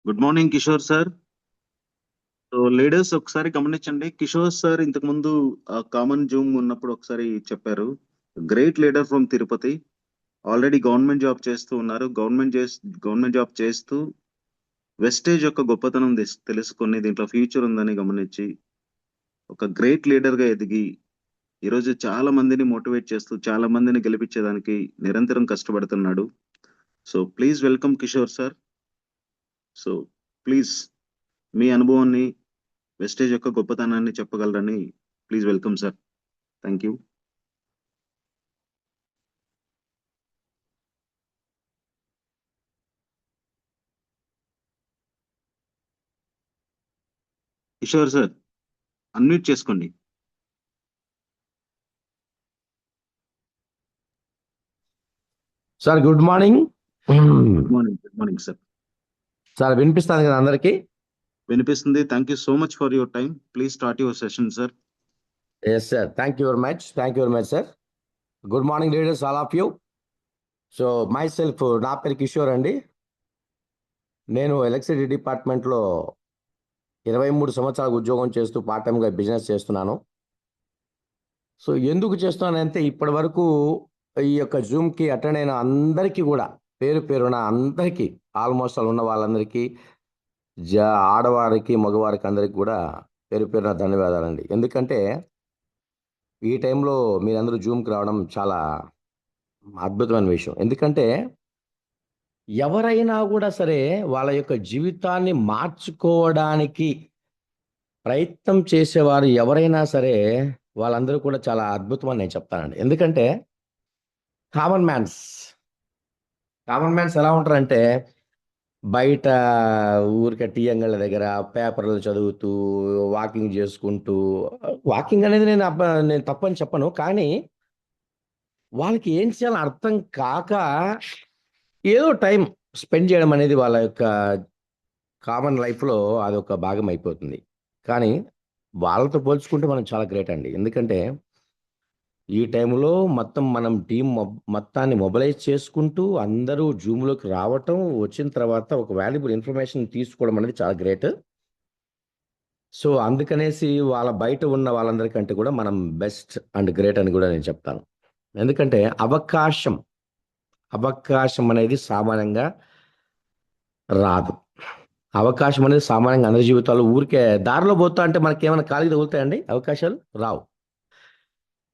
Good morning Kishore sir. So leaders ఒకసారి గమనించండి. Kishore sir ఇంతకు ముందు కామన్ జూమ్ ఉన్నప్పుడు ఒకసారి చెప్పారు. Great leader from Tirupati. Already government job చేస్తూ ఉన్నారు. గవర్నమెంట్ జాబ్ చేస్తూ వెస్టేజ్ యొక్క గొప్పతనం తెలుసుకొని దీంట్లో ఫ్యూచర్ ఉందని గమనించి ఒక గ్రేట్ లీడర్ గా ఎదిగి ఈరోజు చాలా మందిని మోటివేట్ చేస్తూ చాలా మందిని గెలిపించేదానికి నిరంతరం కష్టపడుతున్నాడు. So please welcome Kishore sir. So please మీ అనుభవాన్ని వెస్టేజ్ యొక్క గొప్పతనాన్ని చెప్పగలరని please welcome sir. Thank you. Kishore sir unmute చేసుకోండి. Sir good morning. Good morning sir. Sir వినిపిస్తుంది కదా అందరికి? వినిపిస్తుంది. Thank you so much for your time. Please start your session sir. Yes sir, thank you very much. Sir. Good morning leaders, all of you. So myself, నా పేరు కిషోర్ అండి. నేను electricity డిపార్ట్మెంట్లో 23 సంవత్సరాలు ఉద్యోగం చేస్తూ పార్ట్ టైంగా బిజినెస్ చేస్తున్నాను. So ఎందుకు చేస్తున్నానంటే ఇప్పటి వరకు ఈ యొక్క జూమ్కి అటెండ్ అయిన అందరికీ కూడా పేరు పేరున అందరికీ, ఆల్మోస్ట్ ఉన్న వాళ్ళందరికీ, ఆడవారికి మగవారికి అందరికి కూడా పేరు పేరున ధన్యవాదాలండి. ఎందుకంటే ఈ టైంలో మీరందరూ జూమ్కి రావడం చాలా అద్భుతమైన విషయం. ఎందుకంటే ఎవరైనా కూడా సరే వాళ్ళ యొక్క జీవితాన్ని మార్చుకోవడానికి ప్రయత్నం చేసేవారు ఎవరైనా సరే వాళ్ళందరూ కూడా చాలా అద్భుతమని నేను చెప్తానండి. ఎందుకంటే కామన్ మ్యాన్స్ ఎలా ఉంటారంటే బయట ఊరికే టీ అంగళ్ళ దగ్గర పేపర్లు చదువుతూ వాకింగ్ చేసుకుంటూ, వాకింగ్ అనేది నేను తప్పని చెప్పను, కానీ వాళ్ళకి ఏం చేయాలని అర్థం కాక ఏదో టైం స్పెండ్ చేయడం అనేది వాళ్ళ యొక్క కామన్ లైఫ్లో అదొక భాగం అయిపోతుంది. కానీ వాళ్ళతో పోల్చుకుంటే మనం చాలా గ్రేట్ అండి. ఎందుకంటే ఈ టైంలో మనం టీం మొత్తాన్ని మొబిలైజ్ చేసుకుంటూ అందరూ జూమ్లోకి రావటం, వచ్చిన తర్వాత ఒక వాల్యుబుల్ ఇన్ఫర్మేషన్ తీసుకోవడం అనేది చాలా గ్రేట్. సో అందుకనేసి వాళ్ళ బయట ఉన్న వాళ్ళందరికంటే కూడా మనం బెస్ట్ అండ్ గ్రేట్ అని కూడా నేను చెప్తాను. ఎందుకంటే అవకాశం అనేది సామాన్యంగా రాదు. అవకాశం అనేది సామాన్యంగా అందరి జీవితాల్లో ఊరికే దారిలో పోతా అంటే మనకేమైనా ఖాళీ తగులుతాయండి? అవకాశాలు రావు.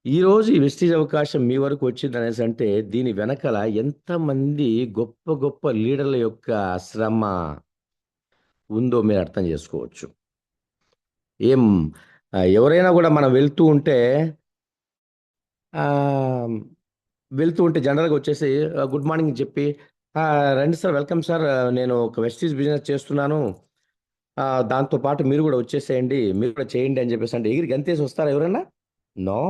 ఈరోజు ఈ వెస్టీజ్ అవకాశం మీ వరకు వచ్చింది అనేసి అంటే దీని వెనకాల ఎంతమంది గొప్ప గొప్ప లీడర్ల యొక్క శ్రమ ఉందో మీరు అర్థం చేసుకోవచ్చు. ఎవరైనా కూడా మనం వెళ్తూ ఉంటే జనరల్గా వచ్చేసి గుడ్ మార్నింగ్ చెప్పి రండి సార్, వెల్కమ్ సార్, నేను ఒక వెస్టీజ్ బిజినెస్ చేస్తున్నాను, దాంతోపాటు మీరు కూడా వచ్చేసేయండి, మీరు కూడా చేయండి అని చెప్పేసి అంటే ఎగిరి గంతేసి వస్తారా ఎవరైనా? నో,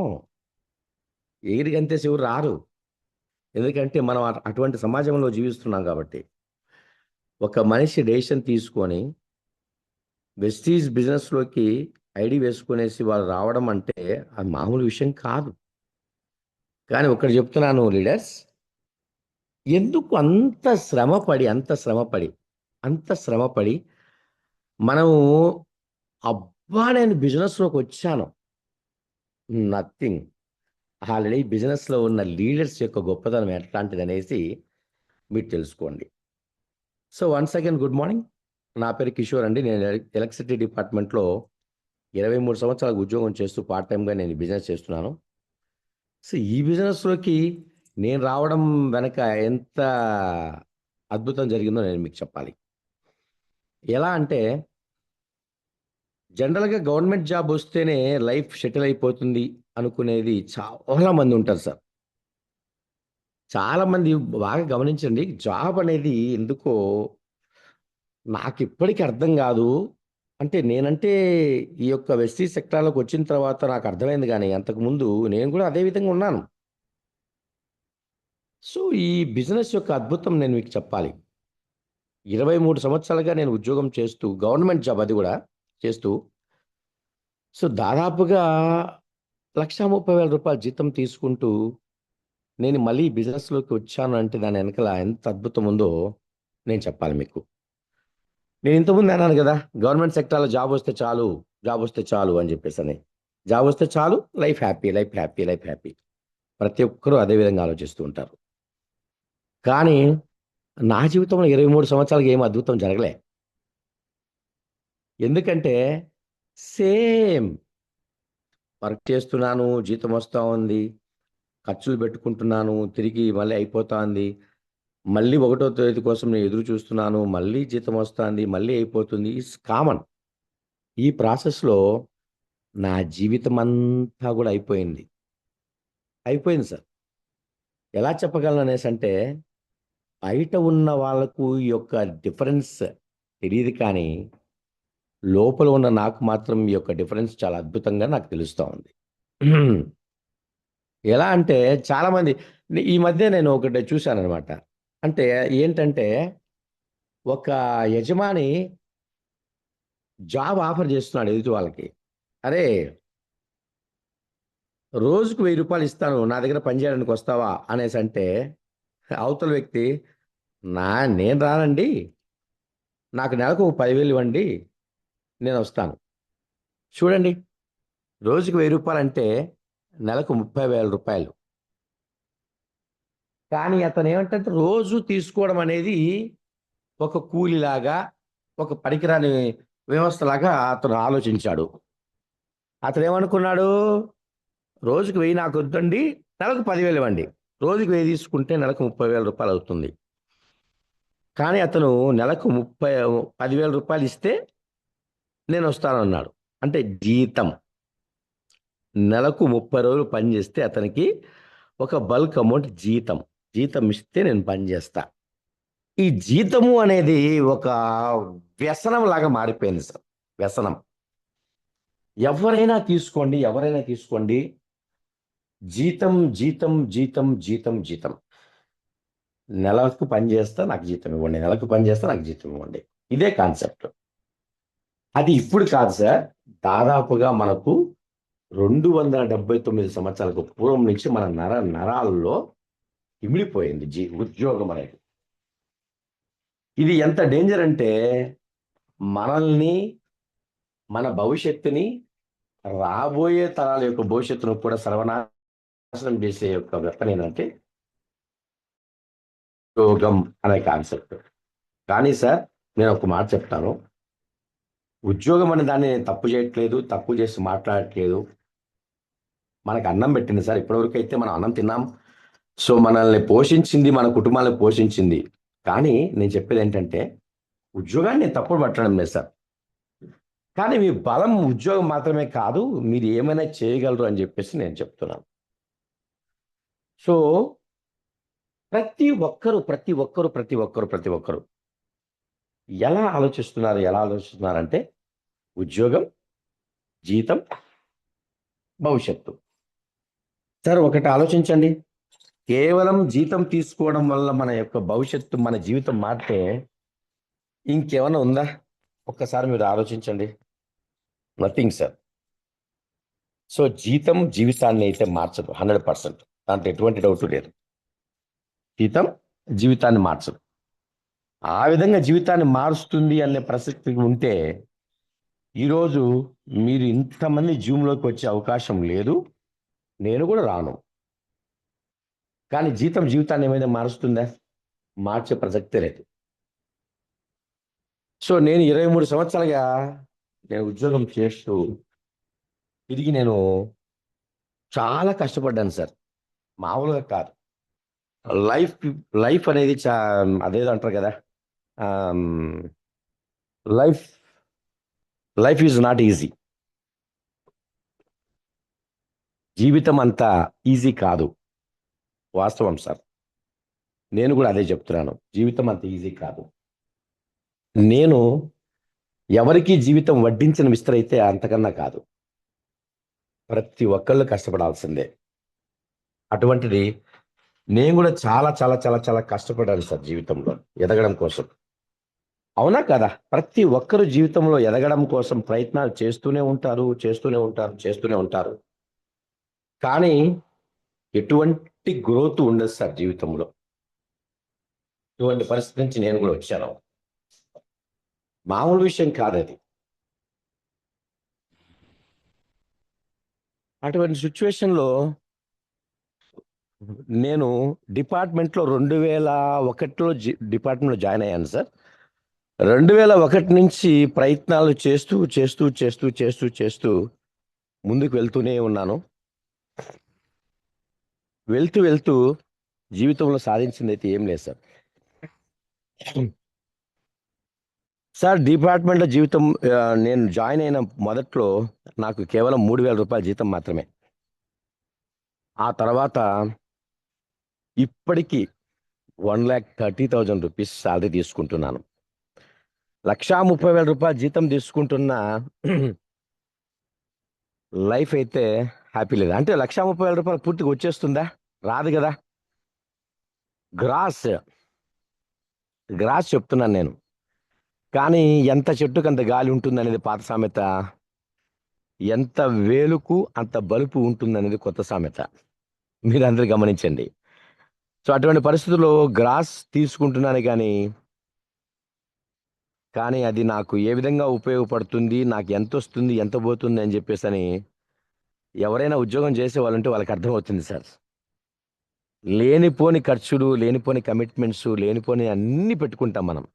ఎగిరి గంతేసి ఎవరు రారు. ఎందుకంటే మనం అటువంటి సమాజంలో జీవిస్తున్నాం కాబట్టి. ఒక మనిషి డెసిషన్ తీసుకొని వెస్టీజ్ బిజినెస్లోకి ఐడి వేసుకునేసి వాళ్ళు రావడం అంటే అది మామూలు విషయం కాదు. కానీ ఒకటి చెప్తున్నాను లీడర్స్, ఎందుకు అంత శ్రమపడి మనము అబ్బా నేను బిజినెస్లోకి వచ్చాను, నథింగ్. ఆల్రెడీ బిజినెస్లో ఉన్న లీడర్స్ యొక్క గొప్పతనం ఎట్లాంటిది అనేసి మీరు తెలుసుకోండి. So once again good morning. నా పేరు కిషోర్ అండి. నేను ఎలక్ట్రిసిటీ డిపార్ట్మెంట్లో 23 సంవత్సరాలు ఉద్యోగం చేస్తూ పార్ట్ టైంగా నేను బిజినెస్ చేస్తున్నాను. సో ఈ బిజినెస్లోకి నేను రావడం వెనక ఎంత అద్భుతం జరిగిందో నేను మీకు చెప్పాలి. ఎలా అంటే జనరల్గా గవర్నమెంట్ జాబ్ వస్తేనే లైఫ్ సెటిల్ అయిపోతుంది అనుకునేది చాలా మంది ఉంటారు సార్. చాలామంది బాగా గమనించండి, జాబ్ అనేది ఎందుకో నాకు ఇప్పటికీ అర్థం కాదు. అంటే నేనంటే ఈ యొక్క వెస్టీ సెక్టార్లోకి వచ్చిన తర్వాత నాకు అర్థమైంది, కానీ అంతకుముందు నేను కూడా అదే విధంగా ఉన్నాను. సో ఈ బిజినెస్ యొక్క అద్భుతం నేను మీకు చెప్పాలి. 23 సంవత్సరాలుగా నేను ఉద్యోగం చేస్తూ, గవర్నమెంట్ జాబ్ అది కూడా చేస్తూ, సో దాదాపుగా ₹1,30,000 జీతం తీసుకుంటూ నేను మళ్ళీ బిజినెస్లోకి వచ్చాను అంటే దాని వెనకాల ఎంత అద్భుతం ఉందో నేను చెప్పాలి మీకు. నేను ఇంతకుముందు అన్నాను కదా, గవర్నమెంట్ సెక్టార్లో జాబ్ వస్తే చాలు, జాబ్ వస్తే చాలు అని చెప్పేసి అని. జాబ్ వస్తే చాలు, life happy, life happy, life happy. ప్రతి ఒక్కరూ అదే విధంగా ఆలోచిస్తూ ఉంటారు. కానీ నా జీవితంలో 23 సంవత్సరాలకి ఏం అద్భుతం జరగలే. ఎందుకంటే సేమ్ వర్క్ చేస్తున్నాను, జీతం వస్తూ ఉంది, ఖర్చులు పెట్టుకుంటున్నాను, తిరిగి మళ్ళీ అయిపోతా ఉంది. మళ్ళీ ఒకటో తేదీ కోసం నేను ఎదురు చూస్తున్నాను, మళ్ళీ జీతం వస్తుంది, మళ్ళీ అయిపోతుంది. It's common. ఈ ప్రాసెస్లో నా జీవితం అంతా కూడా అయిపోయింది. అయిపోయింది సార్. ఎలా చెప్పగలను అనేసి అంటే, బయట ఉన్న వాళ్ళకు ఈ యొక్క డిఫరెన్స్ తెలియదు కానీ, లోపల ఉన్న నాకు మాత్రం ఈ యొక్క డిఫరెన్స్ చాలా అద్భుతంగా నాకు తెలుస్తూ ఉంది. ఎలా అంటే చాలామంది ఈ మధ్య నేను ఒకటి చూశాననమాట. అంటే ఏంటంటే, ఒక యజమాని జాబ్ ఆఫర్ చేస్తున్నాడు ఎదుటి వాళ్ళకి. అరే, రోజుకు 1000 రూపాయలు ఇస్తాను, నా దగ్గర పని చేయడానికి వస్తావా అనేసి అంటే, అవతల వ్యక్తి నేను రానండి, నాకు నెలకు 10,000 ఇవ్వండి, నేను వస్తాను. చూడండి, రోజుకు 1000 రూపాయలు అంటే నెలకు 30,000 రూపాయలు. కానీ అతను ఏమంటే రోజు తీసుకోవడం అనేది ఒక కూలిలాగా, ఒక పనికిరాని వ్యవస్థలాగా అతను ఆలోచించాడు. అతను ఏమనుకున్నాడు, రోజుకు 1000 నాకు వద్దండి, నెలకు 10,000 ఇవ్వండి. రోజుకు 1000 తీసుకుంటే నెలకు 30,000 రూపాయలు అవుతుంది. కానీ అతను నెలకు 10,000 రూపాయలు ఇస్తే నేను వస్తాను అన్నాడు. అంటే జీతం నెలకు 30 రోజులు పని చేస్తే అతనికి ఒక బల్క్ అమౌంట్ జీతం ఇస్తే నేను పని చేస్తా. ఈ జీతము అనేది ఒక వ్యసనం లాగా మారిపోయింది సార్. వ్యసనం. ఎవరైనా తీసుకోండి, జీతం జీతం జీతం జీతం జీతం. నెలకు పని చేస్తా, నాకు జీతం ఇవ్వండి, నెలకు పని చేస్తా, నాకు జీతం ఇవ్వండి. ఇదే కాన్సెప్ట్. అది ఇప్పుడు కాదు సార్, దాదాపుగా మనకు 279 సంవత్సరాలకు పూర్వం నుంచి మన నరాల్లో ఇమిడిపోయింది ఉద్యోగం అనేది. ఇది ఎంత డేంజర్ అంటే, మనల్ని, మన భవిష్యత్తుని, రాబోయే తరాల యొక్క భవిష్యత్తును కూడా సర్వనాశనం చేసే యొక్క వెపన్ ఏంటంటే ఉద్యోగం అనే కాన్సెప్ట్. కానీ సార్, నేను ఒక మాట చెప్తాను, ఉద్యోగం అనే దాన్ని నేను తప్పు చేయట్లేదు, తప్పు చేసి మాట్లాడట్లేదు. మనకు అన్నం పెట్టింది సార్, ఇప్పటివరకు అయితే మనం అన్నం తిన్నాం. సో మనల్ని పోషించింది, మన కుటుంబాలను పోషించింది. కానీ నేను చెప్పేది ఏంటంటే, ఉద్యోగాన్ని నేను తప్పుడు పట్టడం లేదు సార్. కానీ మీ బలం ఉద్యోగం మాత్రమే కాదు, మీరు ఏమైనా చేయగలరు అని చెప్పేసి నేను చెప్తున్నాను. సో ప్రతి ఒక్కరు ఎలా ఆలోచిస్తున్నారంటే, ఉద్యోగం, జీతం, భవిష్యత్తు. సార్ ఒకటి ఆలోచించండి, కేవలం జీతం తీసుకోవడం వల్ల మన యొక్క భవిష్యత్తు, మన జీవితం మారితే ఇంకేమైనా ఉందా? ఒక్కసారి మీరు ఆలోచించండి. Nothing sir. సో జీతం జీవితాన్ని అయితే మార్చదు 100%. దాంట్లో ఎటువంటి డౌట్ లేదు. జీతం జీవితాన్ని మార్చదు. ఆ విధంగా జీవితాన్ని మారుస్తుంది అనే ప్రసక్తి ఉంటే, ఈరోజు మీరు ఇంతమంది జూమ్లోకి వచ్చే అవకాశం లేదు, నేను కూడా రాను. కానీ జీవితాన్ని ఏమైనా మారుస్తుందా? మార్చే ప్రసక్తే లేదు. సో నేను 23 సంవత్సరాలుగా నేను ఉద్యోగం చేస్తూ తిరిగి నేను చాలా కష్టపడ్డాను సార్, మామూలుగా కాదు. లైఫ్ అనేది అదేదో అంటారు కదా, లైఫ్ ఈజ్ నాట్ ఈజీ. జీవితం అంతా ఈజీ కాదు, వాస్తవం సార్. నేను కూడా అదే చెప్తున్నాను, జీవితం అంత ఈజీ కాదు. నేను ఎవరికి జీవితం వడ్డించిన విస్తరైతే అంతకన్నా కాదు. ప్రతి ఒక్కళ్ళు కష్టపడాల్సిందే. అటువంటిది నేను కూడా చాలా చాలా చాలా చాలా కష్టపడాను సార్ జీవితంలో ఎదగడం కోసం. అవునా కదా? ప్రతి ఒక్కరు జీవితంలో ఎదగడం కోసం ప్రయత్నాలు చేస్తూనే ఉంటారు. కానీ ఎటువంటి గ్రోత్ ఉండదు సార్ జీవితంలో. ఇటువంటి పరిస్థితి నుంచి నేను కూడా వచ్చాను. మామూలు విషయం కాదు అది. అటువంటి సిచ్యువేషన్లో నేను డిపార్ట్మెంట్లో 2001లో డిపార్ట్మెంట్లో జాయిన్ అయ్యాను సార్. 2001 నుంచి ప్రయత్నాలు చేస్తూ చేస్తూ చేస్తూ చేస్తూ చేస్తూ ముందుకు వెళ్తూనే ఉన్నాను. వెళ్తూ వెళ్తూ జీవితంలో సాధించింది అయితే ఏం లేదు సార్. సార్ డిపార్ట్మెంట్లో జీవితం నేను జాయిన్ అయిన మొదట్లో నాకు కేవలం 3,000 రూపాయల జీతం మాత్రమే. ఆ తర్వాత ఇప్పటికీ 1,30,000 రూపీస్ శాలరీ తీసుకుంటున్నాను. 1,30,000 రూపాయల జీతం తీసుకుంటున్న లైఫ్ అయితే హ్యాపీ లేదు. అంటే 1,30,000 రూపాయలు పూర్తిగా వచ్చేస్తుందా? రాదు కదా. గ్రాస్ గ్రాస్ చెప్తున్నాను నేను. కానీ ఎంత చెట్టుకు అంత గాలి ఉంటుంది అనేది పాత సామెత, ఎంత వేలుకు అంత బలుపు ఉంటుంది అనేది కొత్త సామెత. మీరందరూ గమనించండి. సో అటువంటి పరిస్థితుల్లో గ్రాస్ తీసుకుంటున్నాను కానీ అది నాకు ఏ విధంగా ఉపయోగపడుతుంది, నాకు ఎంత వస్తుంది, ఎంత పోతుంది అని చెప్పేసి అని ఎవరైనా ఉద్యోగం చేసే వాళ్ళంటే వాళ్ళకి అర్థమవుతుంది సార్. లేనిపోని ఖర్చులు, లేనిపోని కమిట్మెంట్స్, లేనిపోని అన్ని పెట్టుకుంటాం మనం.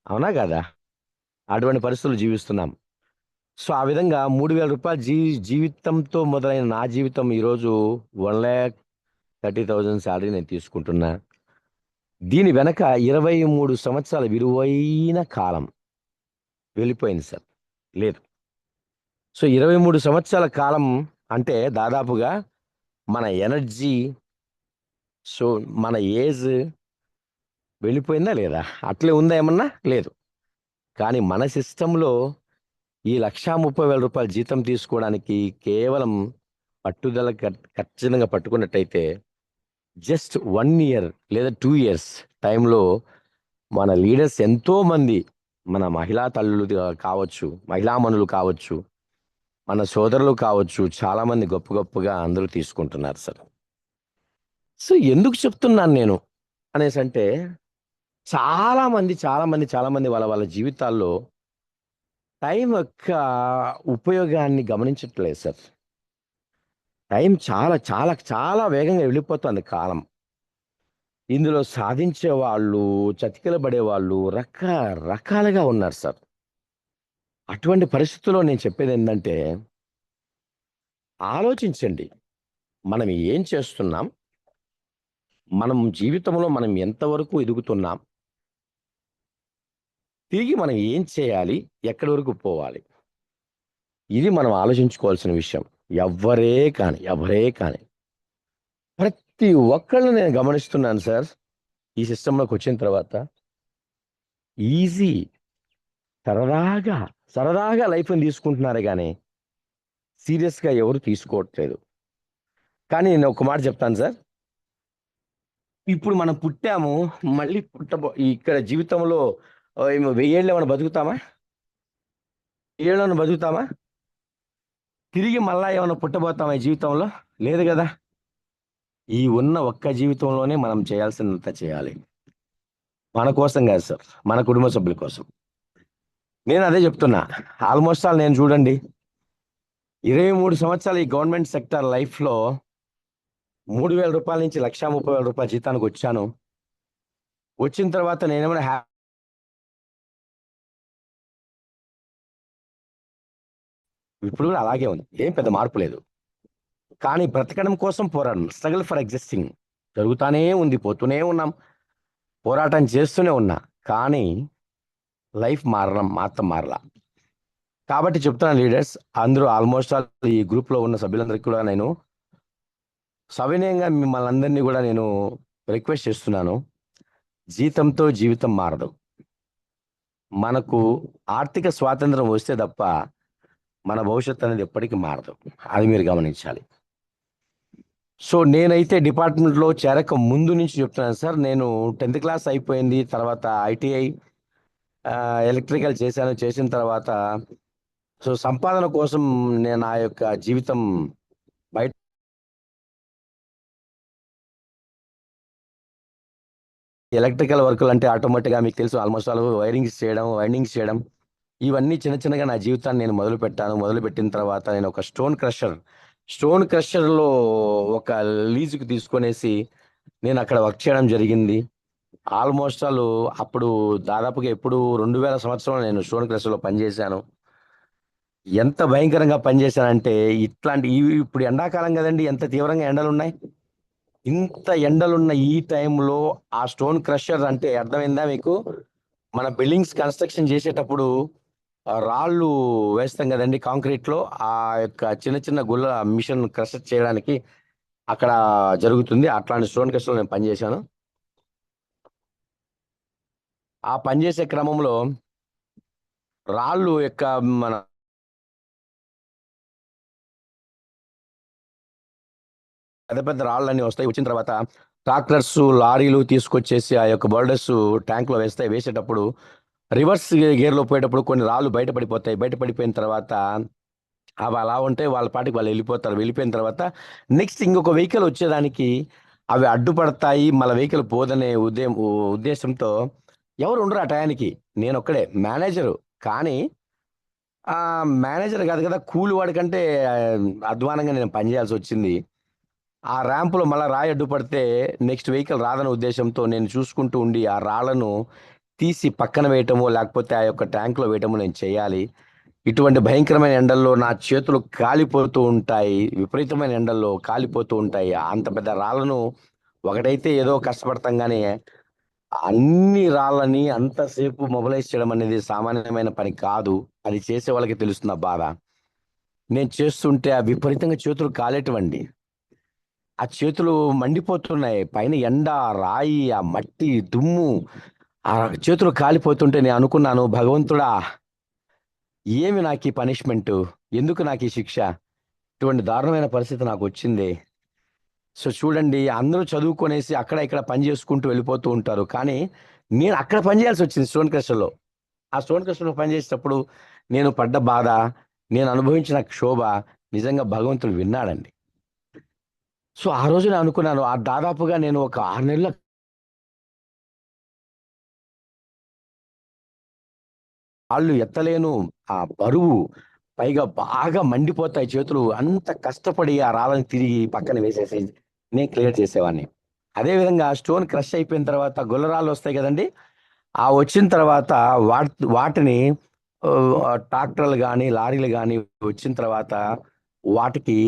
అవునా కదా. అటువంటి పరిస్థితులు జీవిస్తున్నాం. సో ఆ విధంగా 3,000 రూపాయల జీవితంతో మొదలైన నా జీవితం ఈరోజు 1,30,000 శాలరీ నేను తీసుకుంటున్నా. దీని వెనక 23 సంవత్సరాల విలువైన కాలం వెళ్ళిపోయింది సార్. లేదు. సో 23 సంవత్సరాల కాలం అంటే దాదాపుగా మన ఎనర్జీ, సో మన ఏజ్ వెళ్ళిపోయిందా లేదా? అట్లే ఉందా ఏమన్నా? లేదు. కానీ మన సిస్టంలో ఈ 1,30,000 రూపాయల జీతం తీసుకోవడానికి కేవలం పట్టుదల ఖచ్చితంగా పట్టుకున్నట్టయితే జస్ట్ 1 ఇయర్ లేదా 2 ఇయర్స్ టైంలో మన లీడర్స్ ఎంతో మంది, మన మహిళా తల్లులు కావచ్చు, మహిళామణులు కావచ్చు, మన సోదరులు కావచ్చు, చాలా మంది గొప్ప గొప్పగా అందరూ తీసుకుంటున్నారు సార్. సో ఎందుకు చెప్తున్నాను నేను అనేసి అంటే చాలా మంది వాళ్ళ వాళ్ళ జీవితాల్లో టైం యొక్క ఉపయోగాన్ని గమనించట్లేదు సార్. టైం చాలా చాలా చాలా వేగంగా వెళ్ళిపోతుంది కాలం. ఇందులో సాధించే వాళ్ళు, చతికిలబడే వాళ్ళు రకరకాలుగా ఉన్నారు సార్. అటువంటి పరిస్థితుల్లో నేను చెప్పేది ఏంటంటే ఆలోచించండి. మనం ఏం చేస్తున్నాం? మనం జీవితంలో మనం ఎంతవరకు ఎదుగుతున్నాం? తిరిగి మనం ఏం చేయాలి? ఎక్కడి వరకు పోవాలి? ఇది మనం ఆలోచించుకోవాల్సిన విషయం. ఎవరే కానీ ప్రతి ఒక్కళ్ళని నేను గమనిస్తున్నాను సార్. ఈ సిస్టంలోకి వచ్చిన తర్వాత ఈజీ, సరదాగా లైఫ్ని తీసుకుంటున్నారే కానీ సీరియస్గా ఎవరు తీసుకోవట్లేదు. కానీ నేను ఒక మాట చెప్తాను సార్. ఇప్పుడు మనం పుట్టాము, మళ్ళీ ఇక్కడ జీవితంలో 1000 ఏళ్ళు ఏమైనా బతుకుతామా? 1000 ఏమైనా బతుకుతామా? తిరిగి మళ్ళా ఏమైనా పుట్టబోతామా ఈ జీవితంలో? లేదు కదా. ఈ ఉన్న ఒక్క జీవితంలోనే మనం చేయాల్సినంత చేయాలి. మన కోసం కాదు సార్, మన కుటుంబ సభ్యుల కోసం. నేను అదే చెప్తున్నా. ఆల్మోస్ట్ ఆల్ నేను చూడండి 23 సంవత్సరాలు ఈ గవర్నమెంట్ సెక్టర్ లైఫ్లో 3,000 రూపాయల నుంచి 1,30,000 రూపాయల జీతానికి వచ్చాను. వచ్చిన తర్వాత నేనేమైనా ఇప్పుడు కూడా అలాగే ఉంది, ఏం పెద్ద మార్పు లేదు. కానీ బ్రతకడం కోసం పోరాడడం, స్ట్రగుల్ ఫర్ ఎగ్జిస్టింగ్ జరుగుతూనే ఉంది, పోతూనే ఉన్నాం, పోరాటం చేస్తూనే ఉన్నా. కానీ లైఫ్ మాత్రం మారలా. కాబట్టి చెప్తున్నాను లీడర్స్ అందరూ, ఆల్మోస్ట్ ఆల్ ఈ గ్రూప్లో ఉన్న సభ్యులందరికీ కూడా నేను సవినయంగా మిమ్మల్ని అందరినీ కూడా నేను రిక్వెస్ట్ చేస్తున్నాను. జీతంతో జీవితం మారదు. మనకు ఆర్థిక స్వాతంత్రం వస్తే తప్ప మన భవిష్యత్తు అనేది ఎప్పటికీ మారదు. అది మీరు గమనించాలి. సో నేనైతే డిపార్ట్మెంట్లో చేరక ముందు నుంచి చెప్తున్నాను సార్. నేను 10th క్లాస్ అయిపోయింది, తర్వాత ITI ఎలక్ట్రికల్ చేసిన తర్వాత సో సంపాదన కోసం నేను నా యొక్క జీవితం బయట ఎలక్ట్రికల్ వర్కులు అంటే ఆటోమేటిక్గా మీకు తెలుసు, ఆల్మోస్ట్ ఆల్ వైండింగ్స్ చేయడం ఇవన్నీ చిన్న చిన్నగా నా జీవితాన్ని నేను మొదలుపెట్టిన తర్వాత నేను ఒక స్టోన్ క్రషర్లో ఒక లీజుకి తీసుకొనేసి నేను అక్కడ వర్క్ చేయడం జరిగింది. ఆల్మోస్ట్ ఆల్ అప్పుడు దాదాపుగా ఎప్పుడు 2000 సంవత్సరంలో నేను స్టోన్ క్రషర్లో పనిచేశాను. ఎంత భయంకరంగా పనిచేశానంటే ఇప్పుడు ఎండాకాలం కదండి, ఎంత తీవ్రంగా ఎండలున్నాయి. ఇంత ఎండలున్న ఈ టైంలో ఆ స్టోన్ క్రషర్ అంటే అర్థమైందా మీకు? మన బిల్డింగ్స్ కన్స్ట్రక్షన్ చేసేటప్పుడు రాళ్ళు వేస్తాం కదండి కాంక్రీట్ లో, ఆ యొక్క చిన్న చిన్న గుల్ల మిషన్ క్రషర్ చేయడానికి అక్కడ జరుగుతుంది. అట్లాంటి స్టోన్ క్రషర్ లో నేను పనిచేశాను. ఆ పనిచేసే క్రమంలో రాళ్ళు యొక్క మన పెద్ద పెద్ద రాళ్ళన్నీ వస్తాయి. వచ్చిన తర్వాత ట్రాక్టర్స్, లారీలు తీసుకొచ్చేసి ఆ యొక్క బోల్డర్స్ ట్యాంక్ లో వేసేటప్పుడు రివర్స్ గేర్ లో పోయేటప్పుడు కొన్ని రాళ్ళు బయటపడిపోయిన తర్వాత అవి అలా ఉంటే వాళ్ళ పాటికి వాళ్ళు వెళ్ళిపోతారు. వెళ్ళిపోయిన తర్వాత నెక్స్ట్ ఇంకొక వెహికల్ వచ్చేదానికి అవి అడ్డుపడతాయి, మళ్ళీ వెహికల్ పోదనే ఉద్దేశంతో ఎవరు ఉండరు ఆ టయానికి. నేను ఒక్కడే మేనేజరు. కానీ ఆ మేనేజర్ కాదు కదా, కూలి వాడికంటే అధ్వానంగా నేను పనిచేయాల్సి వచ్చింది. ఆ ర్యాంపులో మళ్ళీ రాయి అడ్డుపడితే నెక్స్ట్ వెహికల్ రాదనే ఉద్దేశంతో నేను చూసుకుంటూ ఉండి ఆ రాళ్లను తీసి పక్కన వేయటమో లేకపోతే ఆ యొక్క ట్యాంక్లో వేయటమో నేను చేయాలి. ఇటువంటి భయంకరమైన ఎండల్లో నా చేతులు కాలిపోతూ ఉంటాయి. విపరీతమైన ఎండల్లో కాలిపోతూ ఉంటాయి. అంత పెద్ద రాళ్ళను ఒకటైతే ఏదో కష్టపడతాం కానీ అన్ని రాళ్ళని అంతసేపు మొబిలైజ్ చేయడం అనేది సామాన్యమైన పని కాదు. అది చేసే వాళ్ళకి తెలుస్తున్న బాధ. నేను చేస్తుంటే ఆ విపరీతంగా చేతులు కాలేటివండి. ఆ చేతులు మండిపోతున్నాయి. పైన ఎండ, రాయి, ఆ మట్టి, దుమ్ము, ఆ చేతులు కాలిపోతుంటే నేను అనుకున్నాను, భగవంతుడా ఏమి నాకు ఈ పనిష్మెంట్, ఎందుకు నాకు ఈ శిక్ష, ఇటువంటి దారుణమైన పరిస్థితి నాకు వచ్చింది. సో చూడండి, అందరూ చదువుకొనేసి అక్కడ ఇక్కడ పని చేసుకుంటూ వెళ్ళిపోతూ ఉంటారు. కానీ నేను అక్కడ పని చేయాల్సి వచ్చింది స్టోన్ క్రషర్లో. ఆ స్టోన్ క్రషర్లో పనిచేసేటప్పుడు నేను పడ్డ బాధ, నేను అనుభవించిన క్షోభ నిజంగా భగవంతుడు విన్నాడండి. సో ఆ రోజు నేను అనుకున్నాను, ఆ దాదాపుగా నేను ఒక 6 నెలల కాళ్ళు ఎత్తలేను, ఆ బరువు, పైగా బాగా మండిపోతాయి చేతులు. అంత కష్టపడి ఆ రాళ్ళని తిరిగి పక్కన వేసేసి నేను క్లియర్ చేసేవాడిని. అదేవిధంగా స్టోన్ క్రష్ అయిపోయిన తర్వాత గుల్లరాళ్ళు వస్తాయి కదండి, ఆ వచ్చిన తర్వాత వాటిని ట్రాక్టర్లు కానీ లారీలు కానీ వచ్చిన తర్వాత వాటికి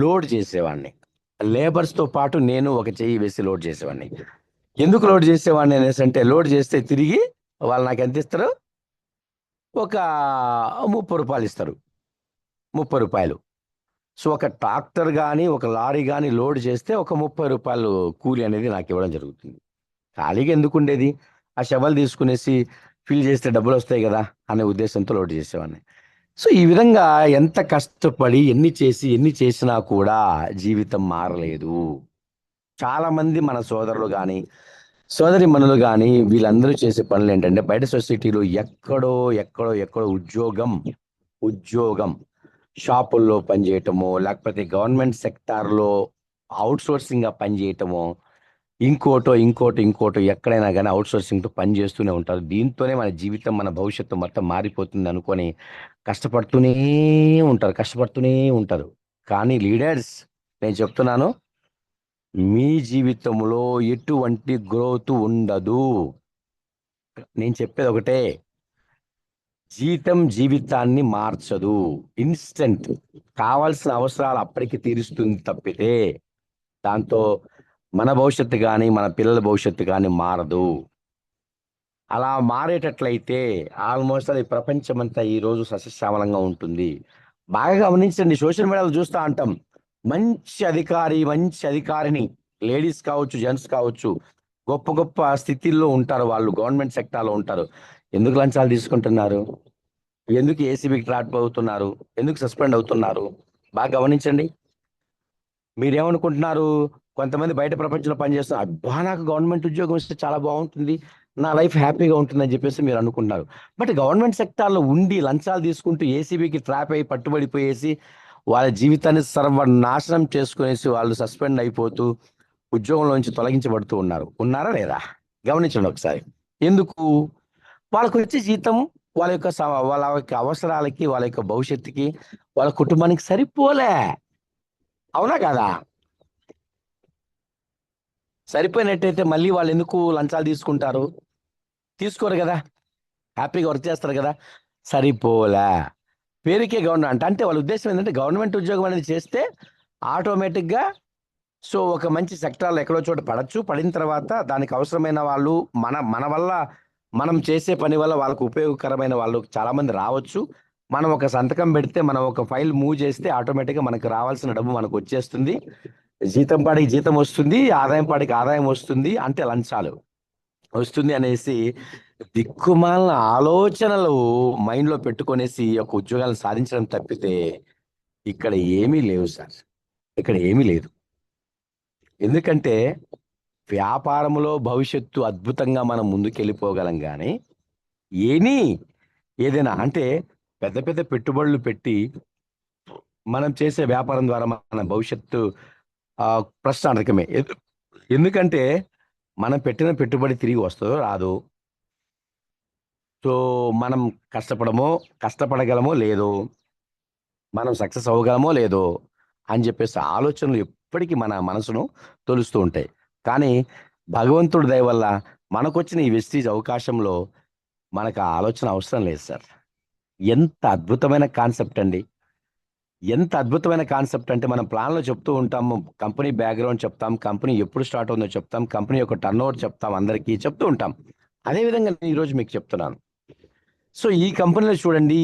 లోడ్ చేసేవాడిని. లేబర్స్తో పాటు నేను ఒక చెయ్యి వేసి లోడ్ చేసేవాడిని. ఎందుకు లోడ్ చేసేవాడిని అనేసి అంటే, లోడ్ చేస్తే తిరిగి వాళ్ళు నాకు ఎంత ఇస్తారు, ఒక 30 రూపాయలు ఇస్తారు. 30 రూపాయలు. సో ఒక ట్రాక్టర్ కానీ ఒక లారీ కానీ లోడ్ చేస్తే ఒక 30 రూపాయలు కూలి అనేది నాకు ఇవ్వడం జరుగుతుంది. ఖాళీగా ఎందుకు ఉండేది, ఆ షవల్ తీసుకునేసి ఫిల్ చేస్తే డబ్బులు వస్తాయి కదా అనే ఉద్దేశంతో లోడ్ చేసేవాడిని. సో ఈ విధంగా ఎంత కష్టపడి ఎన్ని చేసినా కూడా జీవితం మారలేదు. చాలా మంది మన సోదరులు కానీ సోదరీమణులు కానీ వీళ్ళందరూ చేసే పనులు ఏంటంటే, బయట సొసైటీలో ఎక్కడో ఉద్యోగం షాపుల్లో పనిచేయటమో లేకపోతే గవర్నమెంట్ సెక్టార్లో అవుట్సోర్సింగ్గా పనిచేయటమో, ఇంకోటో ఎక్కడైనా కానీ అవుట్సోర్సింగ్తో పని చేస్తూనే ఉంటారు. దీంతోనే మన జీవితం, మన భవిష్యత్తు మొత్తం మారిపోతుంది అనుకొని కష్టపడుతూనే ఉంటారు. కానీ లీడర్స్, నేను చెప్తున్నాను, మీ జీవితంలో ఎటువంటి గ్రోత్ ఉండదు. నేను చెప్పేది ఒకటే, జీవితాన్ని మార్చదు. ఇన్స్టెంట్ కావాల్సిన అవసరాలు అప్పటికి తీరుస్తుంది తప్పితే దాంతో మన భవిష్యత్తు కానీ మన పిల్లల భవిష్యత్తు కానీ మారదు. అలా మారేటట్లయితే ఆల్మోస్ట్ అది ప్రపంచమంతా ఈ రోజు సస్యశ్యామలంగా ఉంటుంది. బాగా గమనించండి, సోషల్ మీడియాలో చూస్తూ ఉంటాం, మంచి అధికారిని, లేడీస్ కావచ్చు, జెంట్స్ కావచ్చు, గొప్ప గొప్ప స్థితిల్లో ఉంటారు. వాళ్ళు గవర్నమెంట్ సెక్టార్లో ఉంటారు. ఎందుకు లంచాలు తీసుకుంటున్నారు, ఎందుకు ఏసీబీకి ట్రాప్ అవుతున్నారు, ఎందుకు సస్పెండ్ అవుతున్నారు, బాగా గమనించండి. మీరేమనుకుంటున్నారు, కొంతమంది బయట ప్రపంచంలో పనిచేస్తున్నారు, అబ్బా నాకు గవర్నమెంట్ ఉద్యోగం ఇస్తే చాలా బాగుంటుంది, నా లైఫ్ హ్యాపీగా ఉంటుందని చెప్పేసి మీరు అనుకుంటున్నారు. బట్ గవర్నమెంట్ సెక్టార్లో ఉండి లంచాలు తీసుకుంటూ ఏసీబీకి ట్రాప్ అయ్యి పట్టుబడిపోయేసి వాళ్ళ జీవితాన్ని సర్వనాశనం చేసుకునేసి వాళ్ళు సస్పెండ్ అయిపోతూ ఉద్యోగంలో నుంచి తొలగించబడుతూ ఉన్నారా లేదా? గమనించండి ఒకసారి. ఎందుకు? వాళ్ళకి వచ్చే జీతం వాళ్ళ యొక్క అవసరాలకి, వాళ్ళ యొక్క భవిష్యత్తుకి, వాళ్ళ కుటుంబానికి సరిపోలే. అవునా కదా? సరిపోయినట్టయితే మళ్ళీ వాళ్ళు ఎందుకు లంచాలు తీసుకుంటారు? తీసుకోరు కదా, హ్యాపీగా వర్క్ చేస్తారు కదా. సరిపోలే, పేరుకే గవర్నమెంట్ అంటే వాళ్ళ ఉద్దేశం ఏంటంటే గవర్నమెంట్ ఉద్యోగం అనేది చేస్తే ఆటోమేటిక్గా సో ఒక మంచి సెక్టార్లో ఎక్కడో చోట పడచ్చు. పడిన తర్వాత దానికి అవసరమైన వాళ్ళు మన వల్ల, మనం చేసే పని వల్ల వాళ్ళకు ఉపయోగకరమైన వాళ్ళు చాలా మంది రావచ్చు. మనం ఒక సంతకం పెడితే, మనం ఒక ఫైల్ మూవ్ చేస్తే ఆటోమేటిక్గా మనకు రావాల్సిన డబ్బు మనకు వచ్చేస్తుంది. జీతం పాడికి జీతం వస్తుంది, ఆదాయం పాడికి ఆదాయం వస్తుంది, అంటే లంచాలు వస్తుంది అనేసి దిక్కుమాలిన ఆలోచనలు మైండ్లో పెట్టుకొనేసి ఈ యొక్క ఉద్యోగాలను సాధించడం తప్పితే ఇక్కడ ఏమీ లేవు సార్. ఇక్కడ ఏమీ లేదు. ఎందుకంటే వ్యాపారంలో భవిష్యత్తు అద్భుతంగా మనం ముందుకెళ్ళిపోగలం కానీ ఏనీ ఏదైనా అంటే పెద్ద పెద్ద పెట్టుబడులు పెట్టి మనం చేసే వ్యాపారం ద్వారా మన భవిష్యత్తు ప్రశ్నార్థకమే. ఎందుకంటే మనం పెట్టిన పెట్టుబడి తిరిగి వస్తుందో రాదు. సో మనం కష్టపడగలమో లేదో, మనం సక్సెస్ అవ్వగలమో లేదో అని చెప్పేసి ఆలోచనలు ఎప్పటికీ మన మనసును తొలుస్తూ ఉంటాయి. కానీ భగవంతుడి దయ వల్ల మనకొచ్చిన ఈ వెస్టీజ్ అవకాశంలో మనకు ఆ ఆలోచన అవసరం లేదు సార్. ఎంత అద్భుతమైన కాన్సెప్ట్ అండి! ఎంత అద్భుతమైన కాన్సెప్ట్ అంటే మనం ప్లాన్లో చెప్తూ ఉంటాము, కంపెనీ బ్యాక్గ్రౌండ్ చెప్తాం, కంపెనీ ఎప్పుడు స్టార్ట్ అవుతుందో చెప్తాం, కంపెనీ యొక్క టర్న్ ఓవర్ చెప్తాం, అందరికీ చెప్తూ ఉంటాం. అదేవిధంగా నేను ఈరోజు మీకు చెప్తున్నాను. సో ఈ కంపెనీలో చూడండి,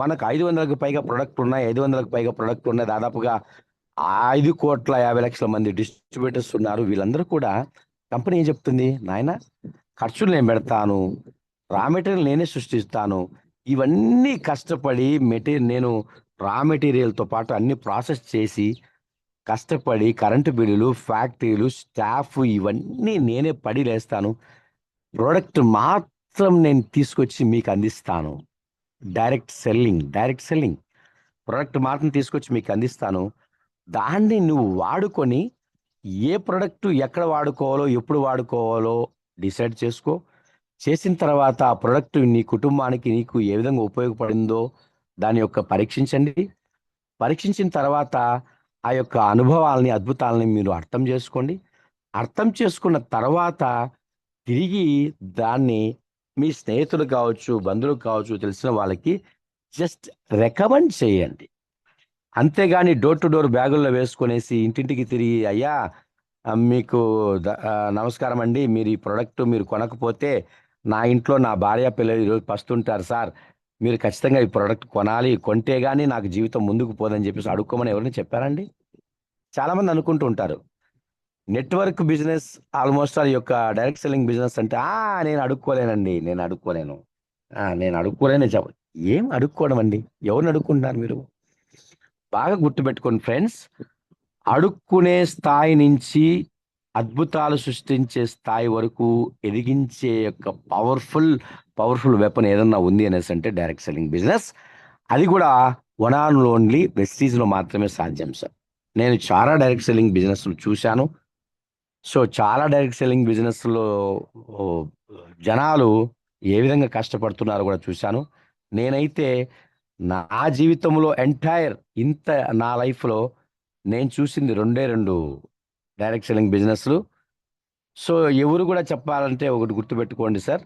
మనకు 500కు పైగా ప్రొడక్ట్లు ఉన్నాయి. 500కు పైగా ప్రొడక్ట్లు ఉన్నాయి. దాదాపుగా 5,50,00,000 మంది డిస్ట్రిబ్యూటర్స్ ఉన్నారు. వీళ్ళందరూ కూడా కంపెనీ ఏం చెప్తుంది, నాయన ఖర్చులు నేను పెడతాను, రా మెటీరియల్ నేనే సృష్టిస్తాను, ఇవన్నీ కష్టపడి నేను రా మెటీరియల్తో పాటు అన్ని ప్రాసెస్ చేసి కష్టపడి కరెంటు బిల్లులు, ఫ్యాక్టరీలు, స్టాఫ్ ఇవన్నీ నేనే పడి లేస్తాను, ప్రోడక్ట్ మాత్రం నేను తీసుకొచ్చి మీకు అందిస్తాను. డైరెక్ట్ సెల్లింగ్ ప్రోడక్ట్ మాత్రం తీసుకొచ్చి మీకు అందిస్తాను. దాన్ని నువ్వు వాడుకొని ఏ ప్రోడక్ట్ ఎక్కడ వాడుకోవాలో, ఎప్పుడు వాడుకోవాలో డిసైడ్ చేసుకో. చేసిన తర్వాత ఆ ప్రోడక్ట్ నీ కుటుంబానికి, నీకు ఏ విధంగా ఉపయోగపడిందో దాని యొక్క పరీక్షించండి. పరీక్షించిన తర్వాత ఆ యొక్క అనుభవాల్ని, అద్భుతాలని మీరు అర్థం చేసుకోండి. అర్థం చేసుకున్న తర్వాత తిరిగి దాన్ని మీ స్నేహితులు కావచ్చు, బంధువులు కావచ్చు, తెలిసిన వాళ్ళకి జస్ట్ రికమెండ్ చేయండి. అంతేగాని డోర్ టు డోర్ బ్యాగుల్లో వేసుకొనేసి ఇంటింటికి తిరిగి, అయ్యా మీకు నమస్కారం అండి, మీరు ఈ ప్రోడక్ట్ మీరు కొనకపోతే నా ఇంట్లో నా భార్య పిల్లలు ఈరోజు పస్తుంటారు సార్, మీరు ఖచ్చితంగా ఈ ప్రోడక్ట్ కొనాలి, కొంటే గానీ నాకు జీవితం ముందుకు పోదని చెప్పేసి అడుక్కోమని ఎవరైనా చెప్పారండి? చాలామంది అనుకుంటూ ఉంటారు నెట్వర్క్ బిజినెస్, ఆల్మోస్ట్ ఆ యొక్క డైరెక్ట్ సెల్లింగ్ బిజినెస్ అంటే నేను అడుక్కోలేనండి, నేను అడుక్కోలేని ఏం అడుక్కోవడం అండి? ఎవరిని అడుక్కుంటున్నారు మీరు? బాగా గుర్తుపెట్టుకోండి ఫ్రెండ్స్, అడుక్కునే స్థాయి నుంచి అద్భుతాలు సృష్టించే స్థాయి వరకు ఎదిగించే యొక్క పవర్ఫుల్ వెపన్ ఏదన్నా ఉంది అనేసి అంటే డైరెక్ట్ సెల్లింగ్ బిజినెస్. అది కూడా వన్ ఆన్ ఓన్లీ వెస్టీజ్లో మాత్రమే సాధ్యం సార్. నేను చాలా డైరెక్ట్ సెల్లింగ్ బిజినెస్లు చూశాను. సో చాలా డైరెక్ట్ సెల్లింగ్ బిజినెస్లో జనాలు ఏ విధంగా కష్టపడుతున్నారో కూడా చూశాను. నేనైతే నా జీవితంలో ఇంత నా లైఫ్లో నేను చూసింది 2 డైరెక్ట్ సెల్లింగ్ బిజినెస్లు. సో ఎవరు కూడా చెప్పాలంటే ఒకటి గుర్తుపెట్టుకోండి సార్,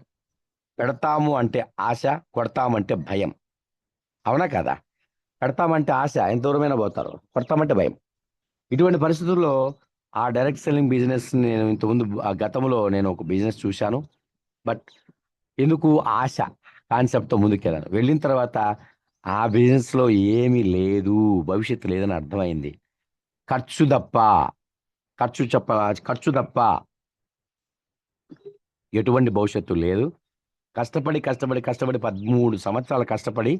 పెడతాము అంటే ఆశ, కొడతామంటే భయం. అవునా కదా? పెడతామంటే ఆశ, ఎంత దూరమైనా పోతారు. కొడతామంటే భయం. ఇటువంటి పరిస్థితుల్లో ఆ డైరెక్ట్ సెల్లింగ్ బిజినెస్ నేను ఇంతకుముందు గతంలో నేను ఒక బిజినెస్ చూశాను. బట్ ఎందుకు ఆశ కాన్సెప్ట్తో ముందుకెళ్ళాను. వెళ్ళిన తర్వాత ఆ బిజినెస్లో ఏమీ లేదు, భవిష్యత్తు లేదని అర్థమైంది. ఖర్చు తప్ప ఎటువంటి భవిష్యత్తు లేదు. కష్టపడి 13 సంవత్సరాలు కష్టపడి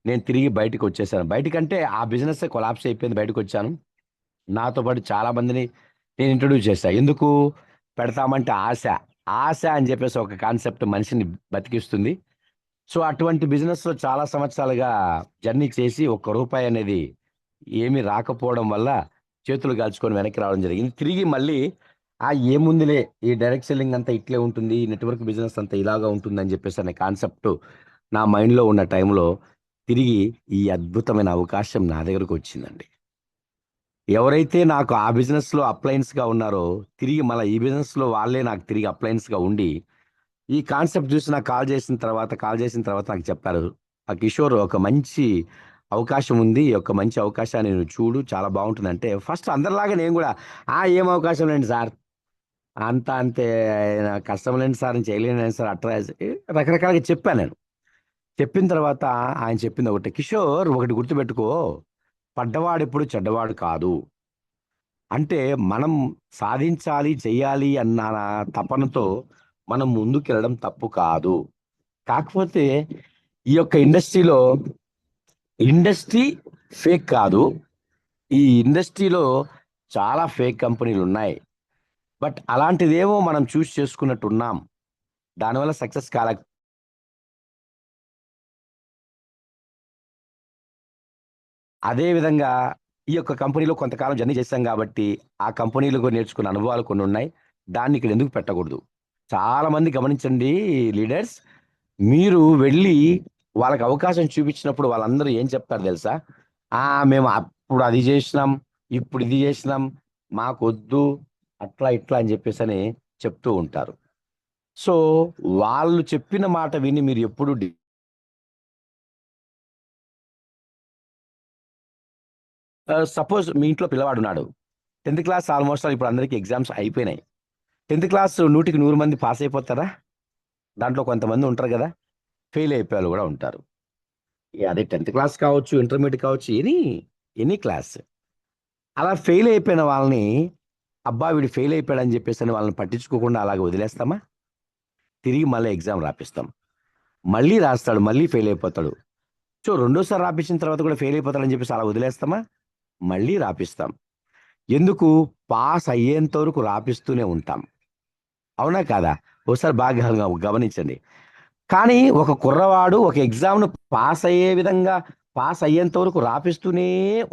నేను తిరిగి బయటకు వచ్చేసాను. బయటకంటే ఆ బిజినెస్ కొలాప్స్ అయిపోయింది, బయటకు వచ్చాను. నాతో పాటు చాలా మందిని నేను ఇంట్రొడ్యూస్ చేశా. ఎందుకు? పెడతామంటే ఆశ అని చెప్పేసి ఒక కాన్సెప్ట్ మనిషిని బతికిస్తుంది. సో అటువంటి బిజినెస్లో చాలా సంవత్సరాలుగా జర్నీ చేసి ₹1 అనేది ఏమీ రాకపోవడం వల్ల చేతులు కాల్చుకొని వెనక్కి రావడం జరిగింది. తిరిగి మళ్ళీ ఏముందిలే, ఈ డైరెక్ట్ సెల్లింగ్ అంతా ఇట్లే ఉంటుంది, ఈ నెట్వర్క్ బిజినెస్ అంతా ఇలాగా ఉంటుంది అని చెప్పేసి అనే కాన్సెప్ట్ నా మైండ్లో ఉన్న టైంలో తిరిగి ఈ అద్భుతమైన అవకాశం నా దగ్గరకు వచ్చిందండి. ఎవరైతే నాకు ఆ బిజినెస్లో అప్లయన్స్గా ఉన్నారో తిరిగి మళ్ళీ ఈ బిజినెస్లో వాళ్ళే నాకు తిరిగి అప్లయన్స్గా ఉండి ఈ కాన్సెప్ట్ చూసి నాకు కాల్ చేసిన తర్వాత నాకు చెప్పారు, ఆ కిషోర్ ఒక మంచి అవకాశం ఉంది, ఒక మంచి అవకాశాన్ని నువ్వు చూడు, చాలా బాగుంటుంది అంటే ఫస్ట్ అందరిలాగా నేను కూడా ఏం అవకాశం లేండి సార్, అంతా అంతే, నాకు కష్టం లేండి సార్, నేను చేయలేను సార్, అట్లా రకరకాలుగా చెప్పాను నేను. చెప్పిన తర్వాత ఆయన చెప్పింది ఒకటి, కిషోర్ ఒకటి గుర్తుపెట్టుకో, పడ్డవాడెప్పుడు చెడ్డవాడు కాదు. అంటే మనం సాధించాలి, చెయ్యాలి అన్న తపనతో మనం ముందుకెళ్ళడం తప్పు కాదు. కాకపోతే ఈ యొక్క ఇండస్ట్రీ ఫేక్ కాదు. ఈ ఇండస్ట్రీలో చాలా ఫేక్ కంపెనీలు ఉన్నాయి. బట్ అలాంటిదేమో మనం చూస్ చేసుకున్నట్టు ఉన్నాం. దానివల్ల సక్సెస్ కాల అదే విధంగా ఈ యొక్క కంపెనీలో కొంతకాలం జర్నీ చేశాం కాబట్టి ఆ కంపెనీలో నేర్చుకున్న అనుభవాలు కొన్ని ఉన్నాయి. దాన్ని ఇక్కడ ఎందుకు పెట్టకూడదు? చాలా మంది గమనించండి లీడర్స్, మీరు వెళ్ళి వాళ్ళకి అవకాశం చూపించినప్పుడు వాళ్ళందరూ ఏం చెప్తారు తెలుసా? మేము అప్పుడు అది చేసినాం, ఇప్పుడు ఇది చేసినాం, మాకొద్దు, అట్లా ఇట్లా అని చెప్పేసి అని చెప్తూ ఉంటారు. సో వాళ్ళు చెప్పిన మాట విని మీరు ఎప్పుడు సపోజ్ మీ ఇంట్లో పిల్లవాడు ఉన్నాడు, 10th క్లాస్ ఆల్మోస్ట్ ఇప్పుడు అందరికీ ఎగ్జామ్స్ అయిపోయినాయి. 10th క్లాస్ 100కి 100 మంది పాస్ అయిపోతారా? దాంట్లో కొంతమంది ఉంటారు కదా, ఫెయిల్ అయిపోయారు కూడా ఉంటారు. అదే 10th క్లాస్ కావచ్చు, ఇంటర్మీడియట్ కావచ్చు, ఎనీ క్లాస్. అలా ఫెయిల్ అయిపోయిన వాళ్ళని, అబ్బా వీడు ఫెయిల్ అయిపోయాడు అని చెప్పేసి అని వాళ్ళని పట్టించుకోకుండా అలాగే వదిలేస్తామా? తిరిగి మళ్ళీ ఎగ్జామ్ రాపిస్తాం, మళ్ళీ రాస్తాడు, మళ్ళీ ఫెయిల్ అయిపోతాడు. సో రెండోసారి రాపించిన తర్వాత కూడా ఫెయిల్ అయిపోతాడని చెప్పేసి అలా వదిలేస్తామా? మళ్ళీ రాపిస్తాం. ఎందుకు? పాస్ అయ్యేంత వరకు రాపిస్తూనే ఉంటాం. అవునా కాదా? ఒకసారి బాగా గమనించండి. కానీ ఒక కుర్రవాడు ఒక ఎగ్జామ్ను పాస్ అయ్యేంత వరకు రాపిస్తూనే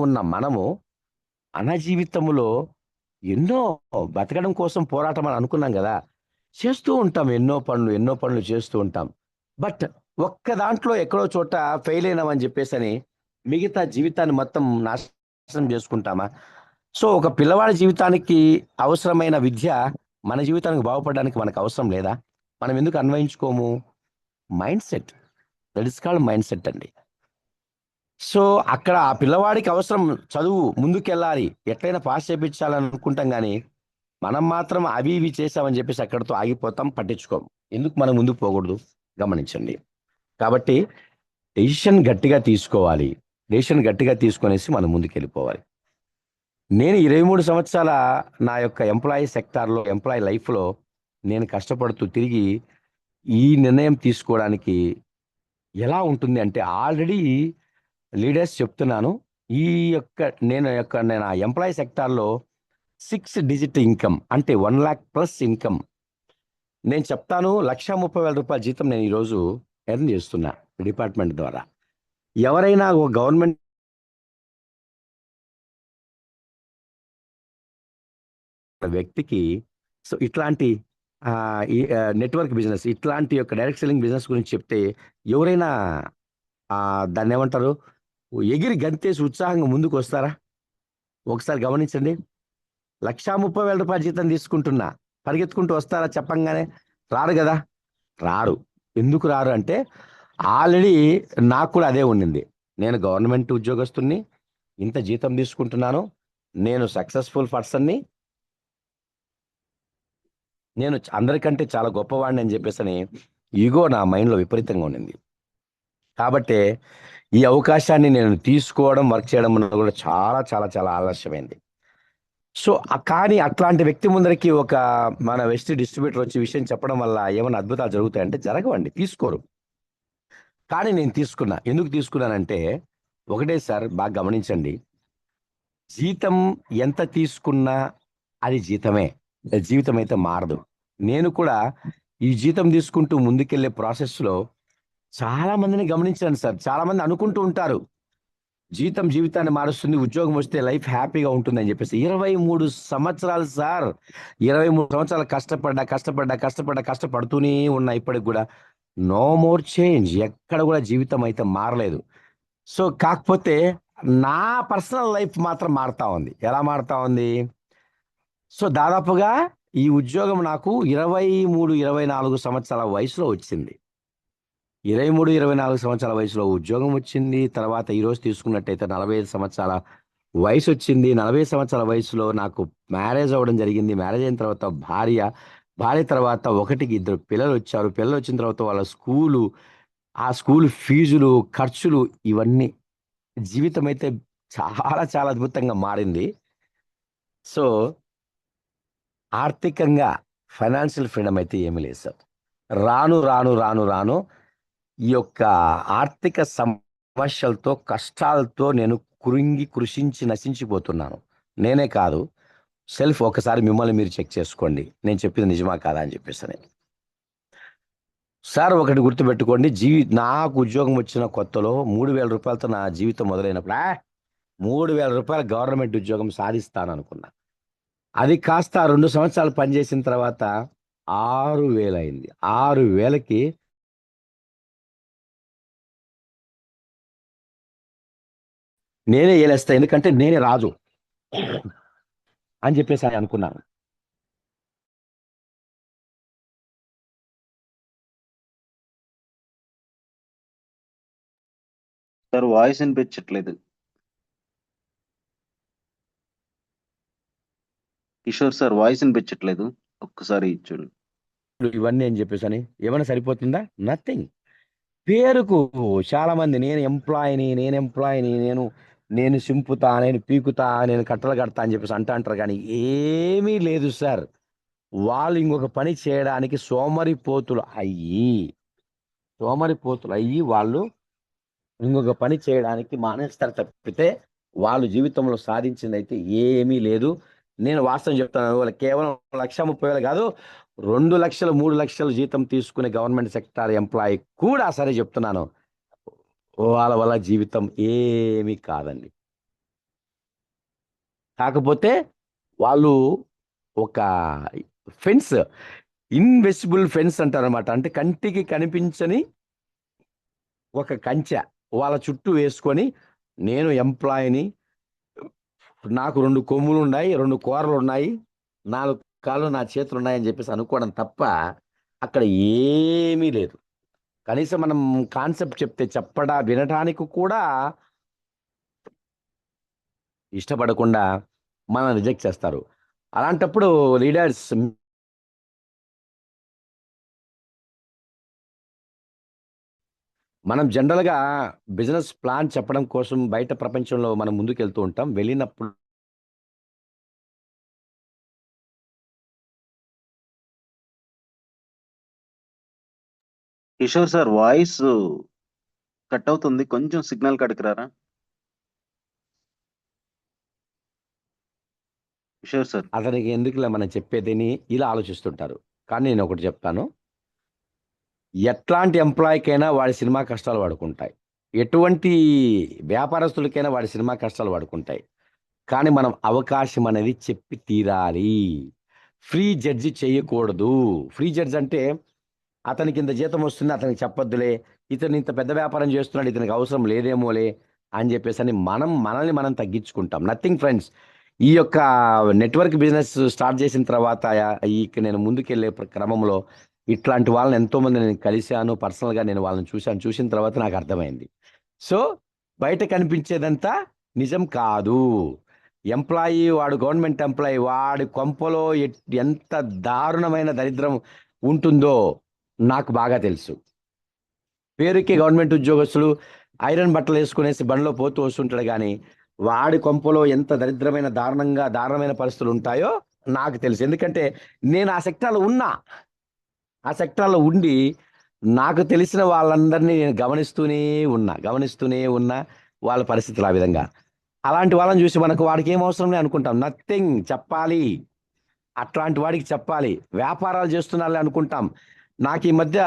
ఉన్న మనము మన జీవితంలో ఎన్నో బతకడం కోసం పోరాటం అని అనుకున్నాం కదా, చేస్తూ ఉంటాం, ఎన్నో పనులు చేస్తూ ఉంటాం. బట్ ఒక్క దాంట్లో ఎక్కడో చోట ఫెయిల్ అయినామని చెప్పేసి అని మిగతా జీవితాన్ని మొత్తం నాశనం చేసుకుంటామా? సో ఒక పిల్లవాడి జీవితానికి అవసరమైన విద్య మన జీవితానికి బాగుపడడానికి మనకు అవసరం లేదా? మనం ఎందుకు అన్వయించుకోము? Mind set, that is called mind set అండి. సో అక్కడ ఆ పిల్లవాడికి అవసరం చదువు, ముందుకెళ్ళాలి, ఎట్లయినా పాస్ చేయించాలని అనుకుంటాం కానీ మనం మాత్రం అవి ఇవి చేసామని చెప్పేసి అక్కడితో ఆగిపోతాం, పట్టించుకోం. ఎందుకు మనం ముందుకు పోకూడదు? గమనించండి. కాబట్టి డెసిషన్ గట్టిగా తీసుకోవాలి, డెసిషన్ గట్టిగా తీసుకొనేసి మనం ముందుకెళ్ళిపోవాలి. నేను 23 సంవత్సరాల నా యొక్క ఎంప్లాయీ లైఫ్లో నేను కష్టపడుతూ తిరిగి ఈ నిర్ణయం తీసుకోవడానికి ఎలా ఉంటుంది అంటే, ఆల్రెడీ లీడర్స్ చెప్తున్నాను, ఈ యొక్క నేను ఆ ఎంప్లాయీ సెక్టార్లో 6 డిజిట్ ఇన్కమ్ అంటే 1 lakh ప్లస్ ఇన్కమ్ నేను చెప్తాను. 1,30,000 జీతం నేను ఈరోజు ఎర్న్ చేస్తున్నా డిపార్ట్మెంట్ ద్వారా. ఎవరైనా ఒక గవర్నమెంట్ వ్యక్తికి సో ఇట్లాంటి ఈ నెట్వర్క్ బిజినెస్, ఇట్లాంటి యొక్క డైరెక్ట్ సెల్లింగ్ బిజినెస్ గురించి చెప్తే ఎవరైనా దాన్ని ఏమంటారు, ఎగిరి గంతేసి ఉత్సాహంగా ముందుకు వస్తారా? ఒకసారి గమనించండి. 1,30,000 జీతం తీసుకుంటున్నా, పరిగెత్తుకుంటూ వస్తారా చెప్పంగానే? రారు కదా. రారు. ఎందుకు రారు అంటే ఆల్రెడీ నాకు కూడా అదే ఉండింది. నేను గవర్నమెంట్ ఉద్యోగస్తుని, ఇంత జీతం తీసుకుంటున్నాను, నేను సక్సెస్ఫుల్ పర్సన్ని, నేను అందరికంటే చాలా గొప్పవాడిని అని చెప్పేసి ఈగో నా మైండ్లో విపరీతంగా ఉండింది. కాబట్టే ఈ అవకాశాన్ని నేను తీసుకోవడం, వర్క్ చేయడం అన్నది కూడా చాలా చాలా చాలా ఆలస్యమైంది. సో కానీ అట్లాంటి వ్యక్తి ముందరికి ఒక మన వెస్ట్ డిస్ట్రిబ్యూటర్ వచ్చి విషయం చెప్పడం వల్ల ఏమైనా అద్భుతాలు జరుగుతాయంటే జరగవండి, తీసుకోరు. కానీ నేను తీసుకున్నా. ఎందుకు తీసుకున్నానంటే ఒకటే సార్, బాగా గమనించండి, జీతం ఎంత తీసుకున్నా అది జీతమే, జీవితం అయితే మారదు. నేను కూడా ఈ జీతం తీసుకుంటూ ముందుకెళ్లే ప్రాసెస్లో చాలా మందిని గమనించాను సార్. చాలా మంది అనుకుంటూ ఉంటారు, జీతం జీవితాన్ని మారుస్తుంది, ఉద్యోగం వస్తే లైఫ్ హ్యాపీగా ఉంటుందని చెప్పేసి 23 సంవత్సరాలు సార్. 23 సంవత్సరాలు కష్టపడుతూనే ఉన్నా ఇప్పటికి కూడా. No more change. ఎక్కడ కూడా జీవితం అయితే మారలేదు. సో కాకపోతే నా పర్సనల్ లైఫ్ మాత్రం మారుతా ఉంది. ఎలా మారుతా ఉంది? సో దాదాపుగా ఈ ఉద్యోగం నాకు 23-24 సంవత్సరాల వయసులో వచ్చింది. 23-24 సంవత్సరాల వయసులో ఉద్యోగం వచ్చింది. తర్వాత ఈరోజు తీసుకున్నట్టయితే 45 సంవత్సరాల వయసు వచ్చింది. 40 సంవత్సరాల వయసులో నాకు మ్యారేజ్ అవ్వడం జరిగింది. మ్యారేజ్ అయిన తర్వాత భార్య తర్వాత 1-2 పిల్లలు వచ్చారు. పిల్లలు వచ్చిన తర్వాత వాళ్ళ స్కూలు, ఆ స్కూల్ ఫీజులు, ఖర్చులు, ఇవన్నీ జీవితం అయితే చాలా చాలా అద్భుతంగా మారింది. సో ఆర్థికంగా ఫైనాన్షియల్ ఫ్రీడమ్ అయితే ఏమీ లేదు సార్. రాను రాను రాను రాను ఈ యొక్క ఆర్థిక సమస్యలతో, కష్టాలతో నేను కృషించి నశించిపోతున్నాను. నేనే కాదు, ఒకసారి మిమ్మల్ని మీరు చెక్ చేసుకోండి, నేను చెప్పింది నిజమా కాదా అని చెప్పేసి. సార్ ఒకటి గుర్తుపెట్టుకోండి, నాకు ఉద్యోగం వచ్చిన కొత్తలో 3,000 రూపాయలతో నా జీవితం మొదలైనప్పుడు 3,000 రూపాయల గవర్నమెంట్ ఉద్యోగం సాధిస్తాను అనుకున్నా. అది కాస్త 2 సంవత్సరాలు పనిచేసిన తర్వాత 6,000 అయింది. 6,000కి నేనే ఏలేస్తా, ఎందుకంటే నేనే రాజు అని చెప్పేసి అనుకున్నాను. సార్ వాయిస్ వినిపించట్లేదు. కిషోర్ సార్ వాయిస్ వినిపించట్లేదు, ఒక్కసారి చూడు. ఇవన్నీ అని చెప్పేసి అని ఏమైనా సరిపోతుందా? నథింగ్. పేరుకు చాలా మంది నేను ఎంప్లాయీని, నేను సింపుతా, నేను పీకుతా, నేను కట్టలు కడతా అని చెప్పేసి అంటారు, కానీ ఏమీ లేదు సార్. వాళ్ళు ఇంకొక పని చేయడానికి సోమరిపోతులు అయ్యి వాళ్ళు ఇంకొక పని చేయడానికి మానేస్తారు తప్పితే వాళ్ళు జీవితంలో సాధించింది అయితే ఏమీ లేదు. నేను వాస్తవం చెప్తాను, వాళ్ళు కేవలం 1,30,000 కాదు, 2 లక్షలు 3 లక్షలు జీతం తీసుకునే గవర్నమెంట్ సెక్టార్ ఎంప్లాయీ కూడా సరే చెప్తున్నాను, వాళ్ళ వల్ల జీవితం ఏమీ కాదండి. కాకపోతే వాళ్ళు ఒక ఫెన్స్, ఇన్విజిబుల్ ఫెన్స్ అంటారు అనమాట. అంటే కంటికి కనిపించని ఒక కంచె వాళ్ళ చుట్టూ వేసుకొని, నేను ఎంప్లాయీని, నాకు 2 కొమ్ములు ఉన్నాయి, 2 కూరలు ఉన్నాయి, 4 కాళ్ళు నా చేతులు ఉన్నాయని చెప్పేసి అనుకోవడం తప్ప అక్కడ ఏమీ లేదు. కనీసం మనం కాన్సెప్ట్ చెప్తే వినటానికి కూడా ఇష్టపడకుండా మనం రిజెక్ట్ చేస్తారు. అలాంటప్పుడు లీడర్స్, మనం జనరల్గా బిజినెస్ ప్లాన్ చెప్పడం కోసం బయట ప్రపంచంలో మనం ముందుకెళ్తూ ఉంటాం. వెళ్ళినప్పుడు కిషోర్ సార్ వాయిస్ కట్ అవుతుంది, కొంచెం సిగ్నల్ కాడికి రారా కిషోర్ సార్? అతనికి ఎందుకులే మనం చెప్పేదని ఇలా ఆలోచిస్తుంటారు. కానీ నేను ఒకటి చెప్తాను, ఎట్లాంటి ఎంప్లాయీకైనా వాడి సినిమా కష్టాలు వాడుకుంటాయి, ఎటువంటి వ్యాపారస్తులకైనా వాడి సినిమా కష్టాలు వాడుకుంటాయి. కానీ మనం అవకాశం అనేది చెప్పి తీరాలి. ఫ్రీ జడ్జి చేయకూడదు. ఫ్రీ జడ్జి అంటే అతనికి ఇంత జీతం వస్తుంది, అతనికి చెప్పొద్దులే, ఇతను ఇంత పెద్ద వ్యాపారం చేస్తున్నాడు, ఇతనికి అవసరం లేదేమోలే అని చెప్పేసి అని మనల్ని మనం తగ్గించుకుంటాం. Nothing friends. ఈ యొక్క నెట్వర్క్ బిజినెస్ స్టార్ట్ చేసిన తర్వాత నేను ముందుకెళ్ళే క్రమంలో ఇట్లాంటి వాళ్ళని ఎంతో మంది నేను కలిశాను, పర్సనల్గా నేను వాళ్ళని చూసిన తర్వాత నాకు అర్థమైంది. సో బయట కనిపించేదంతా నిజం కాదు. ఎంప్లాయీ, వాడు గవర్నమెంట్ ఎంప్లాయీ, వాడి కొంపలో ఎంత దారుణమైన దరిద్రం ఉంటుందో నాకు బాగా తెలుసు. పేరుకి గవర్నమెంట్ ఉద్యోగస్తులు ఐరన్ బట్టలు వేసుకునేసి బండిలో పోతూ వస్తుంటాడు, కానీ వాడి కొంపలో ఎంత దారుణమైన పరిస్థితులు ఉంటాయో నాకు తెలుసు. ఎందుకంటే నేను ఆ సెక్టార్లో ఉండి నాకు తెలిసిన వాళ్ళందరినీ నేను గమనిస్తూనే ఉన్నా వాళ్ళ పరిస్థితులు ఆ విధంగా. అలాంటి వాళ్ళని చూసి వాడికి ఏం అవసరం లేదు అనుకుంటాం. నథింగ్. చెప్పాలి, అట్లాంటి వాడికి చెప్పాలి. వ్యాపారాలు చేస్తున్నారులే అనుకుంటాం. నాకు ఈ మధ్య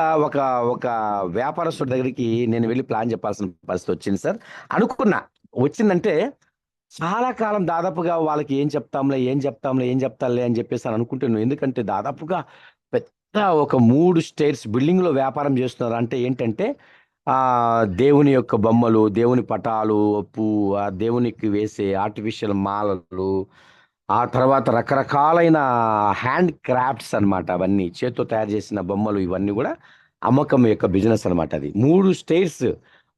ఒక వ్యాపారస్తుడి దగ్గరికి నేను వెళ్ళి ప్లాన్ చెప్పాల్సిన పరిస్థితి వచ్చింది సార్. అనుకున్నా వచ్చిందంటే చాలా కాలం దాదాపుగా వాళ్ళకి ఏం చెప్తాంలే అని చెప్పేసి అని అనుకుంటున్నాను. ఎందుకంటే దాదాపుగా పెద్ద ఒక 3 స్టేట్స్ బిల్డింగ్‌లో వ్యాపారం చేస్తున్నారు. అంటే ఏంటంటే దేవుని యొక్క బొమ్మలు, దేవుని పటాలు, దేవునికి వేసే ఆర్టిఫిషియల్ మాలలు, ఆ తర్వాత రకరకాలైన హ్యాండ్ క్రాఫ్ట్స్ అన్నమాట అవన్నీ. చేత్తో తయారు చేసిన బొమ్మలు ఇవన్నీ గూడా అమ్మకం యొక్క బిజినెస్ అన్నమాట అది. 3 స్టేట్స్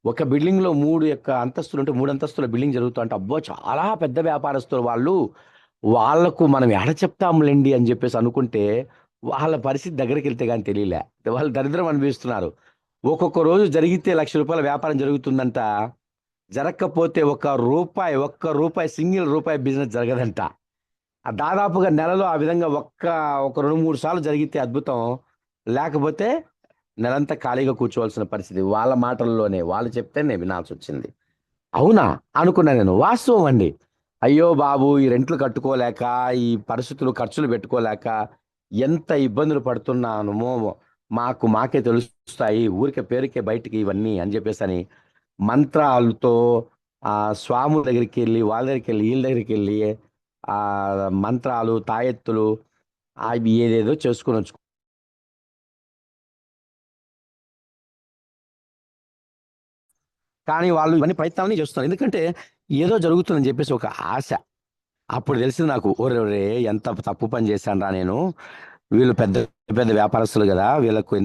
ఒక బిల్డింగ్‌లో 3 యొక్క అంతస్తులుంటే 3 అంతస్తుల బిల్డింగ్ జరుగుతా ఉంటే, అబ్బో! చాలా పెద్ద వ్యాపారస్తులు వాళ్ళు. వాళ్ళకు మనం ఏడ చెప్తాంలెండి అని జెప్పేసి అనుకుంటే, వాళ్ళ పరిస్థితి దగ్గరికెళ్తే గాని తెలియలే. వాళ్ళు దరిద్రం అనుభవిస్తున్నారు. ఒక్కొక్క రోజు జరిగితే రూ. 1,00,000 వ్యాపారం జరుగుతుందంట. జరక్కపోతే ఒక్క రూపాయి సింగిల్ రూపాయి బిజినెస్ జరగదంట. దాదాపుగా నెలలో ఆ విధంగా ఒక 2, 3 సార్లు జరిగితే అద్భుతం. లేకపోతే నెలంతా ఖాళీగా కూర్చోవాల్సిన పరిస్థితి. వాళ్ళ మాటల్లోనే వాళ్ళు చెప్తే నేను వినాల్సొచ్చింది. అవునా! అనుకున్నా నేను. వాస్తవం అండి. అయ్యో బాబు! ఈ రెంట్లు కట్టుకోలేక, ఈ పరిస్థితులు ఖర్చులు పెట్టుకోలేక ఎంత ఇబ్బందులు పడుతున్నామో మాకే తెలుస్తాయి. ఊరికే పేరుకే బయటికి ఇవన్నీ అని చెప్పేసని మంత్రాలతో స్వాముల దగ్గరికెళ్ళి, వాళ్ళ దగ్గరికెళ్ళి, ఈళ్ళ దగ్గరికెళ్ళి మంత్రాలు, తాయెత్తులు అవి ఏదేదో చేసుకొనొచ్చు. కానీ వాళ్ళు ఇవన్నీ ప్రయత్నాలన్నీ చేస్తున్నారు. ఎందుకంటే ఏదో జరుగుతుందని చెప్పేసి ఒక ఆశ. అప్పుడు తెలిసింది నాకు. ఒరేయ్! ఎంత తప్పు పని చేశానురా నేను. వీళ్ళు పెద్ద పెద్ద వ్యాపారస్తులు గదా! వీళ్ళకు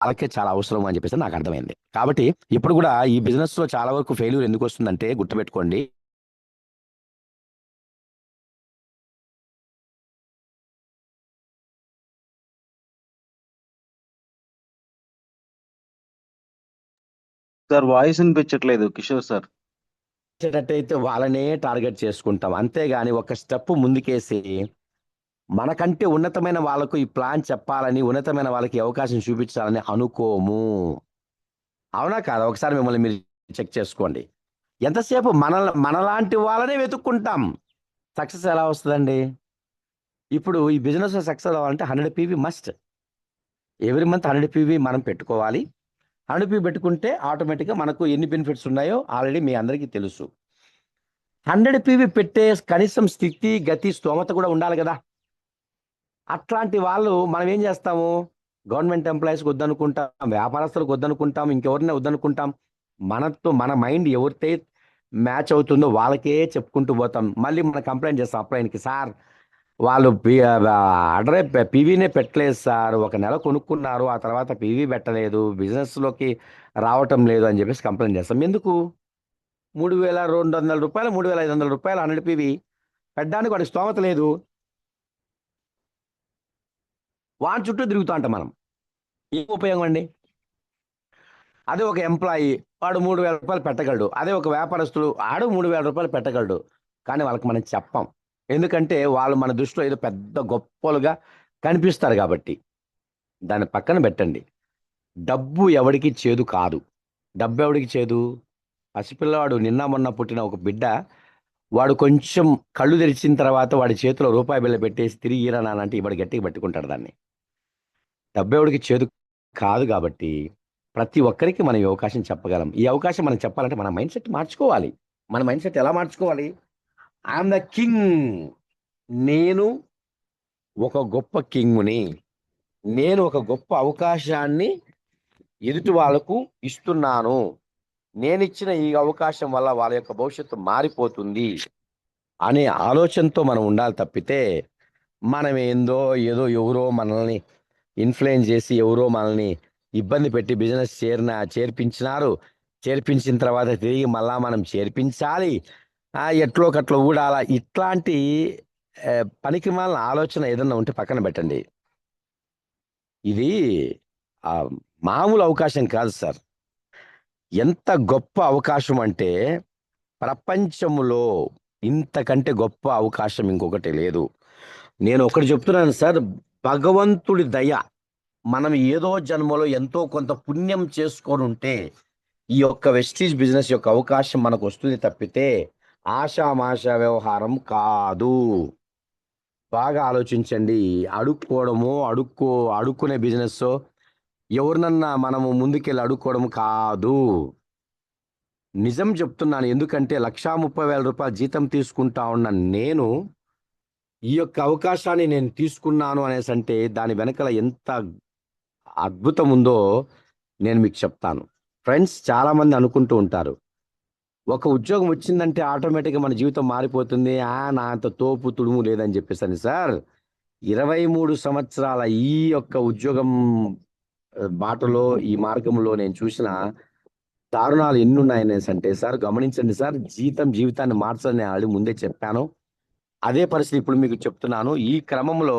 వాళ్ళకే చాలా అవసరం అని చెప్పేసి నాకు అర్థమైంది. కాబట్టి ఇప్పుడు గూడా ఈ బిజినెస్‌లో చాలా వరకు ఫెయిల్యూర్ ఎందుకొస్తుందంటే గుర్తుపెట్టుకోండి. సార్ వాయిస్ వినిపించట్లేదు కిషోర్ సార్. వచ్చేటట్టయితే వాళ్ళనే టార్గెట్ చేసుకుంటాం. అంతేగాని ఒక స్టెప్ ముందుకేసి మనకంటే ఉన్నతమైన వాళ్ళకు ఈ ప్లాన్ చెప్పాలని, ఉన్నతమైన వాళ్ళకి ఈ అవకాశం చూపించాలని అనుకోము. అవునా కాదా? ఒకసారి మిమ్మల్ని మీరు చెక్ చేసుకోండి. ఎంతసేపు మనలాంటి వాళ్ళనే వెతుక్కుంటాం. సక్సెస్ ఎలా వస్తదండి? ఇప్పుడు ఈ బిజినెస్‌లో సక్సెస్ అవ్వాలంటే 100 PV must. Every month 100 PV మనం పెట్టుకోవాలి. 100 పీవీ పెట్టుకుంటే ఆటోమేటిక్‌గా మనకు ఎన్ని బెనిఫిట్స్ ఉన్నాయో ఆల్రెడీ మీ అందరికీ తెలుసు. 100 పీవీ పెట్టే కనీసం స్థితి, గతి, స్తోమత కూడా ఉండాలి గదా! అట్లాంటి వాళ్ళు మనం ఏం చేస్తాము? గవర్నమెంట్ ఎంప్లాయీస్‌కి వద్దనుకుంటాం, వ్యాపారస్తులకు వద్దనుకుంటాం, ఇంకెవరిని వద్దనుకుంటాం. మన మైండ్ ఎవరితో మ్యాచ్ అవుతుందో వాళ్ళకే చెప్పుకుంటూ పోతాం. మళ్ళీ మనం కంప్లెయింట్ చేస్తాం అప్లయన్‌కి. సార్ వాళ్ళు పీవీనే పెట్టలేదు సార్. ఒక నెల కొనుక్కున్నారు. ఆ తర్వాత పీవీ పెట్టలేదు. బిజినెస్‌లోకి రావటం లేదు అని చెప్పేసి కంప్లెయింట్ చేస్తాం. ఎందుకు? రూ. 3,200 రూ. 3,500 100 పీవీ పెట్టడానికి వాడికి స్తోమత లేదు. వాని చుట్టూ తిరుగుతా ఉంటాం మనం. ఏం ఉపయోగం అండి? అదే ఒక ఎంప్లాయీ వాడు రూ. 3,000 పెట్టగలడు. అదే ఒక వ్యాపారస్తుడు ఆడు రూ. 3,000 పెట్టగలడు. కానీ వాళ్ళకి మనం చెప్పం. ఎందుకంటే వాళ్ళు మన దృష్టిలో ఏదో పెద్ద గొప్పోలుగా కనిపిస్తారు కాబట్టి. దాన్ని పక్కన పెట్టండి. డబ్బు ఎవడికి చేదు కాదు. డబ్బెవడికి చేదు? పసిపిల్లవాడు నిన్న మొన్న పుట్టిన ఒక బిడ్డ వాడు కొంచెం కళ్ళు తెరిచిన తర్వాత వాడి చేతిలో రూపాయి బిళ్ళ పెట్టేసి తిరిగి ఇయ్యరా నాన్న అంటే వాడు గట్టిగా పట్టుకుంటాడు దాన్ని. డబ్బెవడికి చేదు కాదు గాబట్టి, ప్రతి ఒక్కరికి మనం ఈ అవకాశం చెప్పగలం. ఈ అవకాశం మనం చెప్పాలంటే మన మైండ్‌సెట్ మార్చుకోవాలి. మన మైండ్‌సెట్ ఎలా మార్చుకోవాలి? I am the king. నేను ఒక గొప్ప కింగుని. నేను ఒక గొప్ప అవకాశాన్ని ఎదుటి వాళ్ళకు ఇస్తున్నాను. నేనిచ్చిన ఈ అవకాశం వల్ల వాళ్ళ యొక్క భవిష్యత్తు మారిపోతుంది అనే ఆలోచనతో మనం ఉండాలి తప్పితే, ఏదో ఎవరో మనల్ని ఇన్‌ఫ్లుయెన్స్ జేసి ఎవరో మనల్ని ఇబ్బంది పెట్టి బిజినెస్ చేర్పించినారు. చేర్పించిన తర్వాత తిరిగి మళ్ళా మనం చేర్పించాలి. ఎట్లోకట్ల ఊడాల. ఇట్లాంటి పనికిమాలిన ఆలోచన ఏదన్నా ఉంటే పక్కన బెట్టండి. ఇది ఆహ్, మామూలు అవకాశం కాదు సార్. ఎంత గొప్ప అవకాశం అంటే, ప్రపంచములో ఇంతకంటే గొప్ప అవకాశం ఇంకొకటి లేదు. నేను ఒకటి చెప్తున్నాను సార్. భగవంతుడి దయ. మనం ఏదో జన్మలో ఎంతో కొంత పుణ్యం చేసుకొనుంటే, ఈ యొక్క వెస్టీజ్ బిజినెస్ యొక్క అవకాశం మనకొస్తుంది తప్పితే, ఆషామాషా వ్యవహారం కాదు. బాగా ఆలోచించండి. అడుక్కోవడమో, అడుక్కునే బిజినెస్సో ఎవరినన్నా మనము ముందుకెళ్ళి అడుక్కోవడం కాదు. నిజం చెప్తున్నాను. ఎందుకంటే 1,30,000 జీతం తీసుకుంటా ఉన్న నేను ఈ యొక్క అవకాశాన్ని నేను తీసుకున్నాను అనేసంటే దాని వెనకాల ఎంత అద్భుతం ఉందో నేను మీకు చెప్తాను. ఫ్రెండ్స్, చాలామంది అనుకుంటూ ఉంటారు, ఒక ఉద్యోగం వచ్చిందంటే ఆటోమేటిక్‌గా మన జీవితం మారిపోతుంది. నా అంత తోపు తుడుము లేదని చెప్పేసని. సార్, 23 సంవత్సరాల ఈ యొక్క ఉద్యోగం బాటలో, ఈ మార్గంలో నేను చూసిన దారుణాలు ఎన్నున్నాయనేసంటే సార్, గమనించండి సార్, జీవితాన్ని మార్చదని నేను ఆల్రెడీ ముందే చెప్పాను. అదే పరిస్థితి ఇప్పుడు మీకు చెప్తున్నాను. ఈ క్రమంలో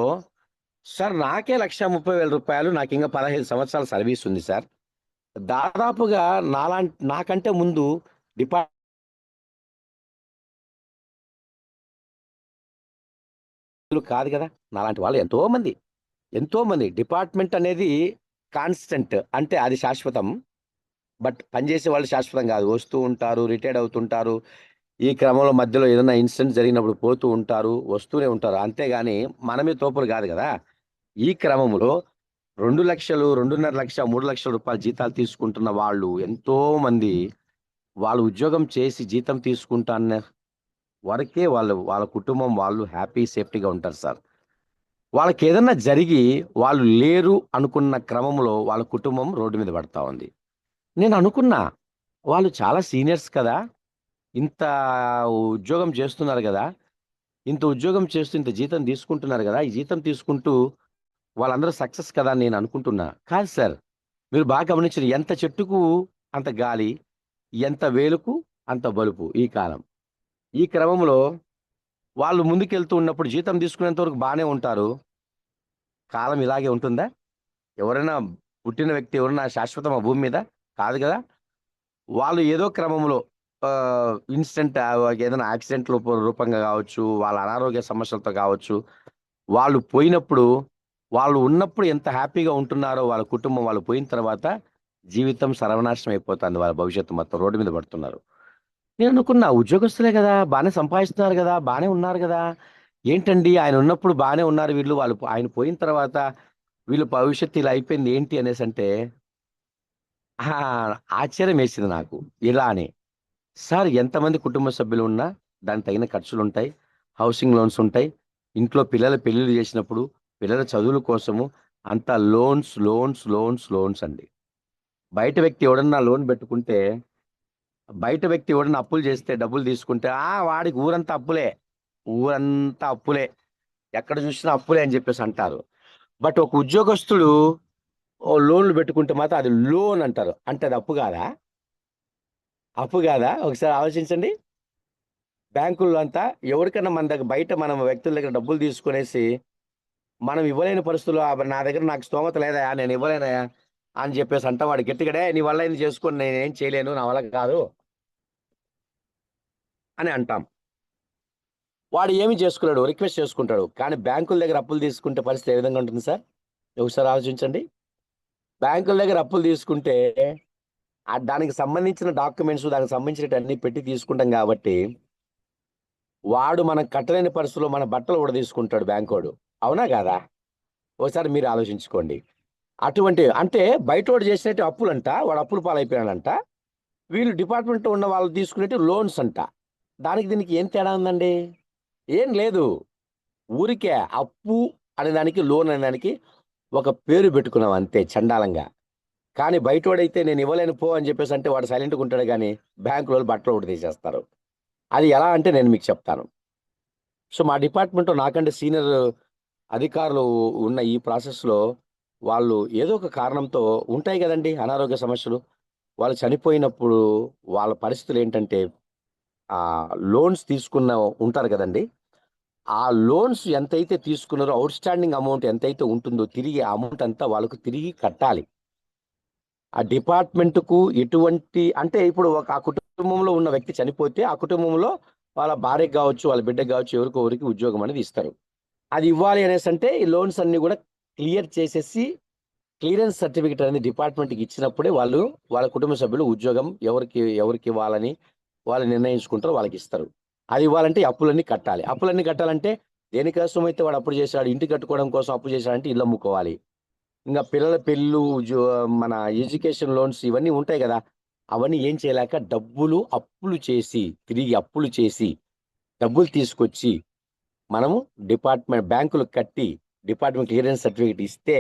సార్ నాకే రూ. 1,30,000, నాకింకా 15 సంవత్సరాల సర్వీస్ ఉంది సార్. దాదాపుగా నాకంటే ముందు డిపార్ట్‌మెంట్ కాదు కదా! నాలాంటి వాళ్ళు ఎంతోమంది డిపార్ట్‌మెంట్ అనేది కాన్స్టెంట్, అంటే అది శాశ్వతం. బట్ పనిచేసే వాళ్ళు శాశ్వతం కాదు. వస్తూ ఉంటారు, రిటైర్డ్ అవుతుంటారు. ఈ క్రమంలో మధ్యలో ఏదైనా ఇన్సిడెంట్ జరిగినప్పుడు పోతూ ఉంటారు, వస్తూనే ఉంటారు. అంతేగాని మనమే తోపులు కాదు కదా! ఈ క్రమంలో 2,00,000, 2,50,000, 3,00,000 రూపాయల జీతాలు తీసుకుంటున్న వాళ్ళు ఎంతోమంది, వాళ్ళు ఉద్యోగం చేసి జీతం తీసుకుంటాన్న వరకే వాళ్ళ కుటుంబం వాళ్ళు హ్యాపీ, సేఫ్టీగా ఉంటారు సార్. వాళ్ళకేదన్నా జరిగి వాళ్ళు లేరు అనుకున్న క్రమంలో వాళ్ళ కుటుంబం రోడ్డు మీద పడతా ఉంది. నేను అనుకున్నా, వాళ్ళు చాలా సీనియర్స్ కదా! ఇంత ఉద్యోగం చేస్తున్నారు గదా! ఇంత ఉద్యోగం చేస్తూ ఇంత జీతం తీసుకుంటున్నారు గదా! ఈ జీతం తీసుకుంటూ వాళ్ళందరూ సక్సెస్ కదా అని నేను అనుకుంటున్నా. కాదు సార్. మీరు బాగా గమనించండి. ఎంత చెట్టుకు అంత గాలి, ఎంత వేలుకు అంత బలుపు ఈ కాలం. ఈ క్రమంలో వాళ్ళు ముందుకెళ్తూ ఉన్నప్పుడు జీతం తీసుకునేంత వరకు బానే ఉంటారు. కాలం ఇలాగే ఉంటుందా? ఎవరైనా పుట్టిన వ్యక్తి ఎవరైనా శాశ్వతమా భూమి మీద? కాదు గదా! వాళ్ళు ఏదో క్రమంలో ఇన్సిడెంట్, ఏదైనా యాక్సిడెంట్ రూపంగా గావచ్చు, వాళ్ళ అనారోగ్య సమస్యలతో గావచ్చు, వాళ్ళు పోయినప్పుడు, వాళ్ళు ఉన్నప్పుడు ఎంత హ్యాపీగా ఉంటున్నారో వాళ్ళ కుటుంబం, వాళ్ళు పోయిన తర్వాత జీవితం సర్వనాశనం అయిపోతుంది. వాళ్ళ భవిష్యత్తు మొత్తం రోడ్డు మీద పడుతున్నారు. నేననుకున్నా, ఉద్యోగస్తులే గదా! బానే సంపాదిస్తున్నారు గదా! బానే ఉన్నారు గదా! ఏంటండి ఆయన ఉన్నప్పుడు బానే ఉన్నారు వీళ్ళు. ఆయన పోయిన తర్వాత వీళ్ళ భవిష్యత్తు ఇలా అయిపోయింది ఏంటి అనేసంటే, ఆ! ఆశ్చర్యమేసింది నాకు. ఇలా అని. సార్, ఎంతమంది కుటుంబ సభ్యులున్నా దానికి తగిన ఖర్చులుంటాయి. హౌసింగ్ లోన్స్ ఉంటాయి. ఇంట్లో పిల్లల పెళ్ళిళ్ళు చేసినప్పుడు, పిల్లల చదువుల కోసము అంతా లోన్స్ అండి. బయట వ్యక్తి ఎవడన్నా లోన్ పెట్టుకుంటే, బయట వ్యక్తి ఎవడన్నా అప్పులు చేస్తే డబ్బులు తీసుకుంటే, వాడికి ఊరంతా అప్పులే. ఊరంతా అప్పులే. ఎక్కడ చూసినా అప్పులే అని చెప్పేసి అంటారు. బట్ ఒక ఉద్యోగస్తుడు లోన్‌లు పెట్టుకుంటే మాత్రం అది లోన్ అంటారు. అంటే అది అప్పు కాదా? అప్పు కాదా? ఒకసారి ఆలోచించండి. బ్యాంకుల్లో అంతా ఎవరికన్నా మన దగ్గర, బయట మనం వ్యక్తుల దగ్గర డబ్బులు తీసుకొనేసి, మనం ఇవ్వలేని పరిస్థితుల్లో, నా దగ్గర నాకు స్తోమత లేదయ్యా, నేను ఇవ్వలేనయ్యా అని చెప్పేసి అంటాం. వాడు గట్టిగా, "డేయ్ నీ వల్ల అయింది చేసుకో, నేనేం చేయలేను, నా వల్ల కాదు" అని అంటాం. వాడు ఏమి చేసుకోలేడు, రిక్వెస్ట్ చేసుకుంటాడు. కానీ బ్యాంకుల దగ్గర అప్పులు తీసుకుంటే పరిస్థితి ఏ విధంగా ఉంటుంది సార్? ఒకసారి ఆలోచించండి. బ్యాంకుల దగ్గర అప్పులు తీసుకుంటే దానికి సంబంధించిన డాక్యుమెంట్స్, దానికి సంబంధించినటన్నీ పెట్టి తీసుకుంటాం కాబట్టి, వాడు మనం కట్టలేని పరిస్థితిలో మన బట్టలు ఊడదీసుకుంటాడు బ్యాంకోడు. అవునా కాదా? ఓసారి మీరు ఆలోచించుకోండి. అటువంటి, అంటే బయటోడు చేసినట్టు అప్పులంట, వాడు అప్పుల పాలైపోయాడంట. వీళ్ళు డిపార్ట్‌మెంట్‌లో ఉన్న వాళ్ళు తీసుకునేటివి లోన్స్ అంట. దానికి దీనికి ఏం తేడా ఉందండి? ఏం లేదు. ఊరికే అప్పు అనే దానికి, లోన్ అనే దానికి ఒక పేరు పెట్టుకున్నాం అంతే చండాలంగా. కానీ బయటోడైతే నేను ఇవ్వలేను పో అని చెప్పేసంటే వాడు సైలెంట్‌గా ఉంటాడు గానీ, బ్యాంకులోళ్ళు బట్టలు ఊడదీసేస్తారు. అది ఎలా అంటే నేను మీకు చెప్తాను. సో, మా డిపార్ట్‌మెంట్‌లో నాకంటే సీనియర్ అధికారులు ఉన్న ఈ ప్రాసెస్‌లో వాళ్ళు ఏదో ఒక కారణంతో ఉంటాయి గదండీ అనారోగ్య సమస్యలు. వాళ్ళు చనిపోయినప్పుడు వాళ్ళ పరిస్థితులేంటంటే, లోన్స్ తీసుకున్న ఉంటారు గదండీ! ఆ లోన్స్ ఎంతైతే తీసుకున్నారో, ఔట్‌స్టాండింగ్ అమౌంట్ ఎంతైతే ఉంటుందో తిరిగి ఆ అమౌంట్ అంతా వాళ్ళకు తిరిగి కట్టాలి. ఆ డిపార్ట్‌మెంట్‌కు ఎటువంటి, అంటే ఇప్పుడు ఆ కుటుంబంలో ఉన్న వ్యక్తి చనిపోతే, ఆ కుటుంబంలో వాళ్ళ భార్యకి గావచ్చు, వాళ్ళ బిడ్డకి గావచ్చు, ఎవరికో ఒకరికి ఉద్యోగం అనేది ఇస్తారు. అది ఇవ్వాలి అనేసంటే ఈ లోన్స్ అన్నీ గూడా క్లియర్ చేసేసి, క్లియరెన్స్ సర్టిఫికేట్ అనేది డిపార్ట్‌మెంట్‌కి ఇచ్చినప్పుడే వాళ్ళు, వాళ్ళ కుటుంబ సభ్యులు ఉద్యోగం ఎవరికివ్వాలని వాళ్ళు నిర్ణయించుకుంటారో వాళ్ళకిస్తారు. అది ఇవ్వాలంటే ఈ అప్పులన్నీ కట్టాలి. అప్పులన్నీ కట్టాలంటే దేనికోసమైతే వాడు అప్పు చేశాడు, ఇంటి కట్టుకోవడం కోసం అప్పు చేశాడంటే ఇల్లు అమ్ముకోవాలి. ఇంకా పిల్లల పెళ్ళు మన ఎడ్యుకేషన్ లోన్స్ ఇవన్నీ ఉంటాయి కదా, అవన్నీ ఏం చేయలేక అప్పులు చేసి తిరిగి అప్పులు చేసి డబ్బులు తీసుకొచ్చి మనము బ్యాంకులకు కట్టి డిపార్ట్మెంట్ క్లియరెన్స్ సర్టిఫికేట్ ఇస్తే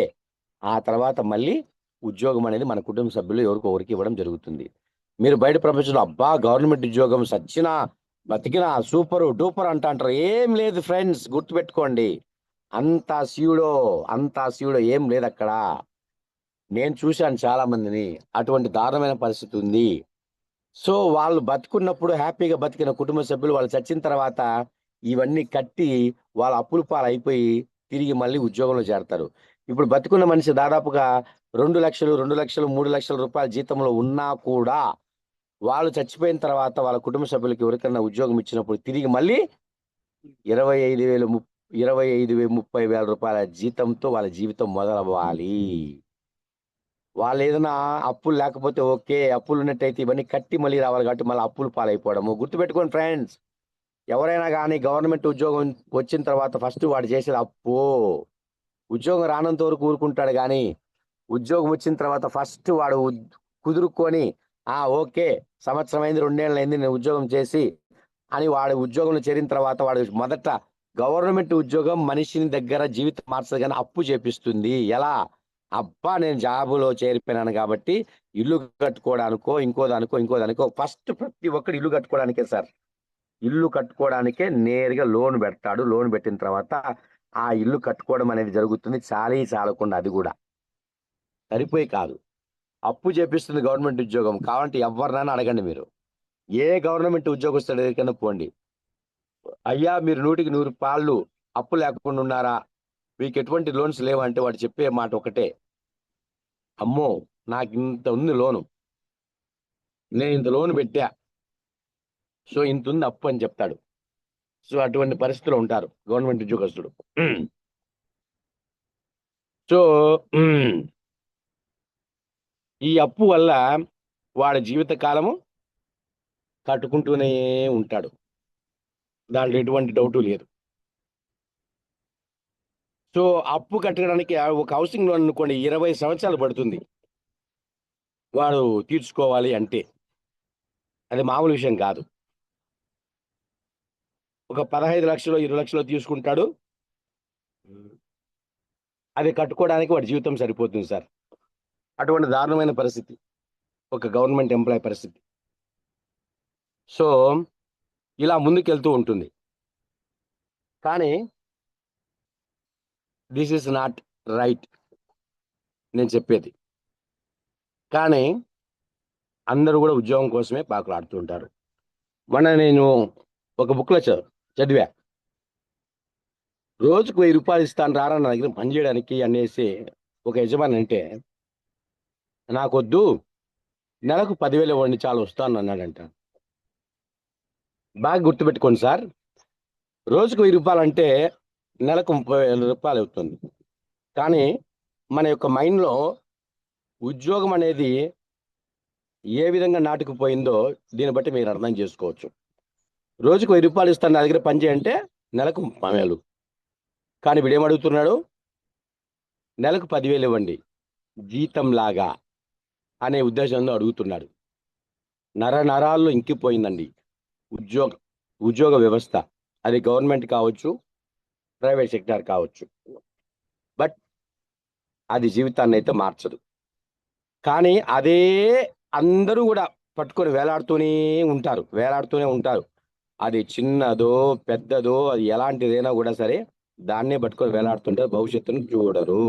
ఆ తర్వాత మళ్ళీ ఉద్యోగం అనేది మన కుటుంబ సభ్యులు ఎవరికొకరికి ఇవ్వడం జరుగుతుంది. మీరు బయట ప్రపంచంలో అబ్బా గవర్నమెంట్ ఉద్యోగం సచ్చినా బతికినా సూపర్ డూపర్ అంటారు. ఏం లేదు ఫ్రెండ్స్, గుర్తుపెట్టుకోండి. అంతా సీయుడో ఏం లేదు అక్కడ. నేను చూశాను చాలా మందిని, అటువంటి దారుణమైన పరిస్థితి ఉంది. సో వాళ్ళు బతుకున్నప్పుడు హ్యాపీగా బతికిన కుటుంబ సభ్యులు వాళ్ళు చచ్చిన తర్వాత ఇవన్నీ కట్టి వాళ్ళ అప్పుల పాలైపోయి తిరిగి మళ్ళీ ఉద్యోగంలో చేరతారు. ఇప్పుడు బతుకున్న మనిషి దాదాపుగా 2,00,000, 2,00,000, 3,00,000 రూపాయల జీతంలో ఉన్నా కూడా వాళ్ళు చచ్చిపోయిన తర్వాత వాళ్ళ కుటుంబ సభ్యులకి ఎవరికైనా ఉద్యోగం ఇచ్చినప్పుడు తిరిగి మళ్ళీ 25,000, 30,000 రూపాయల జీతంతో వాళ్ళ జీవితం మొదలవ్వాలి. వాళ్ళు ఏదైనా అప్పులు లేకపోతే ఓకే, అప్పులు ఉన్నట్టయితే ఇవన్నీ కట్టి మళ్ళీ రావాలి కాబట్టి మళ్ళీ అప్పులు పాలైపోవడము. గుర్తుపెట్టుకోండి ఫ్రెండ్స్, ఎవరైనా కానీ గవర్నమెంట్ ఉద్యోగం వచ్చిన తర్వాత ఫస్ట్ వాడు చేసేది అప్పు. ఉద్యోగం రానంత వరకు ఊరుకుంటాడు కానీ ఉద్యోగం వచ్చిన తర్వాత ఫస్ట్ వాడు కుదురుకొని ఓకే సంవత్సరం అయింది, 2 ఏళ్ళు అయింది నేను ఉద్యోగం చేసి అని వాడు ఉద్యోగంలో చేరిన తర్వాత వాడు మొదట గవర్నమెంట్ ఉద్యోగం మనిషిని దగ్గర జీవితం మార్చదు కానీ అప్పు చేపిస్తుంది. ఎలా? అబ్బా నేను జాబులో చేరిపోయినాను కాబట్టి ఇల్లు కట్టుకోవడానికో ఇంకోదానికో ఫస్ట్ ప్రతి ఒక్కరు ఇల్లు కట్టుకోవడానికే సార్. ఇల్లు కట్టుకోవడానికే నేరుగా లోన్ పెడతాడు. లోన్ పెట్టిన తర్వాత ఆ ఇల్లు కట్టుకోవడం అనేది జరుగుతుంది. చాలకుండా అది కూడా సరిపోయి కాదు, అప్పు చేపిస్తుంది గవర్నమెంట్ ఉద్యోగం. కావాలంటే ఎవరినైనా అడగండి, మీరు ఏ గవర్నమెంట్ ఉద్యోగస్తుడి దగ్గరికైనా పోండి, అయ్యా మీరు 100కి 100 పాళ్ళు అప్పు లేకుండా ఉన్నారా, మీకు ఎటువంటి లోన్స్ లేవంటే వాడు చెప్పే మాట ఒకటే, అమ్మో నాకు ఇంత ఉంది లోను, నేను ఇంత లోన్ పెట్టా, సో ఇంత ఉంది అప్పు అని చెప్తాడు. సో అటువంటి పరిస్థితులు ఉంటారు గవర్నమెంట్ ఉద్యోగస్తుడు. సో ఈ అప్పు వల్ల వాడి జీవిత కాలము కట్టుకుంటూనే ఉంటాడు, దాంట్లో ఎటువంటి డౌటు లేదు. సో అప్పు కట్టడానికి ఒక హౌసింగ్ లోన్ అనుకోండి 20 సంవత్సరాలు పడుతుంది వాడు తీర్చుకోవాలి అంటే. అది మామూలు విషయం కాదు. ఒక 15 లక్షలు 20 లక్షలు తీసుకుంటాడు, అది కట్టుకోవడానికి వాడి జీవితం సరిపోతుంది సార్. అటువంటి దారుణమైన పరిస్థితి ఒక గవర్నమెంట్ ఎంప్లాయీ పరిస్థితి. సో ఇలా ముందుకెళ్తూ ఉంటుంది. కానీ దిస్ ఈస్ నాట్ రైట్ నేను చెప్పేది. కానీ అందరూ కూడా ఉద్యోగం కోసమే పాకులాడుతూ ఉంటారు. నేను ఒక బుక్లో చదివా, రోజుకు 1000 రూపాయలు ఇస్తాను రారా నా దగ్గర పనిచేయడానికి అనేసి ఒక యజమాని అంటే, నాకొద్దు నెలకు 10,000 ఇవ్వండి చాలు వస్తాను అన్నాడంట. బాగా గుర్తుపెట్టుకోండి సార్, రోజుకు 1000 రూపాయలు అంటే నెలకు 30,000 రూపాయలు అవుతుంది. కానీ మన యొక్క మైండ్లో ఉద్యోగం అనేది ఏ విధంగా నాటుకుపోయిందో దీన్ని బట్టి మీరు అర్థం చేసుకోవచ్చు. రోజుకు 1000 రూపాయలు ఇస్తాను నా దగ్గర పని చేయంటే నెలకు 30,000. కానీ వీడేమడుగుతున్నాడు, నెలకు 10,000 ఇవ్వండి జీతంలాగా అనే ఉద్దేశంలో అడుగుతున్నాడు. నరాల్లో ఇంకిపోయిందండి ఉద్యోగ వ్యవస్థ. అది గవర్నమెంట్ కావచ్చు, ప్రైవేట్ సెక్టార్ కావచ్చు, బట్ అది జీవితాన్ని అయితే మార్చదు. కానీ అదే అందరూ కూడా పట్టుకొని వేలాడుతూనే ఉంటారు. అది చిన్నదో పెద్దదో అది ఎలాంటిదైనా కూడా సరే దాన్నే పట్టుకొని వేలాడుతుంటారు, భవిష్యత్తును చూడరు.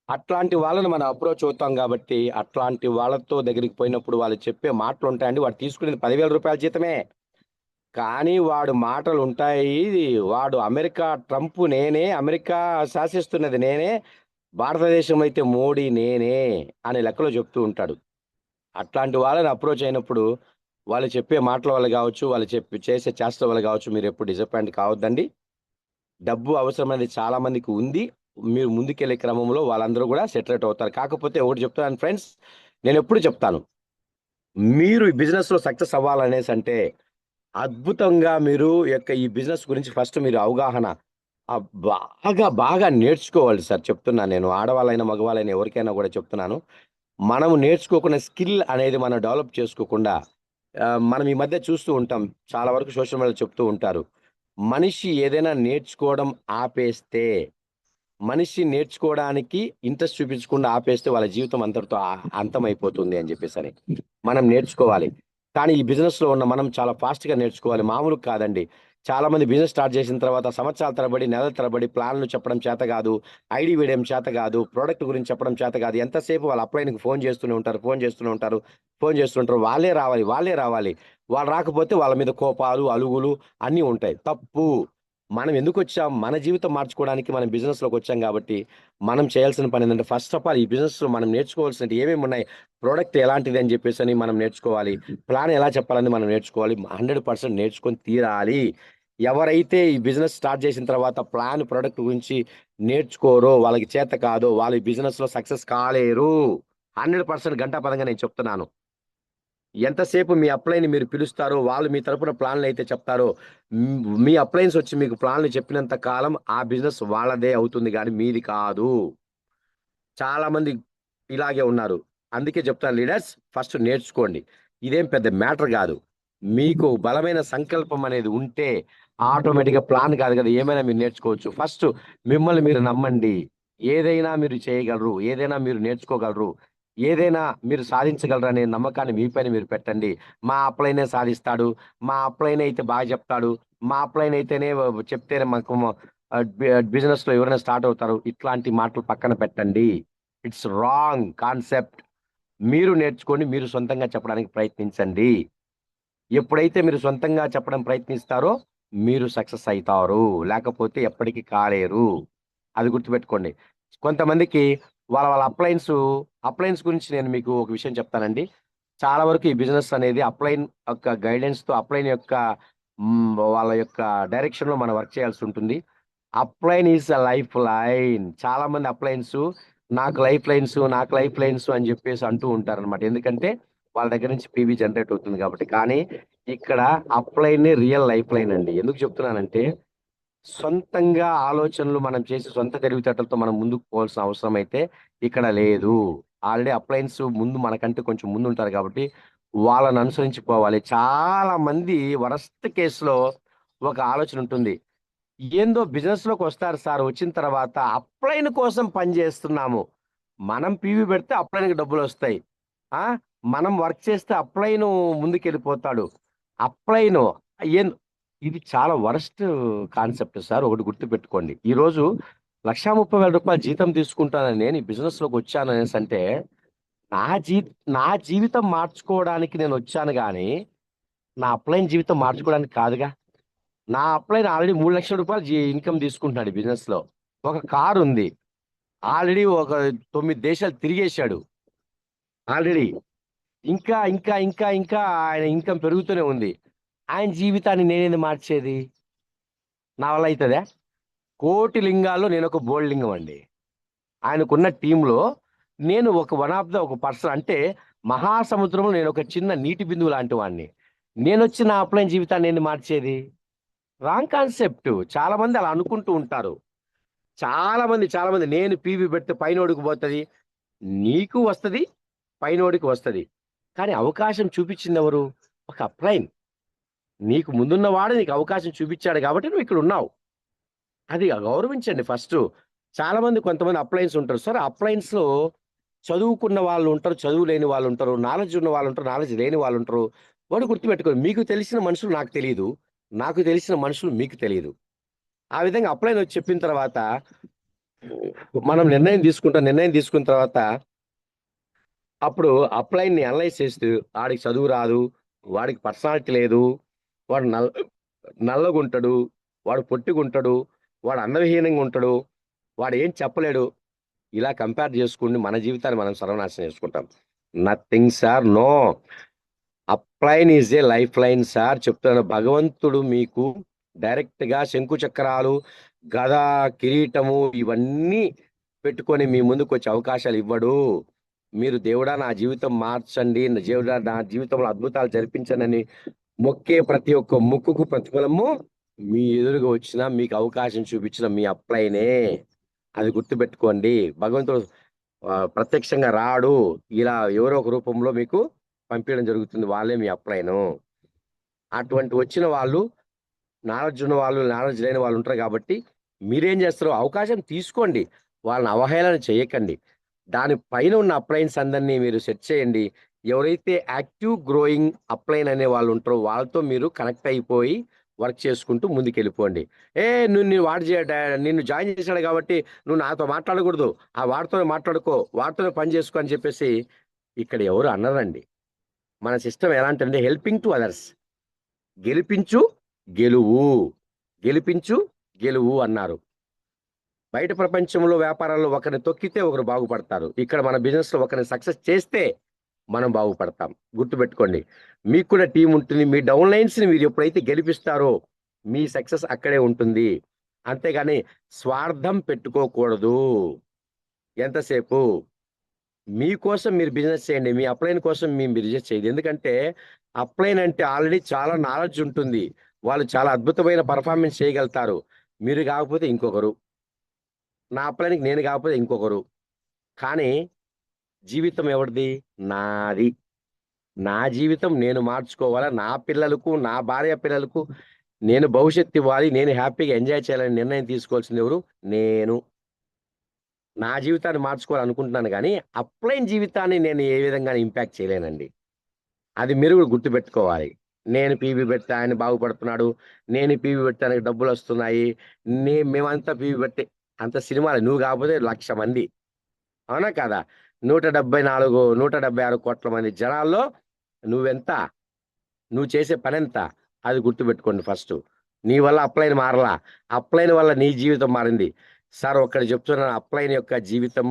అట్లాంటి వాళ్ళని మనం అప్రోచ్ అవుతాం కాబట్టి అట్లాంటి వాళ్ళతో దగ్గరికి పోయినప్పుడు వాళ్ళు చెప్పే మాటలు ఉంటాయండి. వాడు తీసుకునేది 10,000 రూపాయల జీతమే, కానీ వాడు మాటలు ఉంటాయి. వాడు ట్రంప్ నేనే, అమెరికా శాసిస్తున్నది నేనే, భారతదేశం అయితే మోడీ నేనే అనే లెక్కలో చెప్తూ ఉంటాడు. అట్లాంటి వాళ్ళని అప్రోచ్ అయినప్పుడు వాళ్ళు చెప్పే మాటల వల్ల కావచ్చు, వాళ్ళు చేసే చేష్టల వల్ల కావచ్చు, మీరు ఎప్పుడు డిసప్పాయింట్ కావద్దండి. డబ్బు అవసరం అనేది చాలా మందికి ఉంది. మీరు ముందుకెళ్లే క్రమంలో వాళ్ళందరూ కూడా సెటిల్ అవుతారు. కాకపోతే ఒకటి చెప్తాను ఫ్రెండ్స్, నేను ఎప్పుడు చెప్తాను, మీరు ఈ బిజినెస్లో సక్సెస్ అవ్వాలనేసి అంటే అద్భుతంగా మీరు ఈ బిజినెస్ గురించి ఫస్ట్ మీరు అవగాహన ఆ బాగా బాగా నేర్చుకోవాలి సార్, చెప్తున్నాను నేను. ఆడవాళ్ళైనా మగవాళ్ళైనా ఎవరికైనా కూడా చెప్తున్నాను. మనం నేర్చుకోకుండా స్కిల్ అనేది మనం డెవలప్ చేసుకోకుండా మనం ఈ మధ్య చూస్తూ ఉంటాం. చాలా వరకు సోషల్ మీడియాలో చెప్తూ ఉంటారు. మనిషి ఏదైనా నేర్చుకోవడం ఆపేస్తే, మనిషి నేర్చుకోవడానికి ఇంట్రెస్ట్ చూపించకుండా ఆపేస్తే వాళ్ళ జీవితం అంతటితో అంతమైపోతుంది అని చెప్పేసని. మనం నేర్చుకోవాలి. కానీ ఈ బిజినెస్‌లో ఉన్న మనం చాలా ఫాస్ట్‌గా నేర్చుకోవాలి. మామూలుగా కాదండి. చాలామంది బిజినెస్ స్టార్ట్ చేసిన తర్వాత సంవత్సరాల తరబడి, నెలల తరబడి ప్లాన్‌లు చెప్పడం చేత కాదు. ఐడీ వేయడం చేత కాదు. ప్రొడక్ట్ గురించి చెప్పడం చేత కాదు. ఎంతసేపు వాళ్ళ అప్లైన్‌కి ఫోన్ చేస్తూనే ఉంటారు. ఫోన్ చేస్తూనే ఉంటారు. ఫోన్ చేస్తుంటారు. వాళ్ళే రావాలి. వాళ్ళే రావాలి. వాళ్ళు రాకపోతే వాళ్ళ మీద కోపాలు, అలుగులు అన్నీ ఉంటాయి. తప్పు. మనం ఎందుకొచ్చాం? మన జీవితం మార్చుకోవడానికి మనం బిజినెస్‌లోకొచ్చాం గాబట్టి, మనం చేయాల్సిన పనేంటంటే ఫస్ట్ ఆఫ్ ఆల్ ఈ బిజినెస్‌లో మనం నేర్చుకోవాల్సినవి ఏమేమున్నాయి? ప్రొడక్ట్ ఎలాంటిది అని జెప్పేసని మనం నేర్చుకోవాలి. ప్లాన్ ఎలా చెప్పాలని మనం నేర్చుకోవాలి. 100% నేర్చుకొని తీరాలి. ఎవరైతే ఈ బిజినెస్ స్టార్ట్ చేసిన తర్వాత ప్లాన్, ప్రొడక్ట్ గురించి నేర్చుకోరో, వాళ్ళకి చేత కాదో, వాళ్ళు ఈ బిజినెస్‌లో సక్సెస్ కాలేరు. 100% ఘంటాపథంగా నేను చెప్తున్నాను. ఎంతసేపు మీ అప్లైని మీరు పిలుస్తారో, వాళ్ళు మీ తరపున ప్లాన్‌లయితే చెప్తారో, మీ అప్లయన్స్ వచ్చి మీకు ప్లాన్‌లు చెప్పినంత కాలం ఆ బిజినెస్ వాళ్ళదే అవుతుంది గానీ మీది కాదు. చాలా మంది ఇలాగే ఉన్నారు. అందుకే చెప్తాను లీడర్స్, ఫస్ట్ నేర్చుకోండి. ఇదేం పెద్ద మ్యాటర్ గాదు. మీకు బలమైన సంకల్పం అనేది ఉంటే ఆటోమేటిక్‌గా ప్లాన్ కాదు కదా! ఏమైనా మీరు నేర్చుకోవచ్చు. ఫస్ట్ మిమ్మల్ని మీరు నమ్మండి. ఏదైనా మీరు చేయగలరు. ఏదైనా మీరు నేర్చుకోగలరు. ఏదైనా మీరు సాధించగలరనే నమ్మకాన్ని మీ పైన మీరు పెట్టండి. మా అప్లైనే సాధిస్తాడు. మా అప్లైన్ అయితే బాగా చెప్తాడు. మా అప్లైన్ అయితేనే చెప్తేనే మాకు బిజినెస్‌లో ఎవరైనా స్టార్ట్ అవుతారు. ఇట్లాంటి మాటలు పక్కన పెట్టండి. It's wrong concept. మీరు నేర్చుకొని మీరు సొంతంగా చెప్పడానికి ప్రయత్నించండి. ఎప్పుడైతే మీరు సొంతంగా చెప్పడం ప్రయత్నిస్తారో మీరు సక్సెస్ అయితారు. లేకపోతే ఎప్పటికి కాలేరు. అది గుర్తుపెట్టుకోండి. కొంతమందికి వాళ్ళ అప్లయన్స్ గురించి నేను మీకు ఒక విషయం చెప్తానండి. చాలా వరకు ఈ బిజినెస్ అనేది అప్లైన్ యొక్క గైడెన్స్‌తో అప్లైన్ యొక్క వాళ్ళ యొక్క డైరెక్షన్‌లో మనం వర్క్ చేయాల్సి ఉంటుంది. Upline is a life line. చాలా మంది నాకు లైఫ్ లైన్స్ అని చెప్పేసి అంటూ ఉంటారనమాట. ఎందుకంటే వాళ్ళ దగ్గర నుంచి పీవీ జనరేట్ అవుతుంది కాబట్టి. కానీ ఇక్కడ అప్లైనే రియల్ లైఫ్ లైన్ అండి. ఎందుకు చెప్తున్నానంటే సొంతంగా ఆలోచనలు మనం చేసి సొంత తెలివితేటలతో మనం ముందుకు పోవాల్సిన అవసరం అయితే ఇక్కడ లేదు. ఆల్రెడీ అప్లయన్స్ ముందు మనకంటే కొంచెం ముందుంటారు కాబట్టి వాళ్ళని అనుసరించి పోవాలి. చాలా మంది వరస్ట్ కేస్‌లో ఒక ఆలోచన ఉంటుంది. ఏందో బిజినెస్‌లోకి వస్తారు సార్. వచ్చిన తర్వాత అప్లైన్ కోసం పని చేస్తున్నాము. మనం పీవీ పెడితే అప్లైన్‌కి డబ్బులొస్తాయి. ఆ! మనం వర్క్ చేస్తే అప్లైను ముందుకెళ్ళిపోతాడు. అప్లైను ఏన్ ఇది చాలా వరస్ట్ కాన్సెప్ట్ సార్. ఒకటి గుర్తుపెట్టుకోండి. ఈరోజు రూ. 1,30,000 జీతం తీసుకుంటానని నేను ఈ బిజినెస్‌లోకొచ్చాననేసంటే, నా జీ నా జీవితం మార్చుకోవడానికి నేనొచ్చాను గానీ, నా అప్లైన్ జీవితం మార్చుకోవడానికి కాదుగా. నా అప్లైన్ ఆల్రెడీ రూ. 3,00,000 ఇన్‌కమ్ తీసుకుంటున్నాడు ఈ బిజినెస్‌లో. ఒక కారుంది. ఆల్రెడీ ఒక 9 దేశాలు తిరిగేశాడు. ఆల్రెడీ. ఇంకా ఆయన ఇన్‌కమ్ పెరుగుతూనే ఉంది. ఆయన జీవితాన్ని నేనెందుకు మార్చేది? నా వల్ల అయితదా? కోటి లింగాల్లో నేనొక బోల్డ్ లింగం అండి. ఆయనకున్న టీమ్‌లో నేను వన్ ఆఫ్ ద ఒక పర్సన్ అంటే మహాసముద్రంలో నేనొక చిన్న నీటి బిందువు లాంటి వాడిని. నేనొచ్చి నా అప్లైన్ జీవితాన్ని ఏంది మార్చేది? Wrong concept. చాలా మంది అలా అనుకుంటూ ఉంటారు. చాలా మంది నేను పీవీ పెడితే పైనోడికి పోతది. నీకు వస్తది. పైనోడికి వస్తది. కానీ అవకాశం చూపించిందెవరు? ఒక అప్లైన్. నీకు ముందున్నవాడు నీకు అవకాశం చూపిచ్చాడు కాబట్టి నువ్విక్కడున్నావు. అది గౌరవించండి ఫస్టు. కొంతమంది అప్లయన్స్ ఉంటారు. సార్ అప్లయన్స్‌లో చదువుకున్న వాళ్ళుంటారు, చదువు లేని వాళ్ళుంటారు, నాలెడ్జ్ ఉన్న వాళ్ళుంటారు, నాలెడ్జ్ లేని వాళ్ళుంటారు. ఒకటి గుర్తుపెట్టుకోండి. మీకు తెలిసిన మనుషులు నాకు తెలీదు. నాకు తెలిసిన మనుషులు మీకు తెలీదు. ఆ విధంగా అప్లయన్ వచ్చి చెప్పిన తర్వాత మనం నిర్ణయం తీసుకున్న తర్వాత అప్పుడు అప్లైన్‌ని అనలైజ్ చేస్తూ ఆడికి చదువు రాదు, వాడికి పర్సనాలిటీ లేదు, వాడు నల్లగుంటడు, వాడు పొట్టిగుంటడు, వాడు అందవిహీనంగా ఉంటడు, వాడేం చెప్పలేడు. ఇలా కంపేర్ చేసుకొని మన జీవితాన్ని మనం సర్వనాశనం చేసుకుంటాం. Nothing sir. నో. అప్లైన్ is a life line sir. చెప్తున్నాను. భగవంతుడు మీకు డైరెక్ట్‌గా శంకు చక్రాలు, గద, కిరీటము ఇవన్నీ పెట్టుకొని మీ ముందుకొచ్చే అవకాశాలు ఇవ్వడు. మీరు దేవుడా నా జీవితం మార్చండి. దేవుడా నా జీవితంలో అద్భుతాలు జరిపించండని మొక్కే ప్రతి ఒక్క మొక్కుకు ప్రతిఫలము మీ ఎదురుగా వచ్చిన మీకు అవకాశం చూపించిన మీ అప్లైనే. అది గుర్తుపెట్టుకోండి. భగవంతుడు ప్రత్యక్షంగా రాడు, ఇలా ఎవరో ఒక రూపంలో మీకు పంపించడం జరుగుతుంది. వాళ్ళే మీ అప్లైను. అటువంటి వచ్చిన వాళ్ళు నాలెడ్జ్ ఉన్న వాళ్ళు, నాలెడ్జ్ లేని వాళ్ళు ఉంటారు కాబట్టి మీరేం చేస్తారు, అవకాశం తీసుకోండి, వాళ్ళని అవహేళన చేయకండి. దాని పైన ఉన్న అప్లైన్స్ అందరినీ మీరు సెట్ చేయండి. ఎవరైతే యాక్టివ్ గ్రోయింగ్ అప్లైన్ అనే వాళ్ళు ఉంటారో వాళ్ళతో మీరు కనెక్ట్ అయిపోయి వర్క్ చేసుకుంటూ ముందుకెళ్ళిపోండి. నువ్వు నిన్ను జాయిన్ చేశాడు కాబట్టి నువ్వు నాతో మాట్లాడకూడదు, ఆ వాడితోనే మాట్లాడుకో, వాడితోనే పని చేసుకో అని చెప్పేసి ఇక్కడ ఎవరు అన్నరండి. మన సిస్టమ్ ఎలాంటిదంటే హెల్పింగ్ టు అదర్స్. గెలిపించు గెలువు, గెలిపించు గెలువు అన్నారు. బయట ప్రపంచంలో వ్యాపారాల్లో ఒకరిని తొక్కితే ఒకరు బాగుపడతారు. ఇక్కడ మన బిజినెస్ లో ఒకరిని సక్సెస్ చేస్తే మనం బాగుపడతాం. గుర్తుపెట్టుకోండి. మీకు కూడా టీం ఉంటుంది. మీ డౌన్ లైన్స్ ని మీరు ఎప్పుడైతే గెలిపిస్తారో మీ సక్సెస్ అక్కడే ఉంటుంది. అంతేగాని స్వార్థం పెట్టుకోకూడదు. ఎంతసేపు మీకోసం మీరు బిజినెస్ చేయండి, మీ అప్లైన్ కోసం మీ బిజినెస్ చేయండి. ఎందుకంటే అప్లైన్ అంటే ఆల్రెడీ చాలా నాలెడ్జ్ ఉంటుంది, వాళ్ళు చాలా అద్భుతమైన పర్ఫార్మెన్స్ చేయగలుగుతారు. మీరు కాకపోతే ఇంకొకరు, నా అప్లైన్కి నేను కాకపోతే ఇంకొకరు. కానీ జీవితం ఎవరిది? నాది. నా జీవితం నేను మార్చుకోవాలా, నా పిల్లలకు, నా భార్య పిల్లలకు నేను భవిష్యత్తు ఇవ్వాలి, నేను హ్యాపీగా ఎంజాయ్ చేయాలని నిర్ణయం తీసుకోవాల్సింది ఎవరు? నేను. నా జీవితాన్ని మార్చుకోవాలనుకుంటున్నాను కానీ అప్లైన్ జీవితాన్ని నేను ఏ విధంగా ఇంపాక్ట్ చేయలేనండి. అది మీరు కూడా గుర్తుపెట్టుకోవాలి. నేను పీవీ పెడితే ఆయన బాగుపడుతున్నాడు, నేను పీవీ పెట్టడానికి డబ్బులు వస్తున్నాయి, మేమంతా పీవీ పెట్టి అంత సినిమాలు నువ్వు కాకపోతే 1,00,000 మంది. అవునా కాదా? 176 కోట్ల మంది జనాల్లో నువ్వెంత? నువ్వు చేసే పనెంత? అది గుర్తుపెట్టుకోండి ఫస్ట్. నీ వల్ల అప్లైన్ మారలా, అప్లైన్ వల్ల నీ జీవితం మారింది. సార్ ఒక్కటి చెప్తున్నాను, అప్లైన్ యొక్క జీవితం,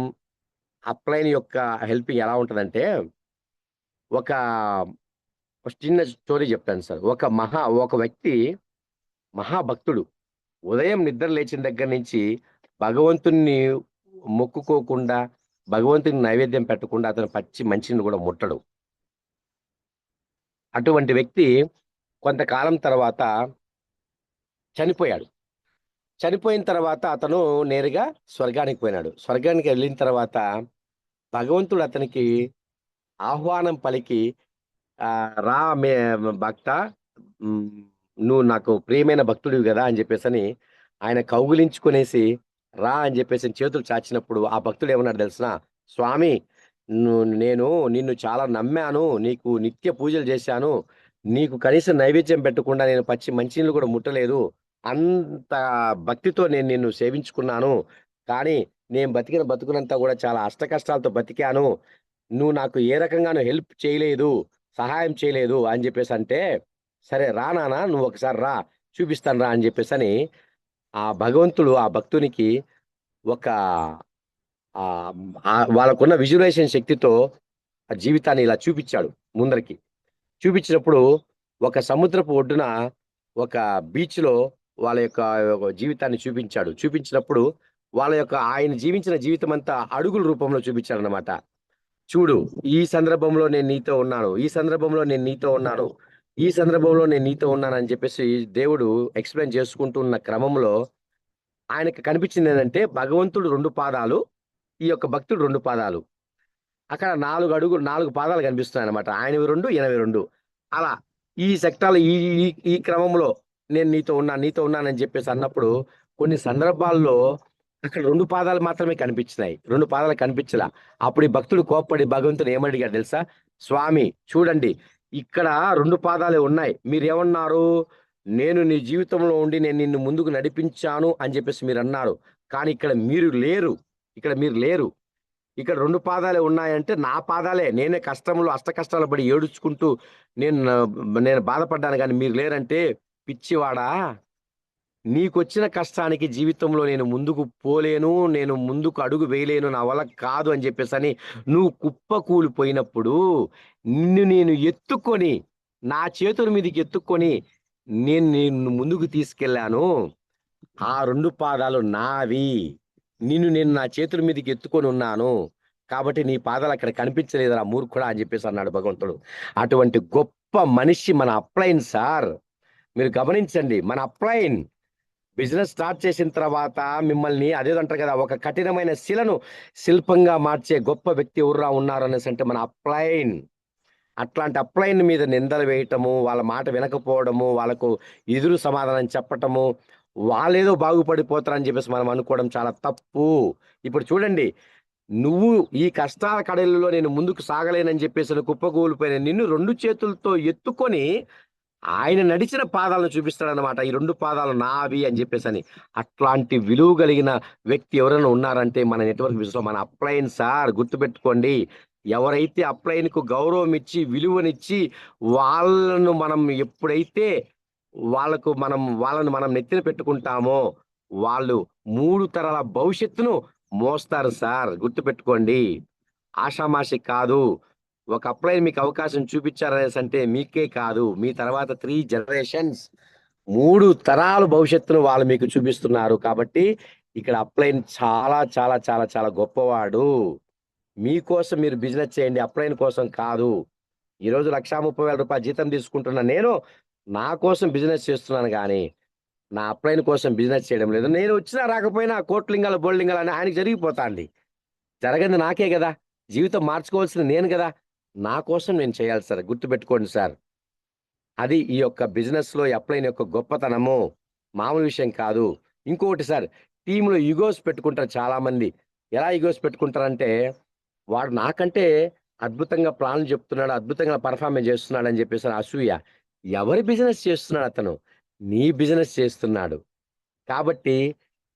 అప్లైన్ యొక్క హెల్పింగ్ ఎలా ఉంటుందంటే, ఒక చిన్న స్టోరీ చెప్తాను సార్. ఒక వ్యక్తి మహాభక్తుడు. ఉదయం నిద్ర లేచిన దగ్గర నుంచి భగవంతుణ్ణి మొక్కుకోకుండా, భగవంతుని నైవేద్యం పెట్టకుండా అతను పచ్చి మంచిని కూడా ముట్టడు. అటువంటి వ్యక్తి కొంతకాలం తర్వాత చనిపోయాడు. చనిపోయిన తర్వాత అతను నేరుగా స్వర్గానికి పోయినాడు. స్వర్గానికి వెళ్ళిన తర్వాత భగవంతుడు అతనికి ఆహ్వానం పలికి, రా భక్త, ఉమ్, నువ్వు నాకు ప్రియమైన భక్తుడివి కదా అని చెప్పేసి ఆయన కౌగిలించుకునేసి రా అని చెప్పేసి చేతులు చాచినప్పుడు ఆ భక్తుడు ఏమన్నాడు తెలిసిన? స్వామి, నేను నిన్ను చాలా నమ్మాను, నీకు నిత్య పూజలు చేశాను, నీకు కనీసం నైవేద్యం పెట్టకుండా నేను పచ్చి మంచినీళ్ళు కూడా ముట్టలేదు, అంత భక్తితో నేను నిన్ను సేవించుకున్నాను, కానీ నేను బతికిన బతుకునంతా కూడా చాలా అష్ట కష్టాలతో బతికాను, నువ్వు నాకు ఏ రకంగానూ హెల్ప్ చేయలేదు, సహాయం చేయలేదు అని చెప్పేసి అంటే, సరే రా నాన్న, నువ్వు ఒకసారి రా, చూపిస్తాను రా అని చెప్పేసి ఆ భగవంతుడు ఆ భక్తునికి ఒక వాళ్ళకున్న విజువలైజేషన్ శక్తితో ఆ జీవితాన్ని ఇలా చూపించాడు ముందరికి. చూపించినప్పుడు ఒక సముద్రపు ఒడ్డున ఒక బీచ్ లో వాళ్ళ యొక్క జీవితాన్ని చూపించాడు. చూపించినప్పుడు ఆయన జీవించిన జీవితం అంతా అడుగుల రూపంలో చూపించాడు అనమాట. చూడు, ఈ సందర్భంలో నేను నీతో ఉన్నాను, ఈ సందర్భంలో నేను నీతో ఉన్నాను, ఈ సందర్భంలో నేను నీతో ఉన్నాను అని చెప్పేసి దేవుడు ఎక్స్ప్లెయిన్ చేసుకుంటూ ఉన్న క్రమంలో ఆయనకి కనిపించింది ఏంటంటే, భగవంతుడు 2 పాదాలు, ఈ యొక్క భక్తుడు 2 పాదాలు. అక్కడ 4 పాదాలు కనిపిస్తున్నాయి అనమాట. ఆయనవి 2, ఈయనవి 2. అలా ఈ సెక్టార్లో ఈ ఈ ఈ క్రమంలో నేను నీతో ఉన్నానని చెప్పేసి అన్నప్పుడు కొన్ని సందర్భాల్లో అక్కడ 2 పాదాలు మాత్రమే కనిపించినాయి, 2 పాదాలు కనిపించలా. అప్పుడు ఈ భక్తుడు కోప్పడి భగవంతుడు ఏమడిగాడు తెలుసా? స్వామి చూడండి, ఇక్కడ 2 పాదాలే ఉన్నాయి, మీరేమన్నారు? నేను నీ జీవితంలో ఉండి నేను నిన్ను ముందుకు నడిపించాను అని చెప్పేసి మీరు అన్నారు, కానీ ఇక్కడ మీరు లేరు, ఇక్కడ 2 పాదాలే ఉన్నాయంటే నా పాదాలే, నేనే కష్టంలో అష్ట కష్టాలు పడి ఏడుచుకుంటూ నేను బాధపడ్డాను, కానీ మీరు లేరంటే, పిచ్చివాడా, నీకొచ్చిన కష్టానికి జీవితంలో నేను ముందుకు పోలేను, నేను ముందుకు అడుగు వేయలేను, నా వల్ల కాదు అని చెప్పేసి నువ్వు కుప్పకూలిపోయినప్పుడు నేను ఎత్తుకొని, నా చేతుల మీదకి ఎత్తుకొని నేను నిన్ను ముందుకు తీసుకెళ్లాను. ఆ 2 పాదాలు నావి, నేను నా చేతుల మీదకి ఎత్తుకొని ఉన్నాను, కాబట్టి నీ పాదాలు అక్కడ కనిపించలేదురా మూర్ఖుడా అని చెప్పేసి అన్నాడు భగవంతుడు. అటువంటి గొప్ప మనిషి మన అప్లైన్ సార్. మీరు గమనించండి. మన అప్లైన్ బిజినెస్ స్టార్ట్ చేసిన తర్వాత మిమ్మల్ని అదేదో అంటారు కదా, ఒక కఠినమైన శిలను శిల్పంగా మార్చే గొప్ప వ్యక్తి ఎవరురా ఉన్నారు అనేసి అంటే మన అప్లైన్. అట్లాంటి అప్లైన్ మీద నిందలు వేయటము, వాళ్ళ మాట వినకపోవడము, వాళ్ళకు ఎదురు సమాధానం చెప్పటము, వాళ్ళేదో బాగుపడిపోతారని చెప్పేసి మనం అనుకోవడం చాలా తప్పు. ఇప్పుడు చూడండి, నువ్వు ఈ కష్టాల కడలిలో నేను ముందుకు సాగలేనని చెప్పేసి కుప్పకూలిపోయిన నిన్ను 2 చేతులతో ఎత్తుకొని ఆయన నడిచిన పాదాలను చూపిస్తాడనమాట. ఈ 2 పాదాలు నావి అని చెప్పేసని. అట్లాంటి విలువ కలిగిన వ్యక్తి ఎవరైనా ఉన్నారంటే మన నెట్వర్క్ బిజినెస్‌లో మన అప్లయన్స్ సార్, గుర్తుపెట్టుకోండి. ఎవరైతే అప్లయన్‌కు గౌరవం ఇచ్చి, విలువనిచ్చి, వాళ్ళను మనం ఎప్పుడైతే వాళ్ళని మనం నెత్తిన పెట్టుకుంటామో, వాళ్ళు 3 తరాల భవిష్యత్తును మోస్తారు సార్, గుర్తుపెట్టుకోండి. ఆషామాషి కాదు. ఒక అప్లైన్ మీకు అవకాశం చూపించారనేసంటే మీకే కాదు, మీ తర్వాత 3 జనరేషన్స్, 3 తరాల భవిష్యత్తును వాళ్ళు మీకు చూపిస్తున్నారు. కాబట్టి ఇక్కడ అప్లైన్ చాలా చాలా చాలా చాలా గొప్పవాడు. మీకోసం మీరు బిజినెస్ చేయండి, అప్లైన్ కోసం కాదు. ఈరోజు రూ. 1,30,000 జీతం తీసుకుంటున్న నేను నా కోసం బిజినెస్ చేస్తున్నాను గానీ, నా అప్లైన్ కోసం బిజినెస్ చేయడం లేదు. నేను వచ్చినా రాకపోయినా కోట్లింగాలు, బోల్డింగాలు అని ఆయనకి జరిగిపోతాంది. జరగంది నాకే గదా! జీవితం మార్చుకోవాల్సింది నేను గదా! నా కోసం నేను చేయాలి సార్. గుర్తుపెట్టుకోండి సార్. అది ఈ యొక్క బిజినెస్‌లో ఈ అప్లైన్ యొక్క గొప్పతనము. మామూలు విషయం కాదు. ఇంకొకటి సార్, టీమ్‌లో ఇగోస్ పెట్టుకుంటారు చాలామంది. ఎలా ఇగోస్ పెట్టుకుంటారంటే, వాడు నాకంటే అద్భుతంగా ప్లాన్‌లు చెప్తున్నాడు, అద్భుతంగా పెర్ఫార్మెన్స్ చేస్తున్నాడని చెప్పేసి అసూయ. ఎవరి బిజినెస్ చేస్తున్నాడు అతను? నీ బిజినెస్ చేస్తున్నాడు. కాబట్టి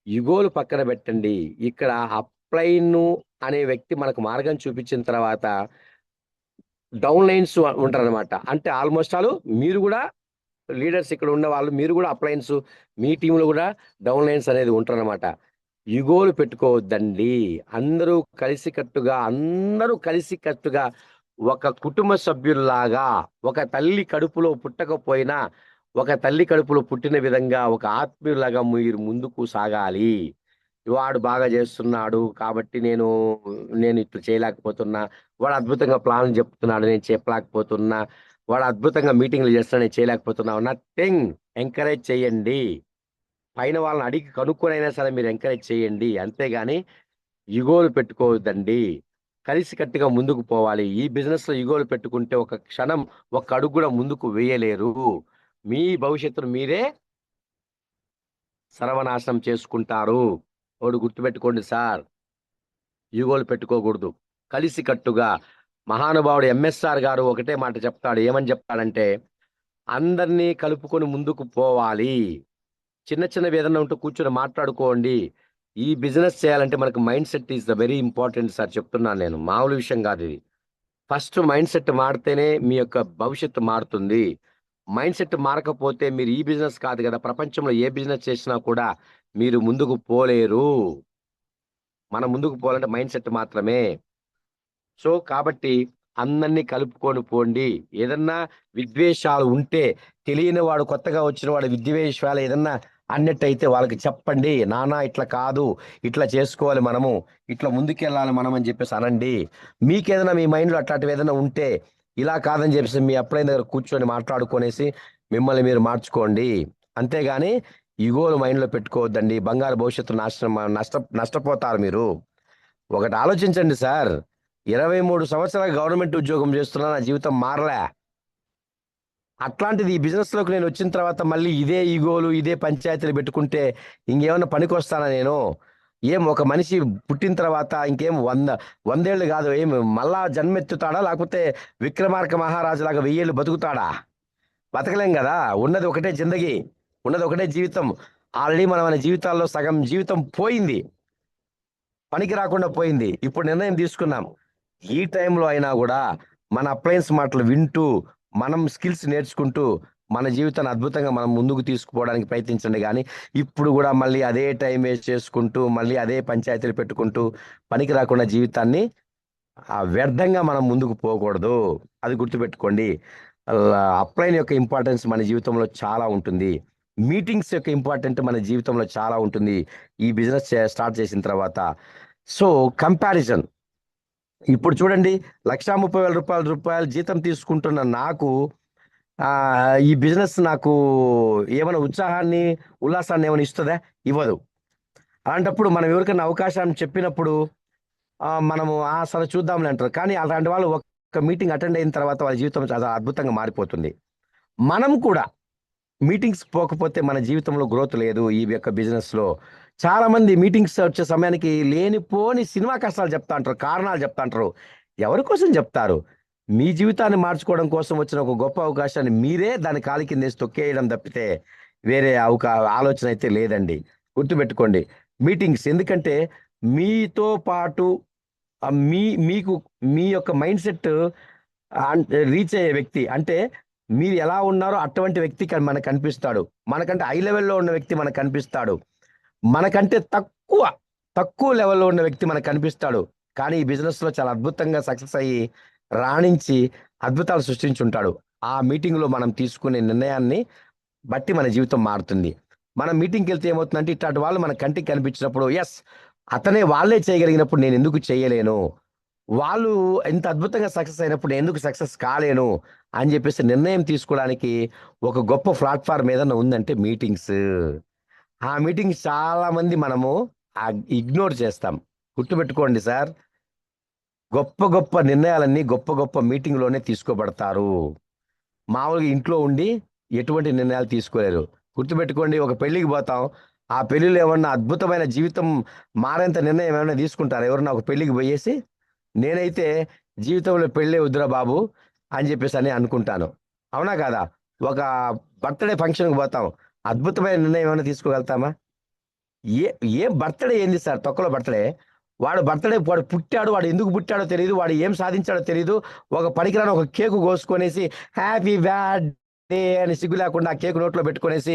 ఇగోలు పక్కన పెట్టండి. ఇక్కడ అప్లైను అనే వ్యక్తి మనకు మార్గం చూపించిన తర్వాత డౌన్ లైన్స్ ఉంటారనమాట. అంటే ఆల్మోస్ట్ ఆల్ మీరు గూడా లీడర్స్ ఇక్కడ ఉన్నవాళ్ళు, మీరు గూడా అప్లయన్స్, మీ టీమ్‌లో గూడా డౌన్ లైన్స్ అనేది ఉంటారనమాట. ఇగోలు పెట్టుకోవద్దండి. అందరూ కలిసికట్టుగా ఒక కుటుంబ సభ్యుల్లాగా, ఒక తల్లి కడుపులో పుట్టకపోయినా, ఒక తల్లి కడుపులో పుట్టిన విధంగా ఒక ఆత్మీయుల్లాగా మీరు ముందుకు సాగాలి. వాడు బాగా చేస్తున్నాడు కాబట్టి నేను ఇట్లా చేయలేకపోతున్నా. వాడు అద్భుతంగా ప్లాన్‌లు చెప్తున్నాడు, నేను చెప్పలేకపోతున్నా. వాడు అద్భుతంగా మీటింగ్‌లు చేస్తున్నాడు, నేను చేయలేకపోతున్నా. నథింగ్. ఎంకరేజ్ చేయండి. పైన వాళ్ళని అడిగి కనుక్కొనైనా సరే మీరు ఎంకరేజ్ చేయండి. అంతేగాని ఇగోలు పెట్టుకోవద్దండి. కలిసికట్టుగా ముందుకు పోవాలి. ఈ బిజినెస్‌లో ఇగోలు పెట్టుకుంటే ఒక క్షణం, ఒక్క అడుగు కూడా ముందుకు వేయలేరు. మీ భవిష్యత్తును మీరే సర్వనాశనం చేసుకుంటారు. ఒకటి గుర్తుపెట్టుకోండి సార్. ఈగోలు పెట్టుకోకూడదు. కలిసికట్టుగా మహానుభావుడు ఎంఎస్ఆర్ గారు ఒకటే మాట చెప్తాడు. ఏమని చెప్తాడంటే, అందరినీ కలుపుకొని ముందుకు పోవాలి. చిన్న చిన్నవి ఏదన్నా ఉంటే కూర్చొని మాట్లాడుకోండి. ఈ బిజినెస్ చేయాలంటే మనకు mind set is the very important sir, చెప్తున్నాను నేను. మామూలు విషయం కాదు ఇది. ఫస్ట్ మైండ్ సెట్ మారితేనే మీ యొక్క భవిష్యత్తు మారుతుంది. మైండ్ సెట్ మారకపోతే మీరు ఈ బిజినెస్ కాదు కదా, ప్రపంచంలో ఏ బిజినెస్ చేసినా కూడా మీరు ముందుకు పోలేరు. మనం ముందుకు పోవాలంటే మైండ్ సెట్ మాత్రమే. సో, కాబట్టి అందరిని కలుపుకొని పోండి. ఏదన్నా విద్వేషాలు ఉంటే, తెలియని వాడు, కొత్తగా వచ్చిన వాడు విద్వేషాలు ఏదన్నా అన్నట్టయితే వాళ్ళకి చెప్పండి. నాన్న ఇట్లా కాదు, ఇట్లా చేసుకోవాలి మనము, ఇట్లా ముందుకెళ్ళాలి మనం అని చెప్పేసి అనండి. మీకేదైనా మీ మైండ్‌లో అట్లాంటివి ఏదైనా ఉంటే, ఇలా కాదని చెప్పేసి మీ అప్లైన్ దగ్గర కూర్చొని మాట్లాడుకొనేసి మిమ్మల్ని మీరు మార్చుకోండి. అంతేగాని ఇగోలు మైండ్‌లో పెట్టుకోవద్దండి. బంగారు భవిష్యత్తు నష్టపోతారు మీరు. ఒకటి ఆలోచించండి సార్. 23 సంవత్సరాలు గవర్నమెంట్ ఉద్యోగం చేస్తున్నా, నా జీవితం మారలే. అట్లాంటిది ఈ బిజినెస్‌లోకి నేనొచ్చిన తర్వాత మళ్ళీ ఇదే ఈగోలు, ఇదే పంచాయతీలు పెట్టుకుంటే ఇంకేమన్నా పనికొస్తానా నేను? ఒక మనిషి పుట్టిన తర్వాత ఇంకేం 100 ఏళ్ళు గాదు. మళ్ళా జన్మెత్తుతాడా? లేకపోతే విక్రమార్క మహారాజులాగా 1000 ఏళ్ళు బతుకుతాడా? బతకలేం గదా! ఉన్నది ఒకటే జిందగీ. ఉన్నది ఒకటే జీవితం. ఆల్రెడీ మన జీవితాల్లో సగం జీవితం పోయింది. పనికి రాకుండా పోయింది. ఇప్పుడు నిర్ణయం తీసుకున్నాం. ఈ టైంలో అయినా గూడా మన అప్లయన్స్ మాటలు వింటూ, మనం స్కిల్స్ నేర్చుకుంటూ, మన జీవితాన్ని అద్భుతంగా మనం ముందుకు తీసుకుపోవడానికి ప్రయత్నించండి గానీ, ఇప్పుడు గూడా మళ్ళీ అదే టైం వేస్ట్ చేసుకుంటూ, మళ్ళీ అదే పంచాయతీలు పెట్టుకుంటూ, పనికి రాకుండా జీవితాన్ని వ్యర్థంగా మనం ముందుకు పోకూడదు. అది గుర్తుపెట్టుకోండి. అప్లైన్ యొక్క ఇంపార్టెన్స్ మన జీవితంలో చాలా ఉంటుంది. మీటింగ్స్ యొక్క ఇంపార్టెంట్ మన జీవితంలో చాలా ఉంటుంది. ఈ బిజినెస్ స్టార్ట్ చేసిన తర్వాత. So, comparison. ఇప్పుడు చూడండి, రూ. 1,30,000 జీతం తీసుకుంటున్న నాకు ఈ బిజినెస్ నాకు ఏమైనా ఉత్సాహాన్ని ఉల్లాసాన్ని ఏమైనా ఇస్తుందా? ఇవ్వదు. అలాంటప్పుడు మనం ఎవరికైనా అవకాశాన్ని చెప్పినప్పుడు మనము సరే చూద్దాంలే అంటారు. కానీ అలాంటి వాళ్ళు ఒక్క మీటింగ్ అటెండ్ అయిన తర్వాత వాళ్ళ జీవితం చాలా అద్భుతంగా మారిపోతుంది. మనం కూడా మీటింగ్స్ పోకపోతే మన జీవితంలో గ్రోత్ లేదు. ఈ యొక్క బిజినెస్‌లో చాలామంది మీటింగ్స్ వచ్చే సమయానికి లేనిపోని సినిమా కష్టాలు చెప్తా ఉంటారు. కారణాలు చెప్తా ఉంటారు. ఎవరి కోసం చెప్తారు? మీ జీవితాన్ని మార్చుకోవడం కోసం వచ్చిన ఒక గొప్ప అవకాశాన్ని మీరే దాని కాలి కిందేసి తొక్కేయడం తప్పితే వేరే ఆలోచన అయితే లేదండి. గుర్తుపెట్టుకోండి. మీటింగ్స్ ఎందుకంటే మీతో పాటు మీకు మీ యొక్క మైండ్‌సెట్ రీచ్ అయ్యే వ్యక్తి అంటే మీరు ఎలా ఉన్నారో అటువంటి వ్యక్తి మనకు కనిపిస్తాడు. మనకంటే హై లెవెల్‌లో ఉన్న వ్యక్తి మనకు కనిపిస్తాడు. మనకంటే తక్కువ లెవెల్‌లో ఉన్న వ్యక్తి మనకు కనిపిస్తాడు. కానీ ఈ బిజినెస్‌లో చాలా అద్భుతంగా సక్సెస్ అయ్యి, రాణించి అద్భుతాలు సృష్టించుంటాడు. ఆ మీటింగ్‌లో మనం తీసుకునే నిర్ణయాన్ని బట్టి మన జీవితం మారుతుంది. మనం మీటింగ్‌కెళ్తే ఏమవుతుందంటే ఇట్లాంటి వాళ్ళు మన కంటికి కనిపించినప్పుడు యెస్! వాళ్ళే చేయగలిగినప్పుడు నేనెందుకు చేయలేను? వాళ్ళు ఇంత అద్భుతంగా సక్సెస్ అయినప్పుడు నేనెందుకు సక్సెస్ కాలేను? అని జెప్పేసి నిర్ణయం తీసుకోవడానికి ఒక గొప్ప ప్లాట్‌ఫార్మ్ ఏదన్నా ఉందంటే మీటింగ్స్. ఆ మీటింగ్స్ చాలా మంది మనము ఇగ్నోర్ చేస్తాం. గుర్తుపెట్టుకోండి సార్. గొప్ప నిర్ణయాలన్నీ గొప్ప మీటింగ్‌లోనే తీసుకోబడతారు. మామూలుగా ఇంట్లో ఉండి ఎటువంటి నిర్ణయాలు తీసుకోలేరు. గుర్తుపెట్టుకోండి, ఒక పెళ్ళికి పోతాం. ఆ పెళ్ళిలో ఏమన్నా అద్భుతమైన జీవితం మారేంత నిర్ణయం ఏమైనా తీసుకుంటారా? ఎవరన్నా ఒక పెళ్ళికి పోయేసి? నేనైతే జీవితంలో పెళ్ళే వద్దురా బాబు అని చెప్పేసని అనుకుంటాను. అవునా కాదా? ఒక బర్త్‌డే ఫంక్షన్‌కి పోతాం. అద్భుతమైన నిర్ణయం ఏమైనా తీసుకోగలుగుతామా? ఏ ఏ బర్త్‌డే ఏంది సార్ తొక్కలో బర్త్‌డే. వాడు పుట్టాడు. వాడు ఎందుకు పుట్టాడో తెలీదు. వాడు ఏం సాధించాడో తెలీదు. ఒక పనికిరాని ఒక కేకు కోసుకొనేసి హ్యాపీ బర్త్‌డే అని సిగ్గు లేకుండా ఆ కేక్ నోట్లో పెట్టుకొనేసి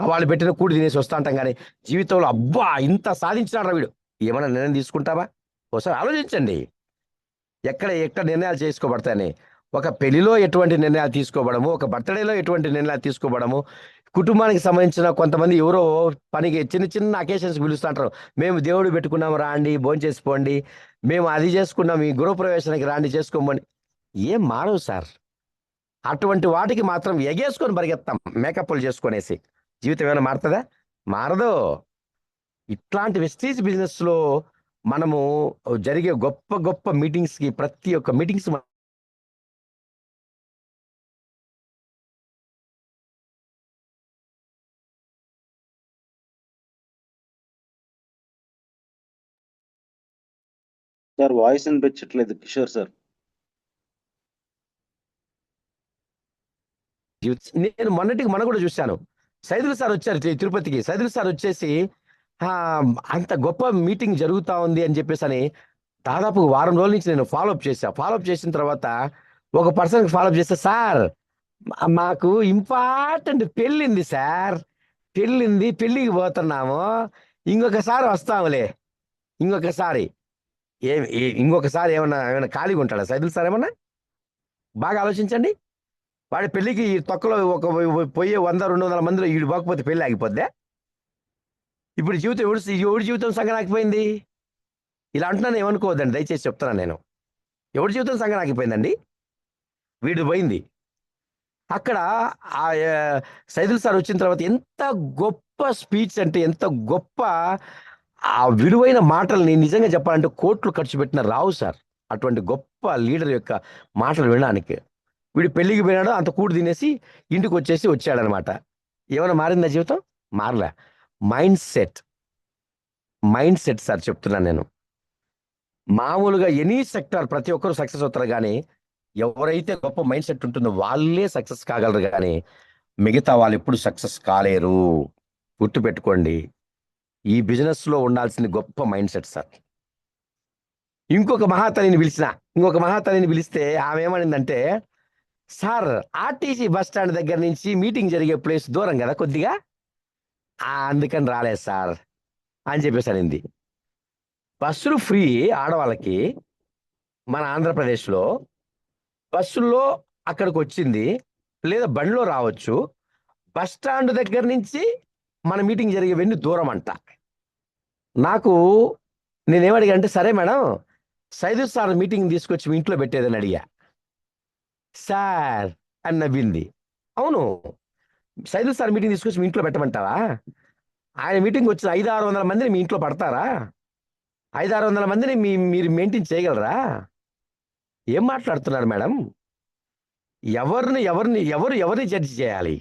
వాళ్ళు పెట్టిన కూడు తినేసి వస్తాంటాం గానీ, జీవితంలో అబ్బా! ఇంత సాధించినాడురా వీడు. ఏమన్నా నిర్ణయం తీసుకుంటామా? ఓసారి ఆలోచించండి. ఎక్కడ నిర్ణయాలు చేసుకోబడతాయని. ఒక పెళ్లిలో ఎటువంటి నిర్ణయాలు తీసుకోబడము, ఒక బర్త్‌డేలో ఎటువంటి నిర్ణయాలు తీసుకోబడము, కుటుంబానికి సంబంధించిన కొంతమంది ఎవరో పనికి చిన్న అకేషన్స్‌కి పిలుస్తుంటారు. మేము దేవుడు పెట్టుకున్నాం రాండి, భోంచేసి పోండి. మేము అది చేసుకున్నాం, ఈ గృహప్రవేశానికి రాండి చేసుకోమని. ఏం మారవు సార్. అటువంటి వాటికి మాత్రం ఎగేసుకొని పరిగెత్తాం మేకప్‌లు చేసుకొనేసి. జీవితం ఏమైనా మారతదా? మారదు. ఇట్లాంటి వెస్టీజ్ బిజినెస్‌లో మనము జరిగే గొప్ప మీటింగ్స్‌కి ప్రతి ఒక్క మీటింగ్స్ సార్ వాయిస్ వినిపించట్లేదు కిషోర్ సార్. నేను మొన్న కూడా చూశాను. సైదులు సార్ వచ్చారు తిరుపతికి. సైదులు సార్ వచ్చేసి అంత గొప్ప మీటింగ్ జరుగుతా ఉంది అని చెప్పేసని దాదాపు వారం రోజుల నుంచి నేను ఫాలోఅప్ చేశా. ఫాలోఅప్ చేసిన తర్వాత ఒక పర్సన్‌కి ఫాలోఅప్ చేస్తే, "సార్ మాకు ఇంపార్టెంట్ పెళ్ళింది సార్. పెళ్ళికి పోతున్నాము. ఇంకొకసారి వస్తాములే. ఇంకొకసారి." ఇంకొకసారి ఏమన్నా ఖాళీగా ఉంటాడా సైదులు సార్ ఏమన్నా? బాగా ఆలోచించండి. వాడి పెళ్ళికి ఈ తొక్కలో పోయే 100, 200 మందిలో ఈడు పోకపోతే పెళ్లి ఆగిపోద్దా? ఇప్పుడు జీవితం ఎవడి జీవితం సంగనాకిపోయింది? ఇలా అంటున్నాను ఏమనుకోవద్దండి, దయచేసి చెప్తున్నాను నేను. ఎవడి జీవితం సంగనాకిపోయిందండి? వీడు పోయింది. అక్కడ సైదులు సార్ వచ్చిన తర్వాత ఎంత గొప్ప స్పీచ్ అంటే ఎంత గొప్ప విలువైన మాటల్ని నిజంగా చెప్పాలంటే కోట్లు ఖర్చు పెట్టిన రావు సార్. అటువంటి గొప్ప లీడర్ యొక్క మాటలు వినడానికి. వీడు పెళ్ళికి పోయినాడు, అంత కూడు తినేసి ఇంటికి వచ్చాడనమాట. ఏమైనా మారిందా జీవితం? మారలే. మైండ్ సెట్ సార్ చెప్తున్నాను నేను. మామూలుగా ఎనీ సెక్టార్ ప్రతి ఒక్కరు సక్సెస్ అవుతారు కానీ ఎవరైతే గొప్ప మైండ్ సెట్ ఉంటుందో వాళ్ళే సక్సెస్ కాగలరు కానీ మిగతా వాళ్ళు ఎప్పుడు సక్సెస్ కాలేరు. గుర్తుపెట్టుకోండి. ఈ బిజినెస్ లో ఉండాల్సింది గొప్ప మైండ్ సెట్ సార్. ఇంకొక మహాతల్లిని పిలిస్తే ఆమె ఏమనిందంటే, సార్ ఆర్టీసీ బస్ స్టాండ్ దగ్గర నుంచి మీటింగ్ జరిగే ప్లేస్ దూరం కదా కొద్దిగా, అందుకని రాలేదు సార్ అని చెప్పేసి అనింది. బస్సులు ఫ్రీ ఆడవాళ్ళకి మన ఆంధ్రప్రదేశ్లో. బస్సుల్లో అక్కడికి వచ్చింది, లేదా బండిలో రావచ్చు. బస్ స్టాండ్ దగ్గర నుంచి మన మీటింగ్ జరిగేవన్నీ దూరం అంట. నాకు నేనేమడిగా అంటే, సరే మేడం సైదు సార్ మీటింగ్ తీసుకొచ్చి మీ ఇంట్లో పెట్టేదని అడిగా. సార్ అని నవ్వింది. అవును. సైదుల్ సార్ మీటింగ్ తీసుకొచ్చి మీ ఇంట్లో పెట్టమంటావా? ఆయన మీటింగ్ వచ్చిన 500-600 మందిని మీ ఇంట్లో పడతారా? 500-600 మందిని మీరు మెయింటైన్ చేయగలరా? ఏం మాట్లాడుతున్నారు మేడం? ఎవరిని జడ్జి చేయాలి?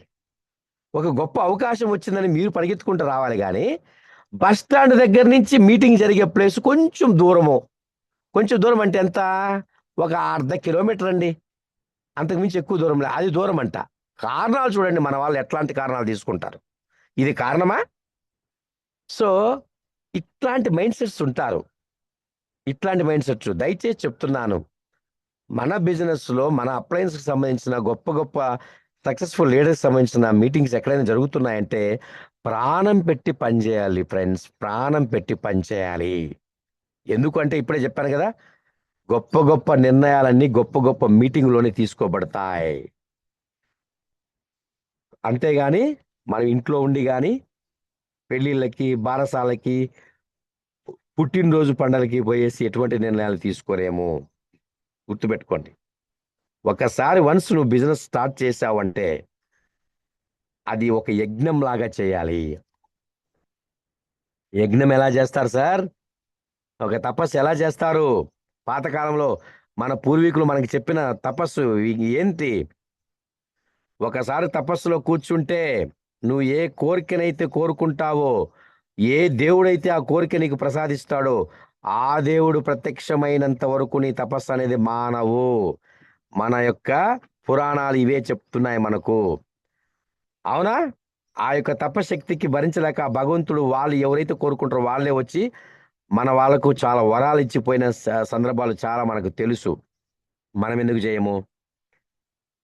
ఒక గొప్ప అవకాశం వచ్చిందని మీరు పరిగెత్తుకుంటూ రావాలి గానీ, బస్ స్టాండ్ దగ్గర నుంచి మీటింగ్ జరిగే ప్లేస్ కొంచెం దూరము. కొంచెం దూరం అంటే ఎంత? ఒక అర్ధ కిలోమీటర్ అండి. అంతకు మించి ఎక్కువ దూరం లే. అది దూరం అంట. కారణాలు చూడండి మన వాళ్ళు ఎట్లాంటి కారణాలు తీసుకుంటారు. ఇది కారణమా? సో, ఇట్లాంటి మైండ్ సెట్స్ ఉంటారు. ఇట్లాంటి మైండ్ సెట్స్ దయచేసి చెప్తున్నాను. మన బిజినెస్‌లో మన అప్లయన్స్‌కి సంబంధించిన గొప్ప గొప్ప సక్సెస్‌ఫుల్ లీడర్స్‌కి సంబంధించిన మీటింగ్స్ ఎక్కడైనా జరుగుతున్నాయంటే ప్రాణం పెట్టి పని చేయాలి ఫ్రెండ్స్. ప్రాణం పెట్టి పని చేయాలి. ఎందుకంటే ఇప్పుడే చెప్పాను గదా! గొప్ప గొప్ప నిర్ణయాలన్నీ గొప్ప గొప్ప మీటింగ్‌లోనే తీసుకోబడతాయి. అంతేగాని మనం ఇంట్లో ఉండి గాని పెళ్ళిళ్ళకి, బారసాలకి, పుట్టినరోజు పండగలకి పోయేసి ఎటువంటి నిర్ణయాలు తీసుకోలేము. గుర్తుపెట్టుకోండి. ఒకసారి వన్స్ నువ్వు బిజినెస్ స్టార్ట్ చేశావంటే అది ఒక యజ్ఞంలాగా చేయాలి. యజ్ఞం ఎలా చేస్తారు సార్? ఒక తపస్సు ఎలా చేస్తారు? పాతకాలంలో మన పూర్వీకులు మనకి చెప్పిన తపస్సు ఏంటి? ఒకసారి తపస్సులో కూర్చుంటే నువ్వు ఏ కోరికనైతే కోరుకుంటావో, ఏ దేవుడైతే ఆ కోరిక నీకు ప్రసాదిస్తాడో, ఆ దేవుడు ప్రత్యక్షమైనంత వరకు నీ తపస్సు అనేది మానవు. మన యొక్క పురాణాలు ఇవే చెప్తున్నాయి మనకు. అవునా? ఆ యొక్క తపశక్తికి భరించలేక ఆ భగవంతుడు వాళ్ళు ఎవరైతే కోరుకుంటారో వాళ్ళే వచ్చి మన వాళ్ళకు చాలా వరాలు ఇచ్చిపోయిన సందర్భాలు చాలా మనకు తెలుసు. మనం ఎందుకు చేయము?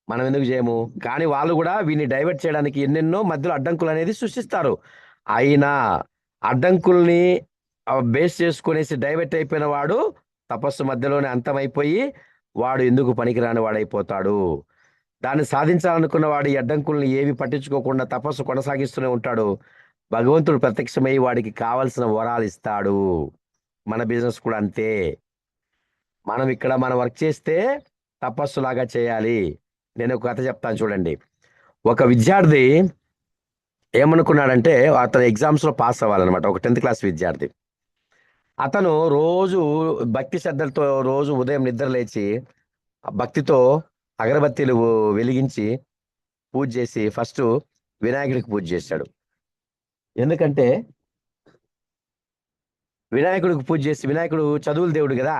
మనం ఎందుకు చేయము? కానీ వాళ్ళు గూడా వీడిని డైవర్ట్ చేయడానికి ఎన్నెన్నో మధ్యలో అడ్డంకులనేది సృష్టిస్తారు. అయినా అడ్డంకుల్ని బేస్ చేసుకొనేసి డైవర్ట్ అయిపోయిన వాడు తపస్సు మధ్యలోనే అంతమైపోయి వాడు ఎందుకు పనికిరాని వాడైపోతాడు. దాన్ని సాధించాలనుకున్న వాడు ఈ అడ్డంకుల్ని ఏవి పట్టించుకోకుండా తపస్సు కొనసాగిస్తూనే ఉంటాడు. భగవంతుడు ప్రత్యక్షమై వాడికి కావాల్సిన వరాలిస్తాడు. మన బిజినెస్ కూడా అంతే. మనం ఇక్కడ మన వర్క్ చేస్తే తపస్సులాగా చేయాలి. నేను ఒక కథ చెప్తాను చూడండి. ఒక విద్యార్థి ఏమనుకున్నాడంటే అతను ఎగ్జామ్స్‌లో పాస్ అవ్వాలన్నమాట. ఒక 10థ్ క్లాస్ విద్యార్థి. అతను రోజు భక్తి శ్రద్ధలతో రోజు ఉదయం నిద్ర లేచి భక్తితో అగరబత్తీలు వెలిగించి పూజ చేసి ఫస్టు వినాయకుడికి పూజ చేశాడు. ఎందుకంటే వినాయకుడికి పూజ చేసి వినాయకుడు చదువుల దేవుడు గదా!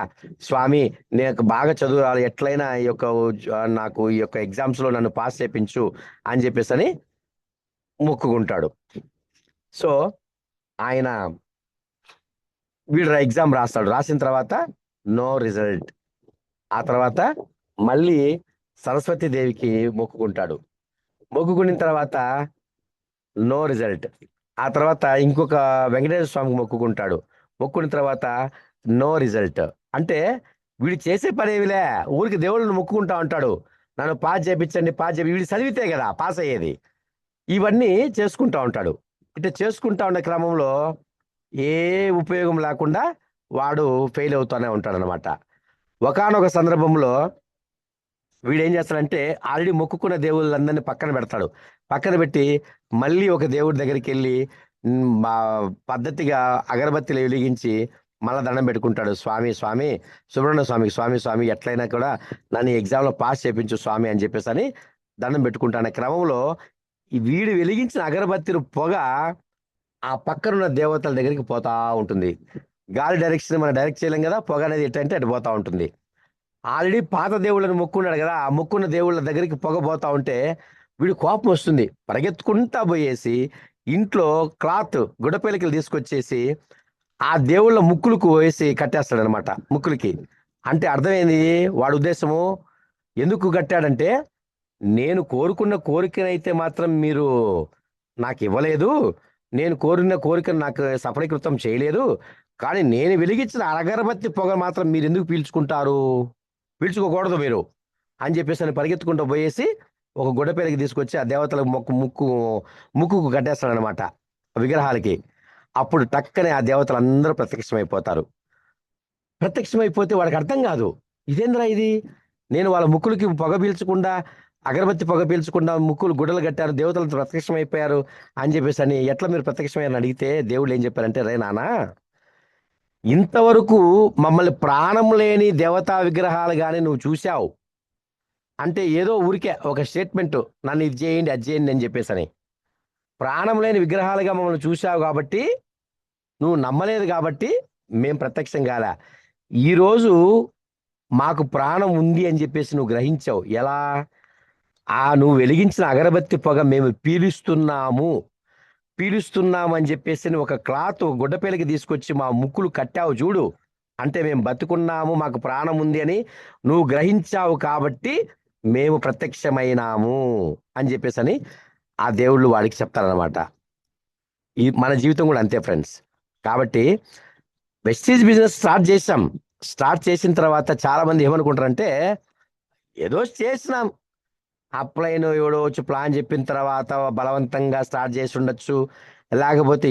స్వామి నాకు బాగా చదువు రావాలి. ఎట్లైనా ఈ యొక్క నాకు ఈ యొక్క ఎగ్జామ్స్‌లో నన్ను పాస్ చేపించు అని చెప్పేసని మొక్కుకుంటాడు. సో, ఆయన వీడు ఎగ్జామ్ రాస్తాడు. రాసిన తర్వాత నో రిజల్ట్. ఆ తర్వాత మళ్ళీ సరస్వతి దేవికి మొక్కుకుంటాడు. మొక్కుకున్న తర్వాత నో రిజల్ట్. ఆ తర్వాత ఇంకొక వెంకటేశ్వర స్వామికి మొక్కుకుంటాడు. మొక్కుకున్న తర్వాత నో రిజల్ట్. అంటే వీడు చేసే పనేమిలే. ఊరికి దేవుళ్ళని మొక్కుకుంటా ఉంటాడు. నన్ను పాస్ చేపించండి, పాస్ చేపి వీడు చదివితే గదా పాస్ అయ్యేది. ఇవన్నీ చేసుకుంటా ఉంటాడు. ఇట్లా చేసుకుంటా ఉన్న క్రమంలో ఏ ఉపయోగం లేకుండా వాడు ఫెయిల్ అవుతూనే ఉంటాడనమాట. ఒకానొక సందర్భంలో వీడేం చేస్తాడంటే ఆల్రెడీ మొక్కుకున్న దేవుళ్ళందరినీ పక్కన పెడతాడు. పక్కన పెట్టి మళ్ళీ ఒక దేవుడి దగ్గరికెళ్ళి మా పద్ధతిగా అగరబత్తిలు వెలిగించి మళ్ళా దండం పెట్టుకుంటాడు. స్వామి, స్వామి సుబ్రహ్మణ్య స్వామికి స్వామి, స్వామి ఎట్లైనా కూడా నన్ను ఈ ఎగ్జామ్‌లో పాస్ చేపించు స్వామి అని చెప్పేసని దండం పెట్టుకుంటాన క్రమంలో ఈ వీడు వెలిగించిన అగరబత్తిల పొగ ఆ పక్కనున్న దేవతల దగ్గరికి పోతా ఉంటుంది. గాలి డైరెక్షన్ మనం డైరెక్ట్ చేయలేం కదా! పొగ అనేది ఎటంటే అటు పోతా ఉంటుంది. ఆల్రెడీ పాత దేవుళ్ళని మొక్కున్నాడు కదా! ఆ మొక్కున్న దేవుళ్ళ దగ్గరికి పొగ పోతా ఉంటే వీడికి కోపం వస్తుంది. పరిగెత్తుకుంటా పోయేసి ఇంట్లో క్లాత్ గుడ్డపేలికలు తీసుకొచ్చేసి ఆ దేవుళ్ళ ముక్కులకు వేసి కట్టేస్తాడనమాట ముక్కులకి. అంటే అర్థమైంది వాడి ఉద్దేశము ఎందుకు కట్టాడంటే, నేను కోరుకున్న కోరికనైతే మాత్రం మీరు నాకివ్వలేదు. నేను కోరిన కోరికను నాకు సఫలీకృతం చేయలేదు. కానీ నేను వెలిగించిన అగరబత్తి పొగ మాత్రం మీరెందుకు పీల్చుకుంటారు? పీల్చుకోకూడదు మీరు అని చెప్పేసని పరిగెత్తుకుంటూ పోయేసి ఒక గుడ్డపేలికి తీసుకొచ్చి ఆ దేవతల ముక్కుకు కట్టేస్తాడనమాట విగ్రహాలకి. అప్పుడు టక్కనే ఆ దేవతలందరూ ప్రత్యక్షమైపోతారు. ప్రత్యక్షమైపోతే వాడికి అర్థం కాదు. ఇదేందిరా ఇది? నేను వాళ్ళ ముక్కులకి పొగ పీల్చకుండా అగరబత్తి పొగ పీల్చకుండా ముక్కులు గుడ్డలు కట్టారు, దేవతలతో ప్రత్యక్షమైపోయారు అని చెప్పేసి అని ఎట్లా మీరు ప్రత్యక్షమయ్యారని అడిగితే దేవుళ్ళు ఏం చెప్పారంటే, రే నానా, ఇంతవరకు మమ్మల్ని ప్రాణం లేని దేవతా విగ్రహాలు కానీ నువ్వు చూశావు అంటే ఏదో ఊరికే ఒక స్టేట్మెంట్, నన్ను ఇది చేయండి అది చేయండి అని చెప్పేసి అని. ప్రాణం లేని విగ్రహాలుగా మమ్మల్ని చూశావు కాబట్టి, నువ్వు నమ్మలేదు కాబట్టి మేం ప్రత్యక్షం కాలే. ఈరోజు మాకు ప్రాణం ఉంది అని చెప్పేసి నువ్వు గ్రహించావు. ఎలా? నువ్వు వెలిగించిన అగరబత్తి పొగ మేము పీలుస్తున్నాము అని చెప్పేసి నువ్వు ఒక క్లాత్ గుడ్డపేలికి తీసుకొచ్చి మా ముక్కులు కట్టావు చూడు, అంటే మేము బతుకున్నాము, మాకు ప్రాణం ఉంది అని నువ్వు గ్రహించావు కాబట్టి మేము ప్రత్యక్షమైనాము అని చెప్పేసి అని ఆ దేవుళ్ళు వాడికి చెప్తారనమాట. ఈ మన జీవితం కూడా అంతే ఫ్రెండ్స్. కాబట్టి వెస్టీజ్ బిజినెస్ స్టార్ట్ చేసిన తర్వాత చాలా మంది ఏమనుకుంటారంటే, ఏదో చేసినాం, అప్లైన్ ఎవడో వచ్చి ప్లాన్ చెప్పిన తర్వాత బలవంతంగా స్టార్ట్ చేసి ఉండొచ్చు, లేకపోతే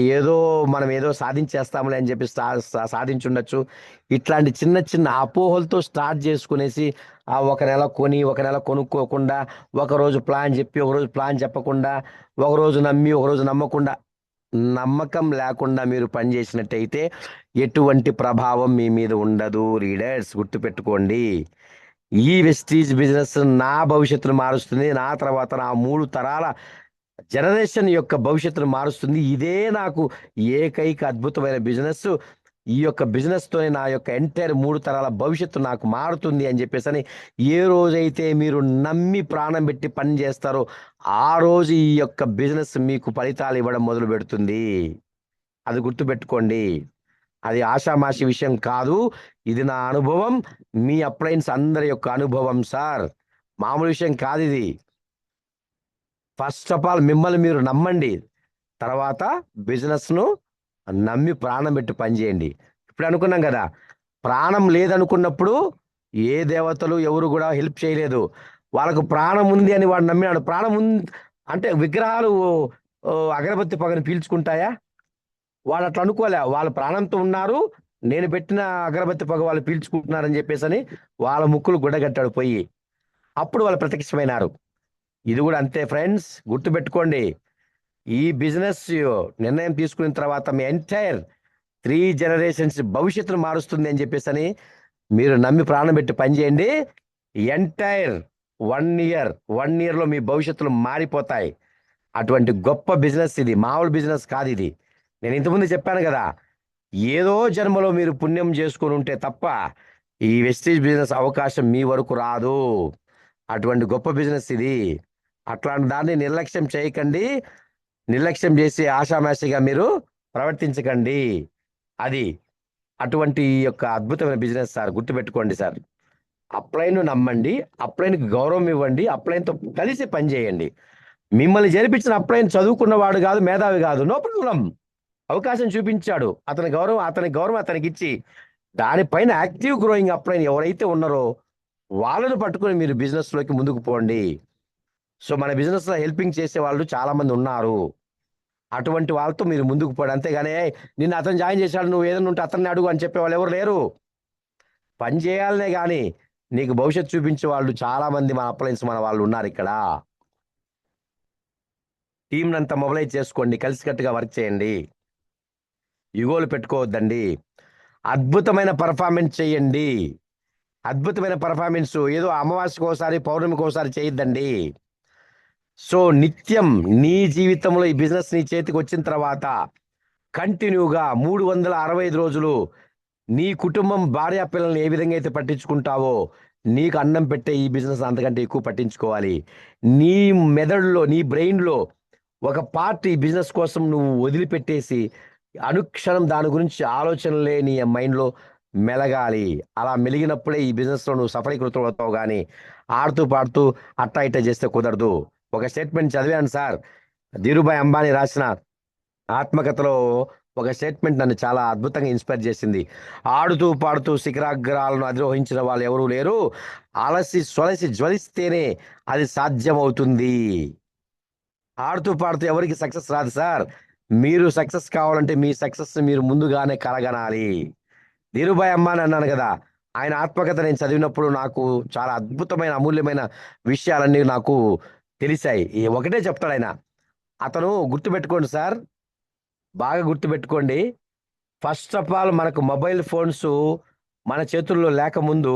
మనం ఏదో సాధించేస్తాంలే అని చెప్పి సాధించుండొచ్చు. ఇట్లాంటి చిన్న చిన్న అపోహలతో స్టార్ట్ చేసుకునేసి ఒక నెల కొని ఒక నెల కొనుక్కోకుండా, ఒకరోజు ప్లాన్ చెప్పి ఒకరోజు ప్లాన్ చెప్పకుండా, ఒకరోజు నమ్మి ఒకరోజు నమ్మకుండా, నమ్మకం లేకుండా మీరు పనిచేసినట్టయితే ఎటువంటి ప్రభావం మీ మీద ఉండదు. రీడర్స్ గుర్తుపెట్టుకోండి, ఈ వెస్టీజ్ బిజినెస్ నా భవిష్యత్తును మారుస్తుంది, నా తర్వాత నా 3 తరాల జనరేషన్ యొక్క భవిష్యత్తును మారుస్తుంది. ఇదే నాకు ఏకైక అద్భుతమైన బిజినెస్. ఈ యొక్క బిజినెస్తోనే నా యొక్క ఎంటైర్ 3 తరాల భవిష్యత్తు నాకు మారుతుంది అని చెప్పేసి అని ఏ రోజైతే మీరు నమ్మి ప్రాణం పెట్టి పని చేస్తారో ఆ రోజు ఈ యొక్క బిజినెస్ మీకు ఫలితాలు ఇవ్వడం మొదలు పెడుతుంది. అది గుర్తుపెట్టుకోండి. అది ఆషామాషి విషయం కాదు, ఇది నా అనుభవం, మీ అప్లయన్స్ అందరి యొక్క అనుభవం సార్, మామూలు విషయం కాదు ఇది. ఫస్ట్ ఆఫ్ ఆల్ మిమ్మల్ని మీరు నమ్మండి, తర్వాత బిజినెస్ను నమ్మి ప్రాణం పెట్టి పనిచేయండి. ఇప్పుడు అనుకున్నాం కదా, ప్రాణం లేదనుకున్నప్పుడు ఏ దేవతలు ఎవరు కూడా హెల్ప్ చేయలేదు. వాళ్ళకు ప్రాణం ఉంది అని వాడు నమ్మినాడు. ప్రాణం ఉంది అంటే విగ్రహాలు అగరబత్తి పొగని పీల్చుకుంటాయా? వాళ్ళు అట్లా అనుకోలే, వాళ్ళ ప్రాణంతో ఉన్నారు, నేను పెట్టిన అగరబత్తి పొగ వాళ్ళు పీల్చుకుంటున్నారని చెప్పేసి అని వాళ్ళ ముక్కులు గుడ్డగట్టాడు పోయి, అప్పుడు వాళ్ళు ప్రత్యక్షమైనారు. ఇది కూడా అంతే ఫ్రెండ్స్, గుర్తుపెట్టుకోండి. ఈ బిజినెస్ నిర్ణయం తీసుకున్న తర్వాత మీ ఎంటైర్ 3 generations భవిష్యత్తును మారుస్తుంది అని చెప్పేసి అని మీరు నమ్మి ప్రాణం పెట్టి పనిచేయండి. ఎంటైర్ 1 yearలో మీ భవిష్యత్తులు మారిపోతాయి. అటువంటి గొప్ప బిజినెస్ ఇది, మామూలు బిజినెస్ కాదు ఇది. నేను ఇంతకుముందు చెప్పాను కదా, ఏదో జన్మలో మీరు పుణ్యం చేసుకొని ఉంటే తప్ప ఈ వెస్టీజ్ బిజినెస్ అవకాశం మీ వరకు రాదు. అటువంటి గొప్ప బిజినెస్ ఇది. అట్లాంటి దాన్ని నిర్లక్ష్యం చేయకండి, నిర్లక్ష్యం చేసి ఆషామాషిగా మీరు ప్రవర్తించకండి. అది అటువంటి యొక్క అద్భుతమైన బిజినెస్ సార్, గుర్తుపెట్టుకోండి సార్. అప్లైన్ నమ్మండి, అప్లైన్కి గౌరవం ఇవ్వండి, అప్లైన్తో కలిసి పనిచేయండి. మిమ్మల్ని జరిపించిన అప్లైన్ చదువుకున్నవాడు కాదు, మేధావి కాదు, నో ప్రాబ్లం. అవకాశం చూపించాడు, అతని గౌరవం అతనికి ఇచ్చి దానిపైన యాక్టివ్ గ్రోయింగ్ అప్లైన్ ఎవరైతే ఉన్నారో వాళ్ళను పట్టుకొని మీరు బిజినెస్లోకి ముందుకు పోండి. సో మన బిజినెస్లో హెల్పింగ్ చేసే వాళ్ళు చాలా మంది ఉన్నారు, అటువంటి వాళ్ళతో మీరు ముందుకు పోండి. అంతేగాని నిన్ను అతను జాయిన్ చేశాడు, నువ్వు ఏదైనా ఉంటే అతన్ని అడుగు అని చెప్పే వాళ్ళు ఎవరు లేరు. పని చేయాలనే కానీ నీకు భవిష్యత్తు చూపించే వాళ్ళు చాలా మంది మన అప్లయన్స్ మన వాళ్ళు ఉన్నారు ఇక్కడ. టీంని అంతా మొబిలైజ్ చేసుకోండి, కలిసికట్టుగా వర్క్ చేయండి, యుగోలు పెట్టుకోవద్దండి, అద్భుతమైన పర్ఫార్మెన్స్ చేయండి. అద్భుతమైన పర్ఫార్మెన్స్ ఏదో అమావాస్యకు ఒకసారి పౌర్ణమికి ఒకసారి చేయొద్దండి. సో నిత్యం నీ జీవితంలో ఈ బిజినెస్ నీ చేతికి వచ్చిన తర్వాత కంటిన్యూగా 365 రోజులు నీ కుటుంబం భార్య పిల్లల్ని ఏ విధంగా అయితే పట్టించుకుంటావో నీకు అన్నం పెట్టే ఈ బిజినెస్ అంతకంటే ఎక్కువ పట్టించుకోవాలి. నీ మెదడులో, నీ బ్రెయిన్లో ఒక పార్ట్ ఈ బిజినెస్ కోసం నువ్వు వదిలిపెట్టేసి అనుక్షణం దాని గురించి ఆలోచనలే నీ మైండ్లో మెలగాలి. అలా మెలిగినప్పుడే ఈ బిజినెస్లో నువ్వు సఫలీకృతం అవుతావు. కానీ ఆడుతూ పాడుతూ అట్టా ఇట్టా చేస్తే కుదరదు. ఒక స్టేట్మెంట్ చదివాను సార్, ధీరుభాయ్ అంబానీ రాసిన ఆత్మకథలో ఒక స్టేట్మెంట్ నన్ను చాలా అద్భుతంగా ఇన్స్పైర్ చేసింది. ఆడుతూ పాడుతూ శిఖరాగ్రాలను అధిరోహించిన వాళ్ళు ఎవరూ లేరు, అలసి సొలసి జ్వలిస్తేనే అది సాధ్యమవుతుంది. ఆడుతూ పాడుతూ ఎవరికి సక్సెస్ రాదు సార్. మీరు సక్సెస్ కావాలంటే మీ సక్సెస్ మీరు ముందుగానే కలగనాలి. ధీరుభాయ్ అంబానీ అన్నాను కదా, ఆయన ఆత్మకథ నేను చదివినప్పుడు నాకు చాలా అద్భుతమైన అమూల్యమైన విషయాలన్నీ నాకు తెలిసాయి. ఒకటే చెప్తాడు ఆయన. అతను గుర్తుపెట్టుకోండి సార్, బాగా గుర్తుపెట్టుకోండి. ఫస్ట్ ఆఫ్ ఆల్ మనకు మొబైల్ ఫోన్స్ మన చేతుల్లో లేకముందు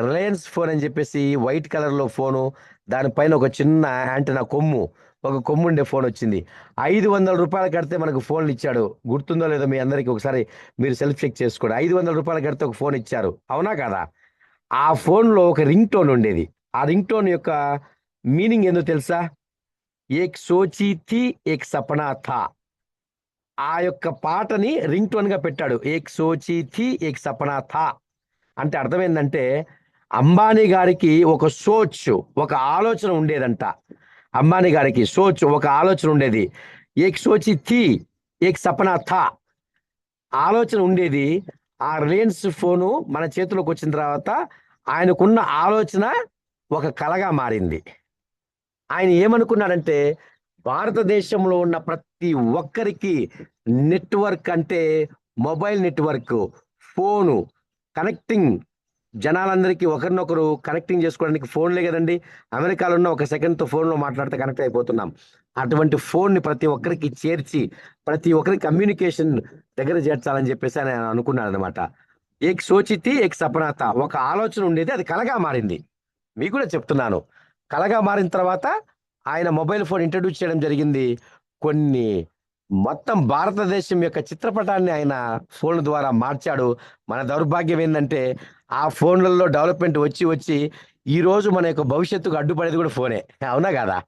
రిలయన్స్ ఫోన్ అని చెప్పేసి వైట్ కలర్‌లో ఫోను, దానిపైన ఒక చిన్న యాంటెన్నా ఒక కొమ్ముండే ఫోన్ వచ్చింది. రూ. 500 కడితే మనకు ఫోన్‌లు ఇచ్చాడు. గుర్తుందో లేదో మీ అందరికి ఒకసారి మీరు సెల్ఫ్ చెక్ చేసుకోండి. రూ. 500 కడితే ఒక ఫోన్ ఇచ్చారు. అవునా కాదా? ఆ ఫోన్‌లో ఒక రింగ్ టోన్ ఉండేది. ఆ రింగ్ టోన్ యొక్క మీనింగ్ ఏందో తెలుసా? ఏక్ సోచి థీ ఏక్ సపనా థా. ఆ యొక్క పాటని రింగ్ టోన్‌గా పెట్టాడు. ఏక్ సోచి థీ ఏక్ సపనా థా. అంటే అర్థమైందంటే, అంబానీ గారికి ఒక సోచ్, ఒక ఆలోచన ఉండేదంట. అంబానీ గారికి సోచ్, ఒక ఆలోచన ఉండేది. ఏక్ సోచి థీ ఏక్ సపనా థా. ఆలోచన ఉండేది. ఆ రిలయన్స్ ఫోను మన చేతిలోకి వచ్చిన తర్వాత ఆయనకున్న ఆలోచన ఒక కలగా మారింది. ఆయన ఏమనుకున్నాడంటే, భారతదేశంలో ఉన్న ప్రతి ఒక్కరికి నెట్వర్క్ అంటే మొబైల్ నెట్వర్క్, ఫోను, కనెక్టింగ్, జనాలందరికీ ఒకరినొకరు కనెక్టింగ్ చేసుకోవడానికి ఫోన్లే కదండి. అమెరికాలో ఉన్న ఒక సెకండ్‌తో ఫోన్‌లో మాట్లాడితే కనెక్ట్ అయిపోతున్నాం. అటువంటి ఫోన్‌ని ప్రతి ఒక్కరికి చేర్చి, ప్రతి ఒక్కరి కమ్యూనికేషన్ దగ్గర చేర్చాలని చెప్పేసి ఆయన అనుకున్నాడనమాట. ఏక్ సోచితి ఏక్ సపనా థా. ఒక ఆలోచన ఉండేది, అది కలగా మారింది. మీకు కూడా చెప్తున్నాను. కలగా మారిన తర్వాత ఆయన మొబైల్ ఫోన్ ఇంట్రొడ్యూస్ చేయడం జరిగింది. కొన్ని మొత్తం భారతదేశం యొక్క చిత్రపటాన్ని ఆయన ఫోన్‌ల ద్వారా మార్చాడు. మన దౌర్భాగ్యం ఏందంటే, ఆ ఫోన్‌లలో డెవలప్‌మెంట్ వచ్చి ఈరోజు మన యొక్క భవిష్యత్తుకు అడ్డుపడేది కూడా ఫోనే. అవునా కాదా?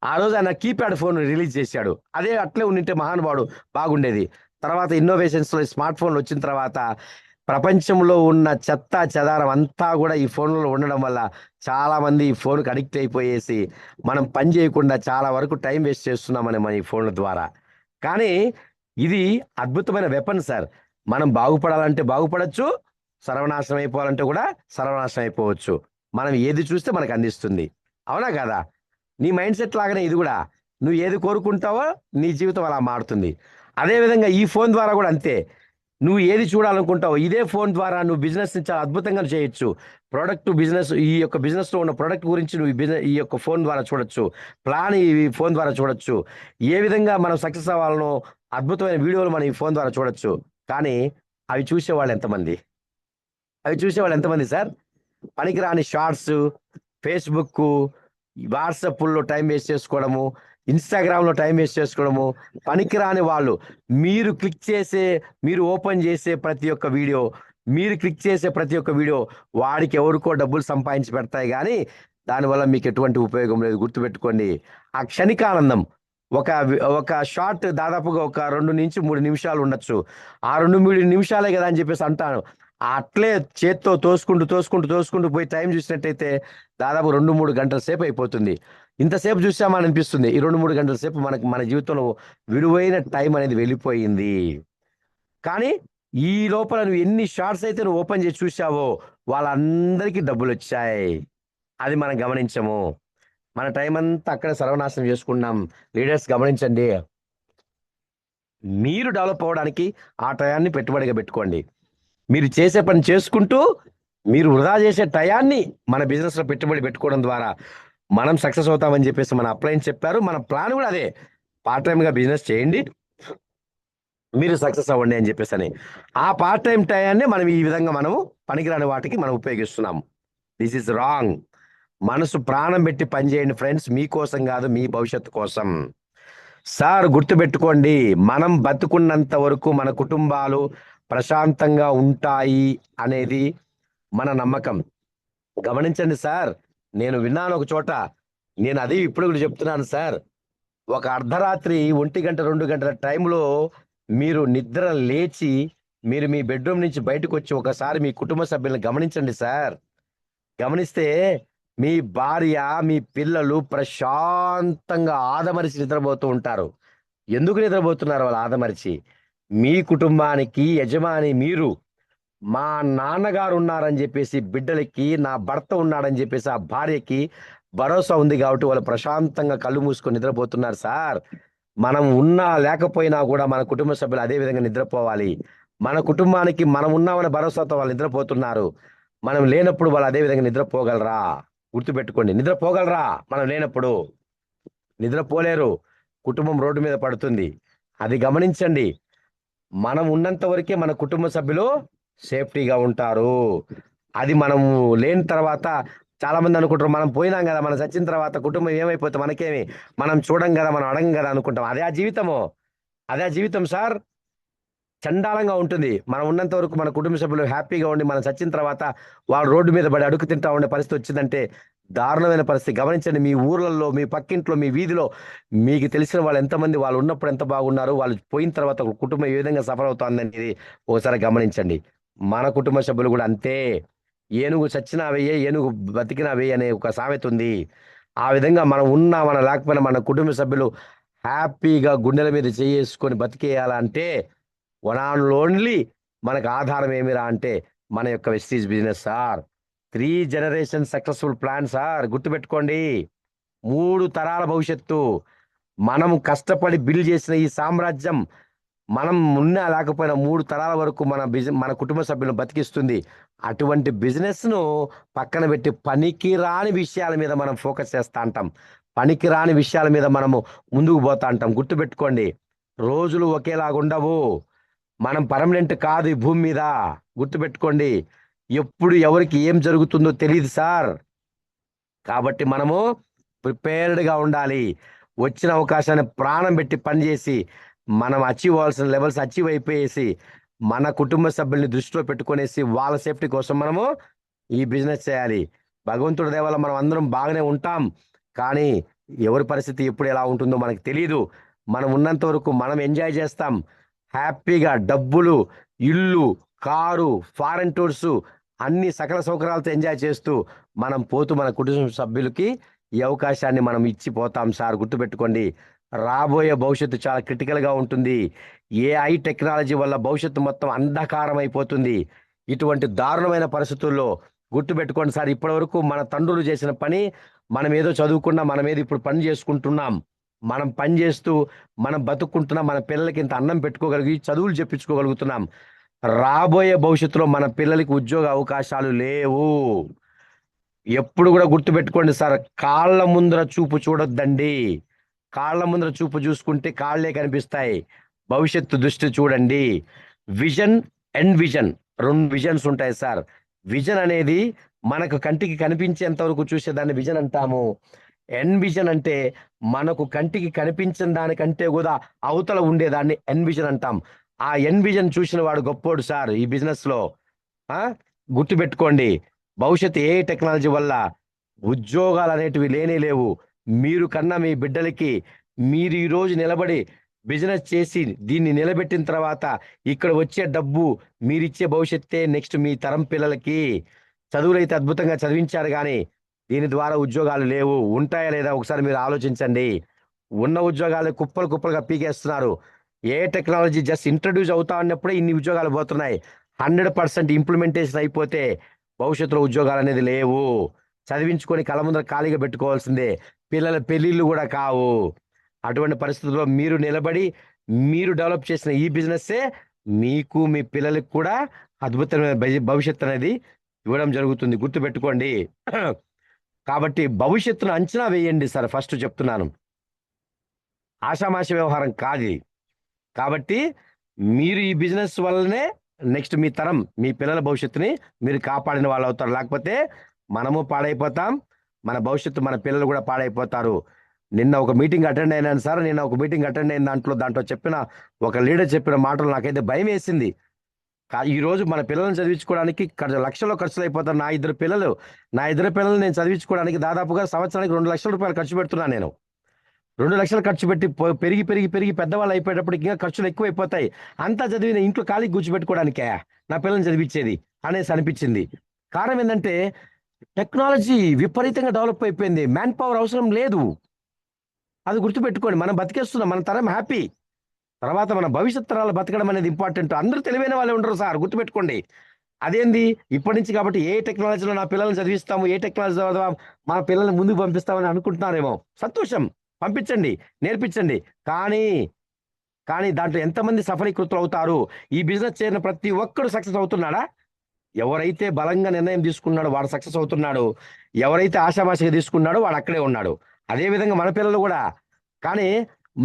ఆ రోజు ఆయన కీప్యాడ్ ఫోన్ రిలీజ్ చేశాడు. అదే అట్లే ఉండింటే మహానుభావుడు బాగుండేది. తర్వాత ఇన్నోవేషన్స్‌లో ఈ స్మార్ట్ ఫోన్‌లు వచ్చిన తర్వాత ప్రపంచంలో ఉన్న చెత్తా చెదారం అంతా గూడా ఈ ఫోన్‌లలో ఉండడం వల్ల చాలామంది ఈ ఫోన్‌కి అడిక్ట్ అయిపోయేసి, మనం పని చేయకుండా చాలా వరకు టైం వేస్ట్ చేస్తున్నామని మన ఈ ఫోన్‌ల ద్వారా. కానీ ఇది అద్భుతమైన వెపన్ సార్. మనం బాగుపడాలంటే బాగుపడొచ్చు. సర్వనాశనం అయిపోవాలంటే కూడా సర్వనాశనం అయిపోవచ్చు. మనం ఏది చూస్తే మనకు అందిస్తుంది. అవునా కాదా? నీ మైండ్ సెట్ లాగానే ఇది గూడా. నువ్వు ఏది కోరుకుంటావో నీ జీవితం అలా మారుతుంది. అదే విధంగా ఈ ఫోన్ ద్వారా గూడా అంతే. నువ్వు ఏది చూడాలనుకుంటావో ఇదే ఫోన్ ద్వారా నువ్వు బిజినెస్‌ని చాలా అద్భుతంగా చేయొచ్చు. ప్రొడక్ట్ బిజినెస్ ఈ యొక్క బిజినెస్‌లో ఉన్న ప్రొడక్ట్ గురించి నువ్వు ఈ యొక్క ఫోన్ ద్వారా చూడొచ్చు. ప్లాన్ ఈ ఫోన్ ద్వారా చూడొచ్చు. ఏ విధంగా మనం సక్సెస్ అవ్వాలనో అద్భుతమైన వీడియోలు మనం ఈ ఫోన్ ద్వారా చూడొచ్చు. కానీ అవి చూసేవాళ్ళు ఎంతమంది? అవి చూసేవాళ్ళు ఎంతమంది సార్? పనికిరాని షార్ట్స్, ఫేస్‌బుక్కు, వాట్సాపుల్లో టైం వేస్ట్ చేసుకోవడము, ఇన్‌స్టాగ్రామ్‌లో టైం వేస్ట్ చేసుకోవడము, పనికిరాని వాళ్ళు. మీరు క్లిక్ చేసే, మీరు ఓపెన్ చేసే ప్రతి ఒక్క వీడియో, మీరు క్లిక్ చేసే ప్రతి ఒక్క వీడియో వాడికి ఎవరికో డబ్బులు సంపాదించి పెడతాయి గానీ, దానివల్ల మీకు ఎటువంటి ఉపయోగం లేదు. గుర్తుపెట్టుకోండి. ఆ క్షణికానందం. ఒక షార్ట్ దాదాపుగా ఒక 2-3 నిమిషాలు ఉండొచ్చు. ఆ 2, 3 నిమిషాలే గదా అని చెప్పేసి అంటాను. అట్లే చేత్తో తోసుకుంటూ పోయి టైం చూసినట్టయితే దాదాపు 2, 3 గంటల సేపు అయిపోతుంది. ఇంతసేపు చూసామా అని అనిపిస్తుంది. ఈ 2, 3 గంటల సేపు మన జీవితంలో విలువైన టైం అనేది వెళ్ళిపోయింది. కానీ ఈ లోపల నువ్వు ఎన్ని షార్ట్స్ అయితే నువ్వు ఓపెన్ చేసి చూసావో వాళ్ళందరికీ డబ్బులొచ్చాయి. అది మనం గమనించము. మన టైం అంతా అక్కడే సర్వనాశనం చేసుకుంటున్నాం. లీడర్స్ గమనించండి. మీరు డెవలప్ అవ్వడానికి ఆ టయాన్ని పెట్టుబడిగా పెట్టుకోండి. మీరు చేసే పని చేసుకుంటూ, మీరు వృధా చేసే టయాన్ని మన బిజినెస్‌లో పెట్టుబడి పెట్టుకోవడం ద్వారా మనం సక్సెస్ అవుతామని చెప్పేసి మన అప్లయన్స్ చెప్పారు. మన ప్లాన్ కూడా అదే. పార్ట్ టైమ్‌గా బిజినెస్ చేయండి. మీరు సక్సెస్ అవ్వండి అని చెప్పేసని. ఆ పార్ట్ టైమ్ టయాన్ని మనం ఈ విధంగా మనము పనికిరాని వాటికి మనం ఉపయోగిస్తున్నాం. This is wrong. మనసు ప్రాణం పెట్టి పని చేయండి ఫ్రెండ్స్. మీకోసం కాదు, మీ భవిష్యత్తు కోసం. సార్ గుర్తుపెట్టుకోండి. మనం బతుకున్నంత వరకు మన కుటుంబాలు ప్రశాంతంగా ఉంటాయి అనేది మన నమ్మకం. గమనించండి సార్. నేను విన్నాను ఒక చోట. నేను అది ఇప్పుడు కూడా చెప్తున్నాను సార్. ఒక అర్ధరాత్రి 1 గంట, 2 గంటల టైంలో మీరు నిద్ర లేచి, మీరు మీ బెడ్‌రూమ్ నుంచి బయటకొచ్చి ఒకసారి మీ కుటుంబ సభ్యులను గమనించండి సార్. గమనిస్తే మీ భార్య, మీ పిల్లలు ప్రశాంతంగా ఆదమరిచి నిద్రపోతూ ఉంటారు. ఎందుకు నిద్రపోతున్నారు వాళ్ళు ఆదమరిచి? మీ కుటుంబానికి యజమాని మీరు. మా నాన్నగారు ఉన్నారని జెప్పేసి బిడ్డలకి, నా భర్త ఉన్నాడని జెప్పేసి ఆ భార్యకి భరోసా ఉంది గాబట్టి వాళ్ళు ప్రశాంతంగా కళ్ళు మూసుకొని నిద్రపోతున్నారు సార్. మనం ఉన్నా లేకపోయినా గూడా మన కుటుంబ సభ్యులు అదే విధంగా నిద్రపోవాలి. మన కుటుంబానికి మనం ఉన్నామనే భరోసాతో వాళ్ళు నిద్రపోతున్నారు. మనం లేనప్పుడు వాళ్ళు అదే విధంగా నిద్రపోగలరా? గుర్తుపెట్టుకోండి, నిద్రపోగలరా? మనం లేనప్పుడు నిద్రపోలేరు. కుటుంబం రోడ్డు మీద పడుతుంది. అది గమనించండి. మనం ఉన్నంత వరకే మన కుటుంబ సభ్యులు సేఫ్టీగా ఉంటారు. అది మనము లేని తర్వాత చాలా మంది అనుకుంటారు మనం పోయినాం కదా, మనం చచ్చిన తర్వాత కుటుంబం ఏమైపోతే మనకేమి, మనం చూడం కదా, మనం అడగం కదా అనుకుంటాం. అదే ఆ జీవితము, అదే ఆ జీవితం సార్. చండాలంగా ఉంటుంది. మనం ఉన్నంత వరకు మన కుటుంబ సభ్యులు హ్యాపీగా ఉండి మనం చచ్చిన తర్వాత వాళ్ళు రోడ్డు మీద పడి అడుగు తింటా ఉండే పరిస్థితి వచ్చిందంటే దారుణమైన పరిస్థితి. గమనించండి, మీ ఊర్లలో, మీ పక్కింట్లో, మీ వీధిలో మీకు తెలిసిన వాళ్ళు ఎంతమంది, వాళ్ళు ఉన్నప్పుడు ఎంత బాగున్నారు, వాళ్ళు పోయిన తర్వాత ఒక కుటుంబం ఏ విధంగా సఫర్ అవుతుందనేది ఒకసారి గమనించండి. మన కుటుంబ సభ్యులు కూడా అంతే. ఏనుగు చచ్చినా వెయ్యే, ఏనుగు బతికినా వెయ్యి అనే ఒక సామెత ఉంది. ఆ విధంగా మనం ఉన్నా మన లేకపోయినా మన కుటుంబ సభ్యులు హ్యాపీగా గుండెల మీద చేసుకొని బతికేయాలంటే వన్ అండ్ ఓన్లీ మనకు ఆధారం ఏమిరా అంటే మన యొక్క Vestige business sir. 3 generation successful plan sir. గుర్తుపెట్టుకోండి, 3 తరాల భవిష్యత్తు. మనం కష్టపడి బిల్డ్ చేసిన ఈ సామ్రాజ్యం మనం ఉన్నా లేకపోయినా 3 తరాల వరకు మన కుటుంబ సభ్యులను బతికిస్తుంది. అటువంటి బిజినెస్ ను పక్కన పెట్టి పనికి రాని విషయాల మీద మనం ఫోకస్ చేస్తా అంటాం. పనికి రాని విషయాల మీద మనము ముందుకు పోతా అంటాం. గుర్తుపెట్టుకోండి, రోజులు ఒకేలాగా ఉండవు. మనం పర్మనెంట్ కాదు ఈ భూమి మీద. గుర్తుపెట్టుకోండి, ఎప్పుడు ఎవరికి ఏం జరుగుతుందో తెలియదు సార్. కాబట్టి మనము ప్రిపేర్డ్గా ఉండాలి. వచ్చిన అవకాశాన్ని ప్రాణం పెట్టి పనిచేసి మనం అచీవ్ అవ్వాల్సిన లెవెల్స్ అచీవ్ అయిపోయేసి మన కుటుంబ సభ్యుల్ని దృష్టిలో పెట్టుకునేసి వాళ్ళ సేఫ్టీ కోసం మనము ఈ బిజినెస్ చేయాలి. భగవంతుడి దయ వల్ల మనం అందరం బాగానే ఉంటాం. కానీ ఎవరి పరిస్థితి ఎప్పుడు ఎలా ఉంటుందో మనకు తెలియదు. మనం ఉన్నంత వరకు మనం ఎంజాయ్ చేస్తాం హ్యాపీగా. డబ్బులు, ఇల్లు, కారు, ఫారెన్ టూర్స్ అన్ని సకల సౌకర్యాలతో ఎంజాయ్ చేస్తూ మనం పోతూ మన కుటుంబ సభ్యులకి ఈ అవకాశాన్ని మనం ఇచ్చిపోతాం సార్. గుర్తుపెట్టుకోండి, రాబోయే భవిష్యత్తు చాలా క్రిటికల్గా ఉంటుంది. ఏఐ టెక్నాలజీ వల్ల భవిష్యత్తు మొత్తం అంధకారం అయిపోతుంది. ఇటువంటి దారుణమైన పరిస్థితుల్లో గుర్తుపెట్టుకోండి సార్, ఇప్పటి వరకు మన తండ్రులు చేసిన పని మనం ఏదో చదువుకున్నా, మనం ఏదో ఇప్పుడు పని చేసుకుంటున్నాం. మనం పని చేస్తూ మనం బతుక్కుంటున్నాం. మన పిల్లలకి ఇంత అన్నం పెట్టుకోగలిగి చదువులు చెప్పించుకోగలుగుతున్నాం. రాబోయే భవిష్యత్తులో మన పిల్లలకి ఉద్యోగ అవకాశాలు లేవు. ఎప్పుడు కూడా గుర్తుపెట్టుకోండి సార్, కాళ్ళ ముందర చూపు చూడొద్దండి. కాళ్ళ ముందర చూపు చూసుకుంటే కాళ్ళే కనిపిస్తాయి. భవిష్యత్తు దృష్టి చూడండి. విజన్ అండ్ విజన్, 2 విజన్స్ ఉంటాయి సార్. విజన్ అనేది మనకు కంటికి కనిపించేంత వరకు చూసేదాన్ని విజన్ అంటాము. ఎన్ విజన్ అంటే మనకు కంటికి కనిపించిన దానికంటే కూడా అవతల ఉండేదాన్ని ఎన్ విజన్ అంటాం. ఆ ఎన్ విజన్ చూసిన వాడు గొప్పోడు సార్ ఈ బిజినెస్ లో. ఆ గుర్తుపెట్టుకోండి, భవిష్యత్తు ఏ టెక్నాలజీ వల్ల ఉద్యోగాలు అనేటివి లేనే లేవు. మీరు కన్నా మీ బిడ్డలకి మీరు ఈ రోజు నిలబడి బిజినెస్ చేసి దీన్ని నిలబెట్టిన తర్వాత ఇక్కడ వచ్చే డబ్బు మీరిచ్చే భవిష్యత్తే నెక్స్ట్ మీ తరం పిల్లలకి. చదువులు అయితే అద్భుతంగా చదివించారు కానీ దీని ద్వారా ఉద్యోగాలు లేవు. ఉంటాయా లేదా ఒకసారి మీరు ఆలోచించండి. ఉన్న ఉద్యోగాలు కుప్పలు కుప్పలుగా పీకేస్తున్నారు. ఏ టెక్నాలజీ జస్ట్ ఇంట్రడ్యూస్ అవుతా ఉన్నప్పుడే ఇన్ని ఉద్యోగాలు పోతున్నాయి. 100% ఇంప్లిమెంటేషన్ అయిపోతే భవిష్యత్తులో ఉద్యోగాలు అనేది లేవు. చదివించుకొని కళ్ళ ముందర ఖాళీగా పెట్టుకోవాల్సిందే. పిల్లల పెళ్లిళ్ళు కూడా కావు. అటువంటి పరిస్థితుల్లో మీరు నిలబడి మీరు డెవలప్ చేసిన ఈ బిజినెస్సే మీకు మీ పిల్లలకు కూడా అద్భుతమైన భవిష్యత్తు అనేది ఇవ్వడం జరుగుతుంది. గుర్తుపెట్టుకోండి. కాబట్టి భవిష్యత్తును అంచనా వేయండి సార్, ఫస్ట్ చెప్తున్నాను. ఆషామాషి వ్యవహారం కాదు ఇది. కాబట్టి మీరు ఈ బిజినెస్ వల్లనే నెక్స్ట్ మీ తరం, మీ పిల్లల భవిష్యత్తుని మీరు కాపాడిన వాళ్ళు అవుతారు. లేకపోతే మనము పాడైపోతాం, మన భవిష్యత్తు, మన పిల్లలు కూడా పాడైపోతారు. నిన్న ఒక మీటింగ్ అటెండ్ అయినాను సార్. నిన్న ఒక మీటింగ్ అటెండ్ అయిన దాంట్లో చెప్పిన ఒక లీడర్ చెప్పిన మాటలు నాకైతే భయం వేసింది. ఈ రోజు మన పిల్లల్ని చదివించుకోవడానికి లక్షల్లో ఖర్చులు అయిపోతారు. నా ఇద్దరు పిల్లలు నేను చదివించుకోవడానికి దాదాపుగా సంవత్సరానికి 2 లక్షల రూపాయలు ఖర్చు పెడుతున్నాను నేను. 2 లక్షలు ఖర్చు పెట్టి పెరిగి పెరిగి పెరిగి పెద్దవాళ్ళు అయిపోయేటప్పటికి ఇంకా ఖర్చులు ఎక్కువైపోతాయి. అంతా చదివిన ఇంట్లో ఖాళీ కూర్చోబెట్టుకోవడానికే నా పిల్లల్ని చదివించేది అనేసి అనిపించింది. కారణం ఏంటంటే టెక్నాలజీ విపరీతంగా డెవలప్ అయిపోయింది. మ్యాన్ పవర్ అవసరం లేదు. అది గుర్తుపెట్టుకోండి. మనం బతికేస్తున్నాం, మన తరం హ్యాపీ. తర్వాత మన భవిష్యత్ తరాలు బతకడం అనేది ఇంపార్టెంట్. అందరూ తెలివైన వాళ్ళే ఉండరు సార్, గుర్తుపెట్టుకోండి. అదేంది ఇప్పటి నుంచి కాబట్టి ఏ టెక్నాలజీలో నా పిల్లల్ని చదివిస్తాము, ఏ టెక్నాలజీ ద్వారా మన పిల్లల్ని ముందుకు పంపిస్తామని అనుకుంటున్నారేమో. సంతోషం, పంపించండి, నేర్పించండి. కానీ దాంట్లో ఎంతమంది సఫలీకృతులు అవుతారు? ఈ బిజినెస్ చేరిన ప్రతి ఒక్కరు సక్సెస్ అవుతున్నాడా? ఎవరైతే బలంగా నిర్ణయం తీసుకున్నాడో వాడు సక్సెస్ అవుతున్నాడు, ఎవరైతే ఆషామాషిగా తీసుకున్నాడో వాడు అక్కడే ఉన్నాడు. అదే విధంగా మన పిల్లలు కూడా. కానీ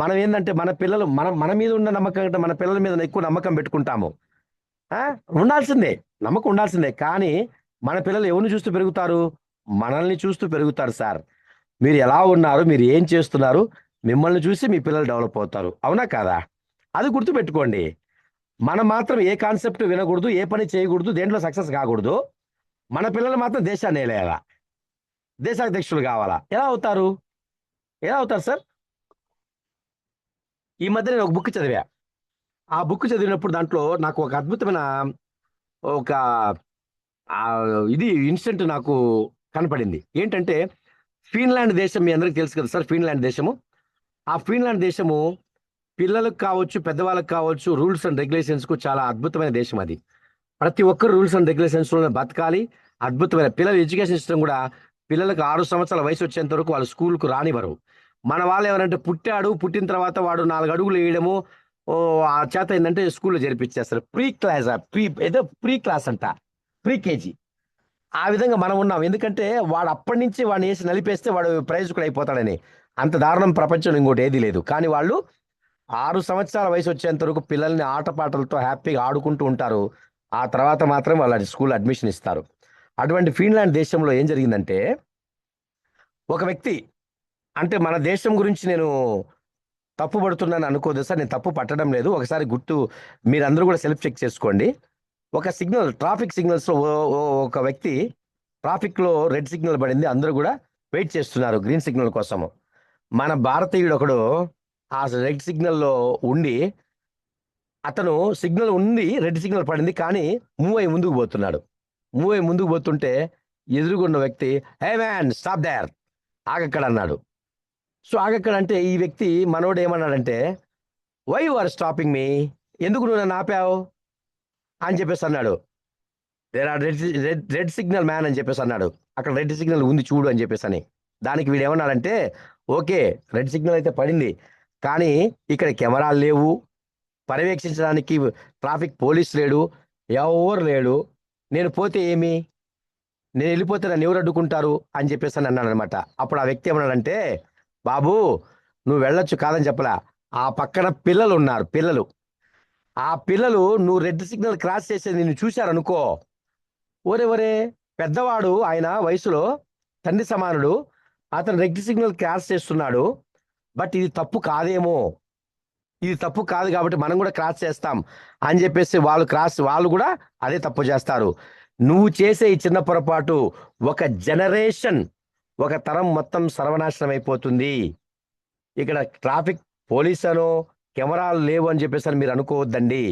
మనం ఏంటంటే మన పిల్లలు మన మీద ఉన్న నమ్మకం కంటే మన పిల్లల మీద ఎక్కువ నమ్మకం పెట్టుకుంటాము. ఆ? ఉండాల్సిందే, నమ్మకం ఉండాల్సిందే. కానీ మన పిల్లలు ఎవరిని చూస్తూ పెరుగుతారు? మనల్ని చూస్తూ పెరుగుతారు సార్. మీరు ఎలా ఉన్నారు, మీరు ఏం చేస్తున్నారు, మిమ్మల్ని చూసి మీ పిల్లలు డెవలప్ అవుతారు. అవునా కాదా? అది గుర్తుపెట్టుకోండి. మనం మాత్రం ఏ కాన్సెప్ట్ వినకూడదు, ఏ పని చేయకూడదు, దేంట్లో సక్సెస్ కాకూడదు. మన పిల్లలు మాత్రం దేశాన్ని ఏలేయాలా, దేశాధ్యక్షులు కావాలా. ఎలా అవుతారు? ఎలా అవుతారు సార్? ఈ మధ్య నేను ఒక బుక్ చదివా. ఆ బుక్ చదివినప్పుడు దాంట్లో నాకు ఒక అద్భుతమైన ఒక ఆ, ఇది ఇన్సిడెంట్ నాకు కనపడింది. ఏంటంటే ఫిన్లాండ్ దేశం మీ అందరికీ తెలుసు కదా సార్, ఫిన్లాండ్ దేశము. ఆ ఫిన్లాండ్ దేశము పిల్లలకు కావచ్చు, పెద్దవాళ్ళకి కావచ్చు, రూల్స్ అండ్ రెగ్యులేషన్స్ కు చాలా అద్భుతమైన దేశం అది. ప్రతి ఒక్కరు రూల్స్ అండ్ రెగ్యులేషన్స్ లోనే బతకాలి. అద్భుతమైన పిల్లల ఎడ్యుకేషన్ సిస్టమ్ కూడా, పిల్లలకు 6 సంవత్సరాల వయసు వచ్చేంత వరకు వాళ్ళు స్కూల్కు రానివ్వరు. మన వాళ్ళు ఎవరంటే పుట్టిన తర్వాత వాడు 4 అడుగులు వేయడము, ఓ ఆ చేత ఏంటంటే స్కూల్లో చేర్పించేస్తారు. ప్రీ క్లాస్ అంట, ప్రీ కేజీ. ఆ విధంగా మనం ఉన్నాం. ఎందుకంటే వాడు అప్పటి నుంచి వాడిని వేసి నలిపేస్తే వాడు ప్రయోజకుడు అయిపోతాడని. అంత దారుణం ప్రపంచంలో ఇంకోటి ఏది లేదు. కానీ వాళ్ళు 6 సంవత్సరాల వయసు వచ్చేంత వరకు పిల్లల్ని ఆటపాటలతో హ్యాపీగా ఆడుకుంటూ ఉంటారు. ఆ తర్వాత మాత్రం వాళ్ళ స్కూల్ అడ్మిషన్ ఇస్తారు. అటువంటి ఫిన్లాండ్ దేశంలో ఏం జరిగిందంటే, ఒక వ్యక్తి, అంటే మన దేశం గురించి నేను తప్పు పడుతున్నాను అనుకోదు సార్, నేను తప్పు పట్టడం లేదు. ఒకసారి మీరందరూ కూడా సెల్ఫ్ చెక్ చేసుకోండి. ఒక సిగ్నల్, ట్రాఫిక్ సిగ్నల్స్ లో ఒక వ్యక్తి, ట్రాఫిక్ లో రెడ్ సిగ్నల్ పడింది, అందరూ కూడా వెయిట్ చేస్తున్నారు గ్రీన్ సిగ్నల్ కోసము. మన భారతీయుడు ఒకడు ఆ రెడ్ సిగ్నల్ లో ఉండి, అతను సిగ్నల్ ఉంది, రెడ్ సిగ్నల్ పడింది, కానీ మూవ్ అయి ముందుకు పోతున్నాడు. మూవ్ అయి ముందుకు పోతుంటే ఎదురుగున్న వ్యక్తి, హే మ్యాన్ స్టాప్ దేర్, ఆగక్కడ అన్నాడు. సో ఆగక్కడ అంటే ఈ వ్యక్తి మనోడు ఏమన్నాడంటే, why you are stopping me, ఎందుకు నువ్వు నన్ను ఆపావు అని చెప్పేసి అన్నాడు. There are red signal man అని చెప్పేసి అన్నాడు. అక్కడ రెడ్ సిగ్నల్ ఉంది చూడు అని చెప్పేసి అని. దానికి వీడు ఏమన్నాడంటే, ఓకే రెడ్ సిగ్నల్ అయితే పడింది, కానీ ఇక్కడ కెమెరాలు లేవు, పర్యవేక్షించడానికి ట్రాఫిక్ పోలీస్ లేడు, ఎవరు లేడు, నేను పోతే ఏమి, నేను వెళ్ళిపోతే నన్ను ఎవరు అడ్డుకుంటారు అని చెప్పేసి అని అన్నాడు అనమాట. అప్పుడు ఆ వ్యక్తి ఏమన్నాడంటే, బాబు నువ్వు వెళ్ళొచ్చు కాదని చెప్పలా, ఆ పక్కన పిల్లలు ఉన్నారు, పిల్లలు. ఆ పిల్లలు నువ్వు రెడ్ సిగ్నల్ క్రాస్ చేసేది నిన్ను చూశారనుకో, ఒరే ఒరే, పెద్దవాడు ఆయన వయసులో, తండ్రి సమానుడు, అతను రెడ్ సిగ్నల్ క్రాస్ చేస్తున్నాడు, బట్ ఇది తప్పు కాదేమో, ఇది తప్పు కాదు కాబట్టి మనం కూడా క్రాస్ చేస్తాం అని చెప్పేసి వాళ్ళు కూడా అదే తప్పు చేస్తారు. నువ్వు చేసే ఈ చిన్న పొరపాటు ఒక జనరేషన్, ఒక తరం మొత్తం సర్వనాశనం అయిపోతుంది. ఇక్కడ ట్రాఫిక్ పోలీస్ అనో కెమెరాలు లేవు అని చెప్పేసి అని మీరు అనుకోవద్దండి.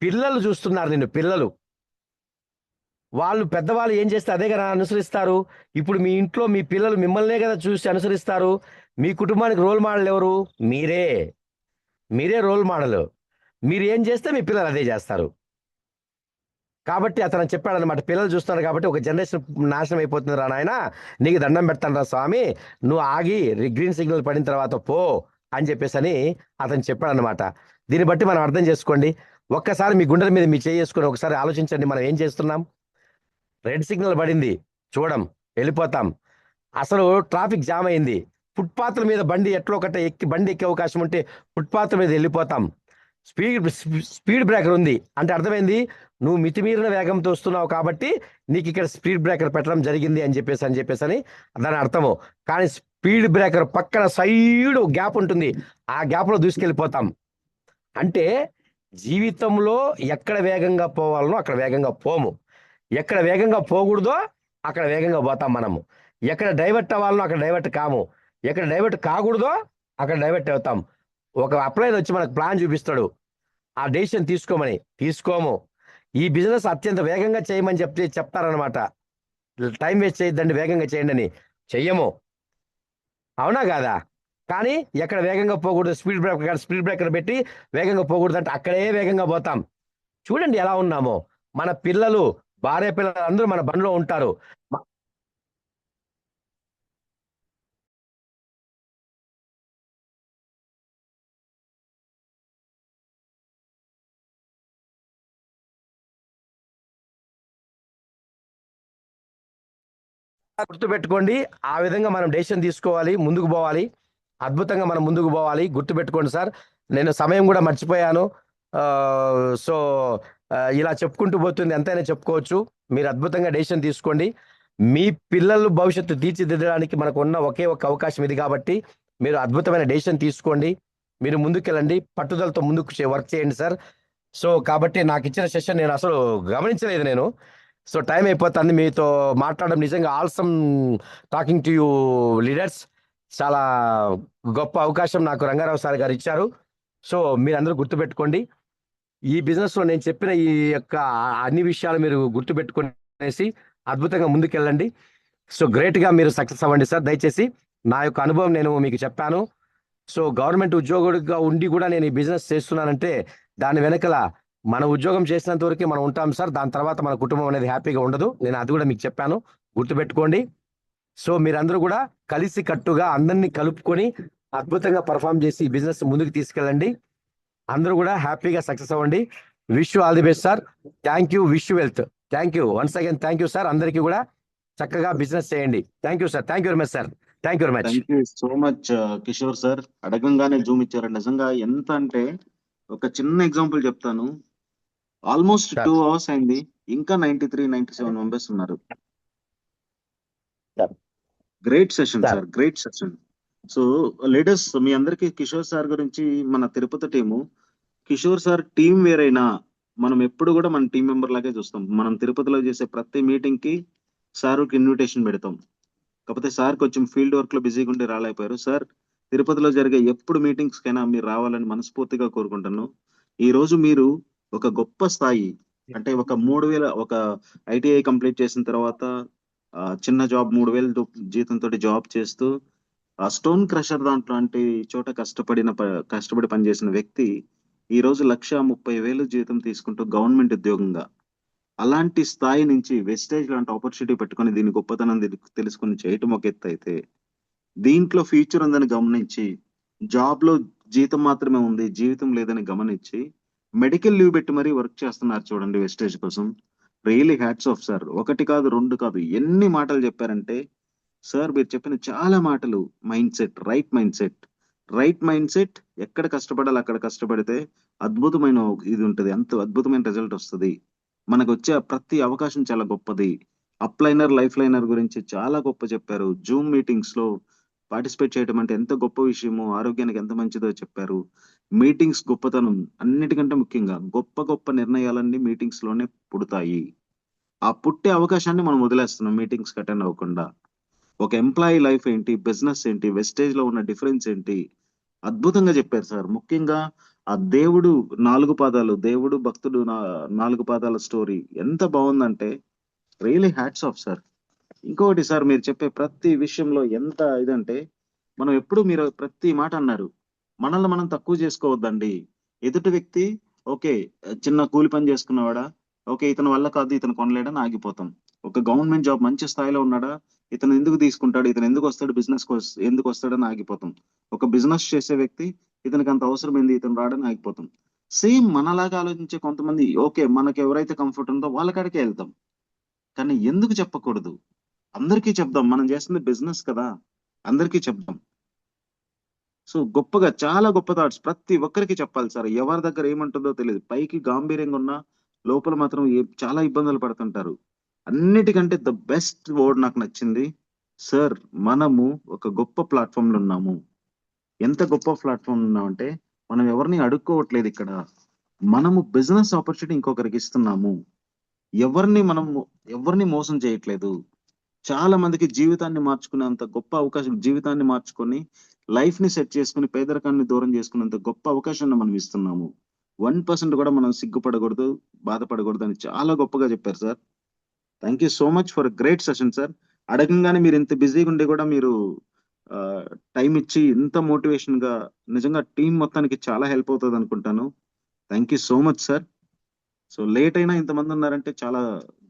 పిల్లలు చూస్తున్నారు నిన్ను, పిల్లలు. వాళ్ళు పెద్దవాళ్ళు ఏం చేస్తే అదే కదా అనుసరిస్తారు. ఇప్పుడు మీ ఇంట్లో మీ పిల్లలు మిమ్మల్నే కదా చూసి అనుసరిస్తారు. మీ కుటుంబానికి రోల్ మోడల్ ఎవరు? మీరే. మీరే రోల్ మోడల్. మీరు ఏం చేస్తే మీ పిల్లలు అదే చేస్తారు. కాబట్టి అతను చెప్పాడనమాట, పిల్లలు చూస్తున్నారు కాబట్టి ఒక జనరేషన్ నాశనం అయిపోతుంది రా నాయన, నీకు దండం పెడతాను రా స్వామి, నువ్వు ఆగి గ్రీన్ సిగ్నల్ పడిన తర్వాత పో అని చెప్పేసి అని అతను చెప్పాడనమాట. దీన్ని బట్టి మనం అర్థం చేసుకోండి. ఒక్కసారి మీ గుండెల మీద మీ చేసుకొని ఒకసారి ఆలోచించండి, మనం ఏం చేస్తున్నాం. రెడ్ సిగ్నల్ పడింది, చూడం, వెళ్ళిపోతాం. అసలు ట్రాఫిక్ జామ్ అయింది, ఫుట్పాత్ల మీద బండి ఎట్లో ఒకటి బండి ఎక్కే అవకాశం ఉంటే ఫుట్పాత్ మీద వెళ్ళిపోతాం. స్పీడ్ బ్రేకర్ ఉంది అంటే అర్థమైంది, నువ్వు మితిమీరిన వేగంతో వస్తున్నావు కాబట్టి నీకు ఇక్కడ స్పీడ్ బ్రేకర్ పెట్టడం జరిగింది అని చెప్పేసి దాని అర్థము. కానీ స్పీడ్ బ్రేకర్ పక్కన సైడ్ గ్యాప్ ఉంటుంది, ఆ గ్యాప్ లో దూసుకెళ్ళిపోతాం. అంటే జీవితంలో ఎక్కడ వేగంగా పోవాలనో అక్కడ వేగంగా పోము, ఎక్కడ వేగంగా పోకూడదో అక్కడ వేగంగా పోతాం మనము, ఎక్కడ డైవర్ట్ అవ్వాలనో అక్కడ డైవర్ట్ కాము, ఎక్కడ డైవర్ట్ కాకూడదో అక్కడ డైవర్ట్ అవుతాం. ఒక అప్లైన్ వచ్చి మనకు ప్లాన్ చూపిస్తాడు, ఆ డెసిషన్ తీసుకోము. ఈ బిజినెస్ అత్యంత వేగంగా చేయమని చెప్తారనమాట, టైం వేస్ట్ చేయొద్దండి, వేగంగా చేయండి అని. చెయ్యము, అవునా కాదా? కానీ ఎక్కడ వేగంగా పోకూడదు, స్పీడ్ బ్రేకర్ పెట్టి వేగంగా పోకూడదు అంటే అక్కడే వేగంగా పోతాం. చూడండి ఎలా ఉన్నామో. మన పిల్లలు, భార్య పిల్లలు అందరూ మన బండిలో ఉంటారు. గుర్తుపెట్టుకోండి, ఆ విధంగా మనం డెసిషన్ తీసుకోవాలి, ముందుకు పోవాలి, అద్భుతంగా మనం ముందుకు పోవాలి. గుర్తుపెట్టుకోండి సార్, నేను సమయం కూడా మర్చిపోయాను. సో ఇలా చెప్పుకుంటూ పోతుంది, ఎంతైనా చెప్పుకోవచ్చు. మీరు అద్భుతంగా డెసిషన్ తీసుకోండి. మీ పిల్లలు భవిష్యత్తు తీర్చిదిద్దడానికి మనకు ఉన్న ఒకే ఒక అవకాశం ఇది కాబట్టి మీరు అద్భుతమైన డెసిషన్ తీసుకోండి. మీరు ముందుకెళ్ళండి, పట్టుదలతో ముందుకు వర్క్ చేయండి సార్. సో కాబట్టి నాకు ఇచ్చిన సెషన్ నేను అసలు గమనించలేదు నేను. సో టైం అయిపోతుంది, మీతో మాట్లాడడం నిజంగా ఆల్సమ్ టాకింగ్ టు యూ లీడర్స్. చాలా గొప్ప అవకాశం నాకు రంగారావు సార్ గారు ఇచ్చారు. సో మీరందరూ గుర్తుపెట్టుకోండి, ఈ బిజినెస్ లో నేను చెప్పిన ఈ యొక్క అన్ని విషయాలు మీరు గుర్తుపెట్టుకునేసి అద్భుతంగా ముందుకెళ్ళండి. సో గ్రేట్ గా మీరు సక్సెస్ అవ్వండి సార్. దయచేసి నా యొక్క అనుభవం నేను మీకు చెప్పాను. సో గవర్నమెంట్ ఉద్యోగుడిగా ఉండి కూడా నేను ఈ బిజినెస్ చేస్తున్నానంటే దాని వెనకల మన ఉద్యోగం చేసినంత వరకే మనం ఉంటాం సార్. దాని తర్వాత మన కుటుంబం అనేది హ్యాపీగా ఉండదు. నేను అది కూడా మీకు చెప్పాను, గుర్తుపెట్టుకోండి. సో మీరందరూ కూడా కలిసి కట్టుగా అందరినీ కలుపుకొని అద్భుతంగా పర్ఫామ్ చేసి ఈ బిజినెస్ ముందుకు తీసుకెళ్ళండి. అందరూ కూడా హ్యాపీగా సక్సెస్ అవ్వండి. Wish you all the best sir. Thank you, wish you wealth. Thank you once again. Thank you sir. అందరికీ కూడా చక్కగా బిజినెస్ చేయండి. Thank you sir. Thank you very much sir. Thank you very much. Thank you so much Kishore sir. అడగంగానే Zoom ఇచ్చారు. నిజంగా ఎంత అంటే ఒక చిన్న ఎగ్జాంపుల్ చెప్తాను. Almost Sure. 2 hours అయింది, ఇంకా 93-97 మెంబర్స్ ఉన్నారు. Sure. Great session Sure. Sir, great session. So leaders, మీ అందరికి కిషోర్ సార్ గురించి మన Tirupati team, Kishore sir team వేరైనా మనం ఎప్పుడు కూడా మన టీం మెంబర్ లాగే చూస్తాం. మనం తిరుపతిలో చేసే ప్రతి మీటింగ్ కి సార్కి ఇన్విటేషన్ పెడతాం. కాకపోతే సార్ కొంచెం ఫీల్డ్ వర్క్ లో బిజీగా ఉండి రాలేకపోయారు. సార్ తిరుపతిలో జరిగే ఎప్పుడు మీటింగ్స్ కైనా మీరు రావాలని మనస్ఫూర్తిగా కోరుకుంటాను. ఈ రోజు మీరు ఒక గొప్ప స్థాయి, అంటే ఒక 3000 ఒక ఐటీఐ కంప్లీట్ చేసిన తర్వాత చిన్న జాబ్ 3000 జీతంతో జాబ్ చేస్తూ ఆ స్టోన్ క్రషర్ దాంట్లో అంటే చోట కష్టపడి పనిచేసిన వ్యక్తి ఈ రోజు 1,30,000 జీతం తీసుకుంటూ గవర్నమెంట్ ఉద్యోగంగా, అలాంటి స్థాయి నుంచి వెస్టేజ్ లాంటి ఆపర్చునిటీ పెట్టుకొని దీని గొప్పతనం తెలుసుకుని చేయటం ఒక ఎత్తు అయితే, దీంట్లో ఫ్యూచర్ ఉందని గమనించి, జాబ్ లో జీతం మాత్రమే ఉంది, జీవితం లేదని గమనించి మెడికల్ లీవ్ పెట్టి మరీ వర్క్ చేస్తున్నారు చూడండి వెస్టేజ్ కోసం. Really hats off sir. ఒకటి కాదు, రెండు కాదు, ఎన్ని మాటలు చెప్పారంటే సార్ మీరు చెప్పిన చాలా మాటలు. Mind set, right mind set, right mind set. ఎక్కడ కష్టపడాలి అక్కడ కష్టపడితే అద్భుతమైన ఇది ఉంటుంది, అంత అద్భుతమైన రిజల్ట్ వస్తుంది. మనకు వచ్చే ప్రతి అవకాశం చాలా గొప్పది. అప్లైనర్, లైఫ్ లైనర్ గురించి చాలా గొప్ప చెప్పారు. జూమ్ మీటింగ్స్ లో పార్టిసిపేట్ చేయడం అంటే ఎంత గొప్ప విషయమో, ఆరోగ్యానికి ఎంత మంచిదో చెప్పారు. మీటింగ్స్ గొప్పతనం, అన్నిటికంటే ముఖ్యంగా గొప్ప గొప్ప నిర్ణయాలన్నీ మీటింగ్స్ లోనే పుడతాయి. ఆ పుట్టే అవకాశాన్ని మనం వదిలేస్తున్నాం మీటింగ్స్ అటెండ్ అవ్వకుండా. ఒక ఎంప్లాయీ లైఫ్ ఏంటి, బిజినెస్ ఏంటి, వెస్టేజ్ లో ఉన్న డిఫరెన్స్ ఏంటి, అద్భుతంగా చెప్పారు సార్. ముఖ్యంగా ఆ దేవుడు 4 పాదాలు, దేవుడు భక్తుడు 4 పాదాల స్టోరీ ఎంత బాగుందంటే రియలీ హ్యాట్స్ ఆఫ్ సార్. ఇంకొకటి సార్, మీరు చెప్పే ప్రతి విషయంలో ఎంత ఇదంటే, మనం ఎప్పుడు మీరు ప్రతి మాట అన్నారు, మనల్ని మనం తక్కువ చేసుకోవద్దండి. ఎదుటి వ్యక్తి ఓకే, చిన్న కూలి పని చేసుకున్నవాడా, ఓకే ఇతని వల్ల కాదు, ఇతను కొనలేడని ఆగిపోతాం. ఒక గవర్నమెంట్ జాబ్ మంచి స్థాయిలో ఉన్నాడా, ఇతను ఎందుకు తీసుకుంటాడు, ఇతను ఎందుకు వస్తాడు, బిజినెస్ ఎందుకు వస్తాడని ఆగిపోతాం. ఒక బిజినెస్ చేసే వ్యక్తి ఇతనికి అంత అవసరం ఏంది, ఇతను రాడని ఆగిపోతాం. సేమ్ మనలాగా ఆలోచించే కొంతమంది, ఓకే మనకి ఎవరైతే కంఫర్ట్ ఉందో వాళ్ళ కాడికే వెళ్తాం. కానీ ఎందుకు చెప్పకూడదు, అందరికీ చెప్దాం. మనం చేస్తుంది బిజినెస్ కదా, అందరికీ చెప్దాం. సో గొప్పగా, చాలా గొప్ప థాట్స్ ప్రతి ఒక్కరికి చెప్పాలి సార్. ఎవరి దగ్గర ఏమంటుందో తెలియదు, పైకి గాంభీర్యంగా ఉన్నా లోపల మాత్రం చాలా ఇబ్బందులు పడుతుంటారు. అన్నిటికంటే ద బెస్ట్ వర్డ్ నాకు నచ్చింది సార్, మనము ఒక గొప్ప ప్లాట్ఫామ్ లో ఉన్నాము. ఎంత గొప్ప ప్లాట్ఫామ్ ఉన్నామంటే మనం ఎవరిని అడుక్కోవట్లేదు ఇక్కడ, మనము బిజినెస్ ఆపర్చునిటీ ఇంకొకరికి ఇస్తున్నాము. ఎవరిని మోసం చేయట్లేదు. చాలా మందికి జీవితాన్ని మార్చుకునేంత గొప్ప అవకాశం, జీవితాన్ని మార్చుకొని లైఫ్ ని సెట్ చేసుకుని పేదరికాన్ని దూరం చేసుకునేంత గొప్ప అవకాశాన్ని మనం ఇస్తున్నాము. 1% కూడా మనం సిగ్గుపడకూడదు, బాధపడకూడదు అని చాలా గొప్పగా చెప్పారు sir. Thank you so much for great session sir. అడగంగానే మీరు ఇంత బిజీగా ఉండి కూడా మీరు టైం ఇచ్చి ఇంత మోటివేషన్ గా, నిజంగా టీం మొత్తానికి చాలా హెల్ప్ అవుతుంది అనుకుంటాను. Thank you so much sir. So late అయినా ఇంతమంది ఉన్నారంటే చాలా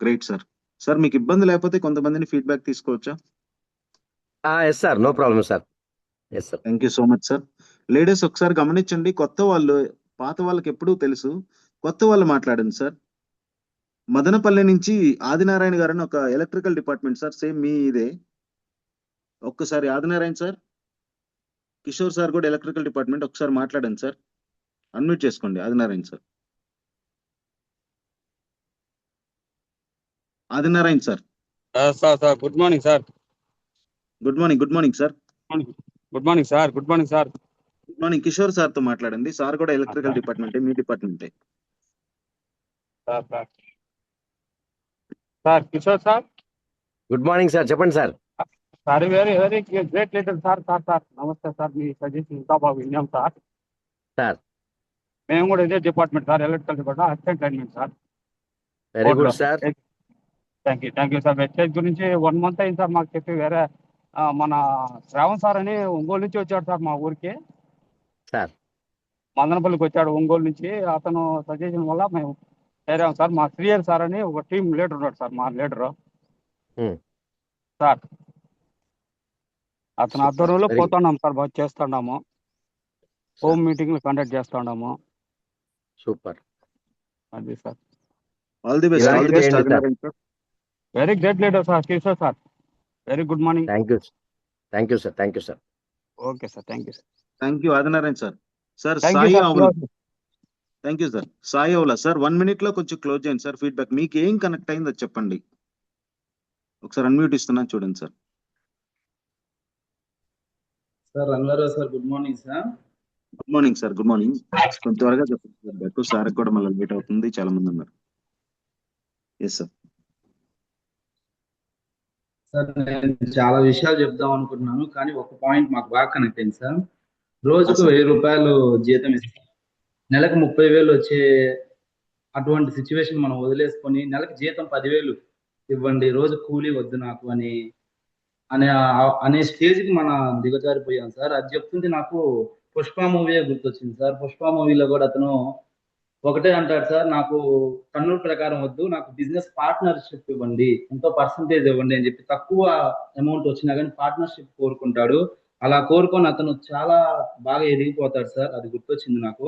గ్రేట్ సార్. సార్ మీకు ఇబ్బంది లేకపోతే కొంతమందిని ఫీడ్బ్యాక్ తీసుకోవచ్చా? Yes sir, no problem sir. Yes sir. Thank you so much sir. Ladies ఒకసారి గమనించండి, కొత్త వాళ్ళు పాత వాళ్ళకి ఎప్పుడూ తెలుసు, కొత్త వాళ్ళు మాట్లాడండి సార్. మదనపల్లి నుంచి ఆదినారాయణ గారు అని ఒక ఎలక్ట్రికల్ డిపార్ట్మెంట్ సార్, సేమ్ మీ ఇదే. ఒక్కసారి ఆదినారాయణ సార్, కిషోర్ సార్ కూడా ఎలక్ట్రికల్ డిపార్ట్మెంట్, ఒకసారి మాట్లాడండి సార్. అన్మ్యూట్ చేసుకోండి Adinarayana sir. Adinarayana sir, sir good morning sir. Good morning. Good morning sir. Good morning sir. Good morning sir. Good morning. Kishore sir తో మాట్లాడండి. సార్ కూడా ఎలక్ట్రికల్ డిపార్ట్మెంటే, మీ డిపార్ట్మెంటే. Sir sir sir Kishore sir. Good morning sir, చెప్పండి sir. Sir very very great leader sir. Sir sir నమస్తే sir. మీ suggestion ఇంకా బాగా విన్నాం సార్. సార్ మేము కూడా ఇదే department sir, electrical department, assistant linemen sir. Very good sir. Thank you sir. Website గురించి 1 month అయింది సార్ మాకు చెప్పి. వేరే మన శ్రావణ్ సార్ అని ఒంగోలు నుంచి వచ్చాడు సార్ మా ఊరికి. సార్ మదనపల్లికి వచ్చాడు ఒంగోలు నుంచి. అతను సజెషన్ వల్ల మేము చేరాం సార్. మా శ్రీయర్ సార్ అని ఒక టీం లీడర్ ఉన్నాడు సార్, మా లీడరు సార్. అతని ఆధ్వర్యంలో Very- పోతున్నాం సార్, బాగా చేస్తున్నాము. హోమ్ మీటింగ్లు కండక్ట్ చేస్తున్నాము. సూపర్. అది sir. All the best. All the ఇలాగే బెస్ట్ చేయండి sir. Adinarayana sir. Very great leader sir Kishore sir. Very good morning. Thank you sir. Thank you sir. Okay sir. Thank you sir. Thank you Adinarayana sir. Sir thank you Sai sir. Avula. Thank you sir. Sai Avula sir, 1 minute లో కొంచెం close చేయండి sir. Feedback మీకు ఏం connect అయిందో చెప్పండి. ఒకసారి unmute ఇస్తున్నాను చూడండి sir. Sir Rangarao sir, good morning sir. Good morning sir. Good morning. కొంచెం త్వరగా చెప్పండి ఫీడ్బ్యాక్. సార్ కూడా మళ్ళీ లేట్ అవుతుంది, చాలా మంది ఉన్నారు. Yes sir. సార్ నేను చాలా విషయాలు చెప్దాం అనుకుంటున్నాను, కానీ ఒక పాయింట్ మాకు బాగా కనెక్ట్ అయింది సార్. రోజుకు సార్. 1000 రూపాయలు జీతం ఇస్తాం, నెలకు 30,000 వచ్చే అటువంటి సిచ్యువేషన్ మనం వదిలేసుకొని నెలకు జీతం 10,000 ఇవ్వండి, రోజు కూలీ వద్దు నాకు అనే స్టేజ్కి మనం దిగజారిపోయాం సార్. అది చెప్తుంది నాకు పుష్ప మూవీ గుర్తొచ్చింది సార్. పుష్ప మూవీలో కూడా అతను ఒకటే అంటాడు సార్, నాకు కన్నుల ప్రకారం వద్దు, నాకు బిజినెస్ పార్ట్నర్షిప్ ఇవ్వండి, ఎంతో పర్సంటేజ్ ఇవ్వండి అని చెప్పి తక్కువ అమౌంట్ వచ్చినా కానీ పార్ట్నర్షిప్ కోరుకుంటాడు. అలా కోరుకొని అతను చాలా బాగా ఎదిగిపోతాడు సార్. అది గుర్తొచ్చింది నాకు.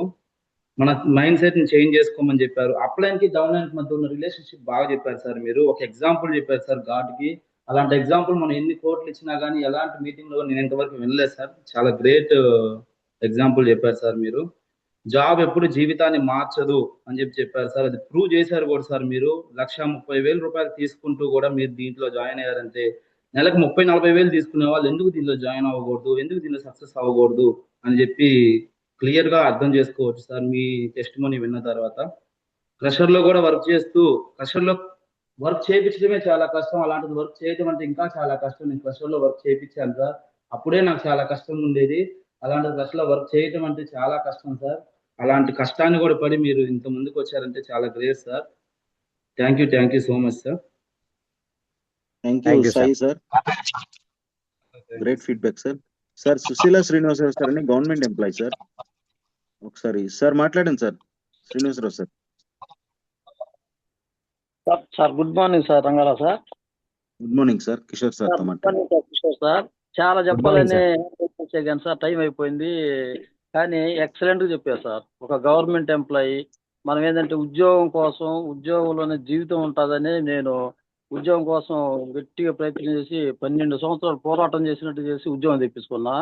మన మైండ్ సెట్ ని చేంజ్ చేసుకోమని చెప్పారు. అప్లైన్ కి డౌన్ లైన్ మధ్య ఉన్న రిలేషన్షిప్ బాగా చెప్పారు సార్. మీరు ఒక ఎగ్జాంపుల్ చెప్పారు సార్ గాడ్ కి. అలాంటి ఎగ్జాంపుల్ మనం ఎన్ని కోట్లు ఇచ్చినా కానీ ఎలాంటి మీటింగ్ లో నేను ఇంతవరకు వినలేదు సార్. చాలా గ్రేట్ ఎగ్జాంపుల్ చెప్పారు సార్ మీరు. జాబ్ ఎప్పుడు జీవితాన్ని మార్చదు అని చెప్పారు సార్. అది ప్రూవ్ చేశారు కూడా సార్. మీరు 1,30,000 రూపాయలు తీసుకుంటూ కూడా మీరు దీంట్లో జాయిన్ అయ్యారంటే, నెలకు 30,000-40,000 తీసుకునే వాళ్ళు ఎందుకు దీనిలో జాయిన్ అవ్వకూడదు, ఎందుకు దీనిలో సక్సెస్ అవ్వకూడదు అని చెప్పి క్లియర్ గా అర్థం చేసుకోవచ్చు సార్ మీ టెస్టిమోనీ విన్న తర్వాత. క్రషర్ లో కూడా వర్క్ చేస్తూ, క్రషర్ లో వర్క్ చేయించడమే చాలా కష్టం, అలాంటిది వర్క్ చేయడం అంటే ఇంకా చాలా కష్టం. నేను క్రషర్ లో వర్క్ చేయించాను సార్, అప్పుడే నాకు చాలా కష్టం ఉండేది. అలాంటి క్రషర్ లో వర్క్ చేయడం అంటే చాలా కష్టం సార్. అలాంటి కష్టాన్ని కూడా పడి మీరు ఇంత ముందుకు వచ్చారంటే చాలా great sir. Thank you so much sir. Thank Thank you you, sir. Sai sir. Great feedback sir. Sir Sushila Srinivasarao sir అని గవర్నమెంట్ ఎంప్లాయీ సార్. ఒకసారి సార్ మాట్లాడండి sir. Srinivasarao sir. Sir good morning sir Rangarao sir. Good morning sir. Kishore sir తో మాట్లాడండి. Kishore sir, చాలా Good morning, చెప్పాలని కానీ sir time అయిపోయింది. కానీ ఎక్సలెంట్ గా చెప్పారు సార్. ఒక గవర్నమెంట్ ఎంప్లాయీ మనం ఏంటంటే ఉద్యోగం కోసం, ఉద్యోగంలోనే జీవితం ఉంటుందని నేను ఉద్యోగం కోసం గట్టిగా ప్రయత్నం చేసి 12 సంవత్సరాలు పోరాటం చేసినట్టు చేసి ఉద్యోగం తెప్పించుకున్నా.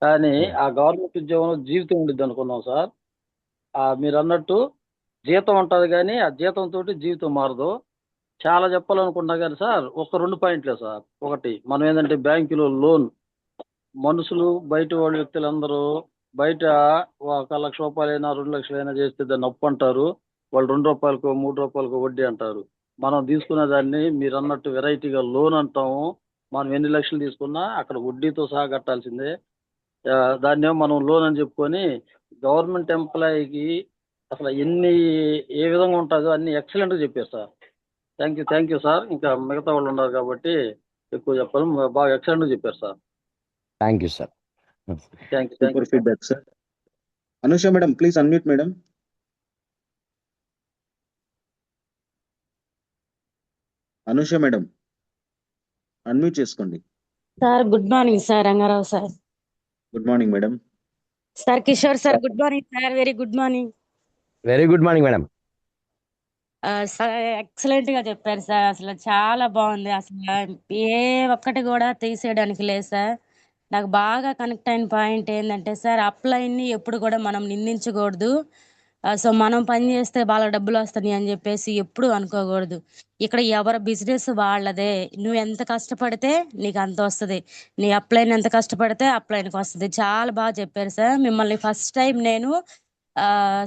కానీ ఆ గవర్నమెంట్ ఉద్యోగంలో జీవితం ఉండిద్ది అనుకున్నాం సార్. మీరు అన్నట్టు జీతం ఉంటుంది కానీ ఆ జీతంతో జీవితం మారదు. చాలా చెప్పాలనుకున్నా కానీ సార్ ఒక 2 పాయింట్లే సార్. ఒకటి, మనం ఏంటంటే బ్యాంకులో లోన్, మనుషులు బయట వాళ్ళ వ్యక్తులందరూ బయట 1,00,000 రూపాయలైనా 2 లక్షలైనా చేస్తే దాన్ని అప్పు అంటారు. వాళ్ళు 2 రూపాయలకో 3 రూపాయలకో వడ్డీ అంటారు. మనం తీసుకునే దాన్ని మీరు అన్నట్టు వెరైటీగా లోన్ అంటాము. మనం ఎన్ని లక్షలు తీసుకున్నా అక్కడ వడ్డీతో సహా కట్టాల్సిందే. దాన్నేమో మనం లోన్ అని చెప్పుకొని గవర్నమెంట్ ఎంప్లాయీకి అసలు ఏ విధంగా ఉంటుందో అన్ని ఎక్సలెంట్గా చెప్పారు సార్. Thank you sir. ఇంకా మిగతా వాళ్ళు ఉన్నారు కాబట్టి ఎక్కువ చెప్పాలి. బాగా ఎక్సలెంట్గా చెప్పారు sir. Thank you sir. Thank you super feedback sir. Anusha madam please unmute madam. Anusha madam unmute చేసుకోండి. Sir good morning sir Rangarao sir. Good morning madam. Sir Kishore sir good morning sir. Very good morning. Very good morning madam. Sir excellent గా చెప్పారు sir. అసలు చాలా బాగుంది. అసలు ఏ ఒక్కటి కూడా తీసేయడానికి లేదు సార్. నాకు బాగా కనెక్ట్ అయిన పాయింట్ ఏంటంటే సార్, అప్లైన్ని ఎప్పుడు కూడా మనం నిందించకూడదు. సో మనం పని చేస్తే వాళ్ళ డబ్బులు వస్తాయి అని చెప్పేసి ఎప్పుడు అనుకోకూడదు. ఇక్కడ ఎవరి బిజినెస్ వాళ్ళదే. నువ్వు ఎంత కష్టపడితే నీకు అంత వస్తుంది. నీ అప్లైన్ ఎంత కష్టపడితే అప్లైన్కి వస్తుంది. చాలా బాగా చెప్పారు సార్. మిమ్మల్ని ఫస్ట్ టైం నేను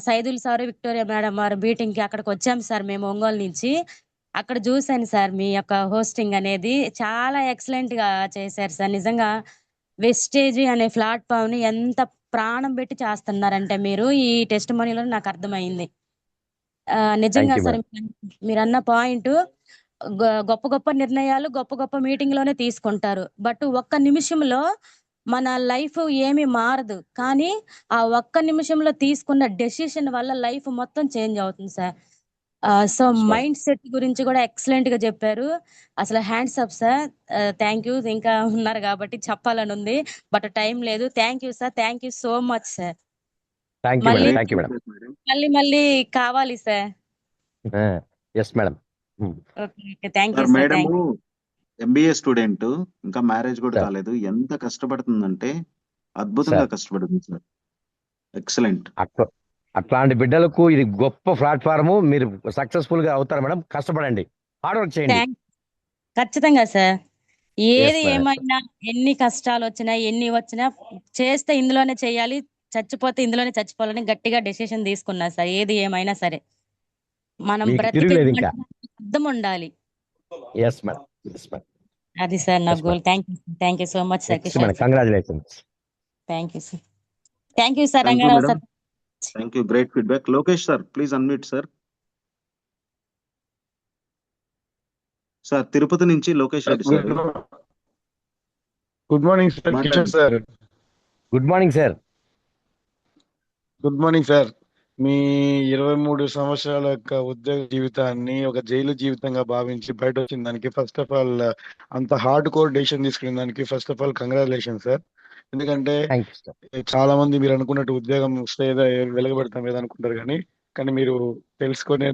సైదుల్ సార్, విక్టోరియా మేడం వారి మీటింగ్ కి అక్కడికి వచ్చాం సార్ మేము ఒంగోలు నుంచి. అక్కడ చూశాను సార్ మీ యొక్క హోస్టింగ్ అనేది చాలా ఎక్సలెంట్ గా చేశారు సార్. నిజంగా వెస్టేజ్ అనే ప్లాట్ఫామ్ ని ఎంత ప్రాణం పెట్టి చేస్తున్నారంటే మీరు ఈ టెస్ట్ మనీలో నాకు అర్థమైంది. థ్యాంక్ నిజంగా యూ సార్ మేడం. మీరన్న పాయింట్ గొప్ప గొప్ప నిర్ణయాలు గొప్ప గొప్ప మీటింగ్ లోనే తీసుకుంటారు. బట్ ఒక్క నిమిషంలో మన లైఫ్ ఏమీ మారదు. కానీ ఆ ఒక్క నిమిషంలో తీసుకున్న డెసిషన్ వల్ల లైఫ్ మొత్తం చేంజ్ అవుతుంది sir. So Yes, madam. Mind set గురించి కూడా ఎక్సలెంట్ గా చెప్పారు. అసలు hands up sir. Thank you. ఇంకా ఉన్నారు కాబట్టి చెప్పాలని ఉంది, బట్ టైం లేదు. Thank you sir. Thank you so much sir. Thank you madam. మళ్ళీ థ్యాంక్ యూ మేడం. మేడం. మళ్ళీ కావాలి sir. Yes madam. Okay okay. Thank you sir sir. Thank madam MBA student, ఇంకా మ్యారేజ్ కూడా sir కాలేదు. ఎంత కష్టపడుతుందంటే అద్భుతంగా sir కష్టపడుతుంది sir. Excellent. అట్లాంటి బిడ్డలకు ఇది గొప్ప ప్లాట్ఫామ్. మీరు సక్సెస్ఫుల్ గా అవుతారు మేడం. కష్టపడండి, హార్డ్ వర్క్ చేయండి. థ్యాంక్ ఖచ్చితంగా సార్. ఎస్ ఏది మేడం. ఏమైనా ఎన్ని కష్టాలు వచ్చినా ఎన్ని వచ్చినా చేస్తే ఇందులోనే చేయాలి, చచ్చిపోతే ఇందులోనే చచ్చిపోవాలని గట్టిగా డెసిషన్ తీసుకున్నా సార్. ఏది ఏమైనా సరే మనం మీకు బ్రతికే తిరుగులేదు ఇంకా. అర్థం ఉండాలి. Yes madam. Yes madam. అది సార్ నా yes goal. Madam. Thank you so much sir. Next Kishore madam, sir. Congratulations. Thank you sir. Thank you sir. Thank you Rangarao madam. Sir. Thank you. Great feedback. Lokesh sir please unmute sir. Sir Tirupati నుంచి Lokesh Reddy sir. Good morning sir. Kishore మాట్లాడండి. Sir. Good morning sir. Good morning sir. మీ 23 సంవత్సరాల యొక్క ఉద్యోగ జీవితాన్ని ఒక jail జీవితంగా భావించి బయట వచ్చిన దానికి ఫస్ట్ ఆఫ్ ఆల్ అంత హార్డ్ కోర్ డెసిషన్ తీసుకునే దానికి first of all congratulation sir. ఎందుకంటే థ్యాంక్ యూ సార్. చాలా మంది మీరు అనుకున్నట్టు ఉద్యోగం వస్తే ఏదో వెలగబెడతాం ఏదో అనుకుంటారు, కానీ మీరు తెలుసుకునే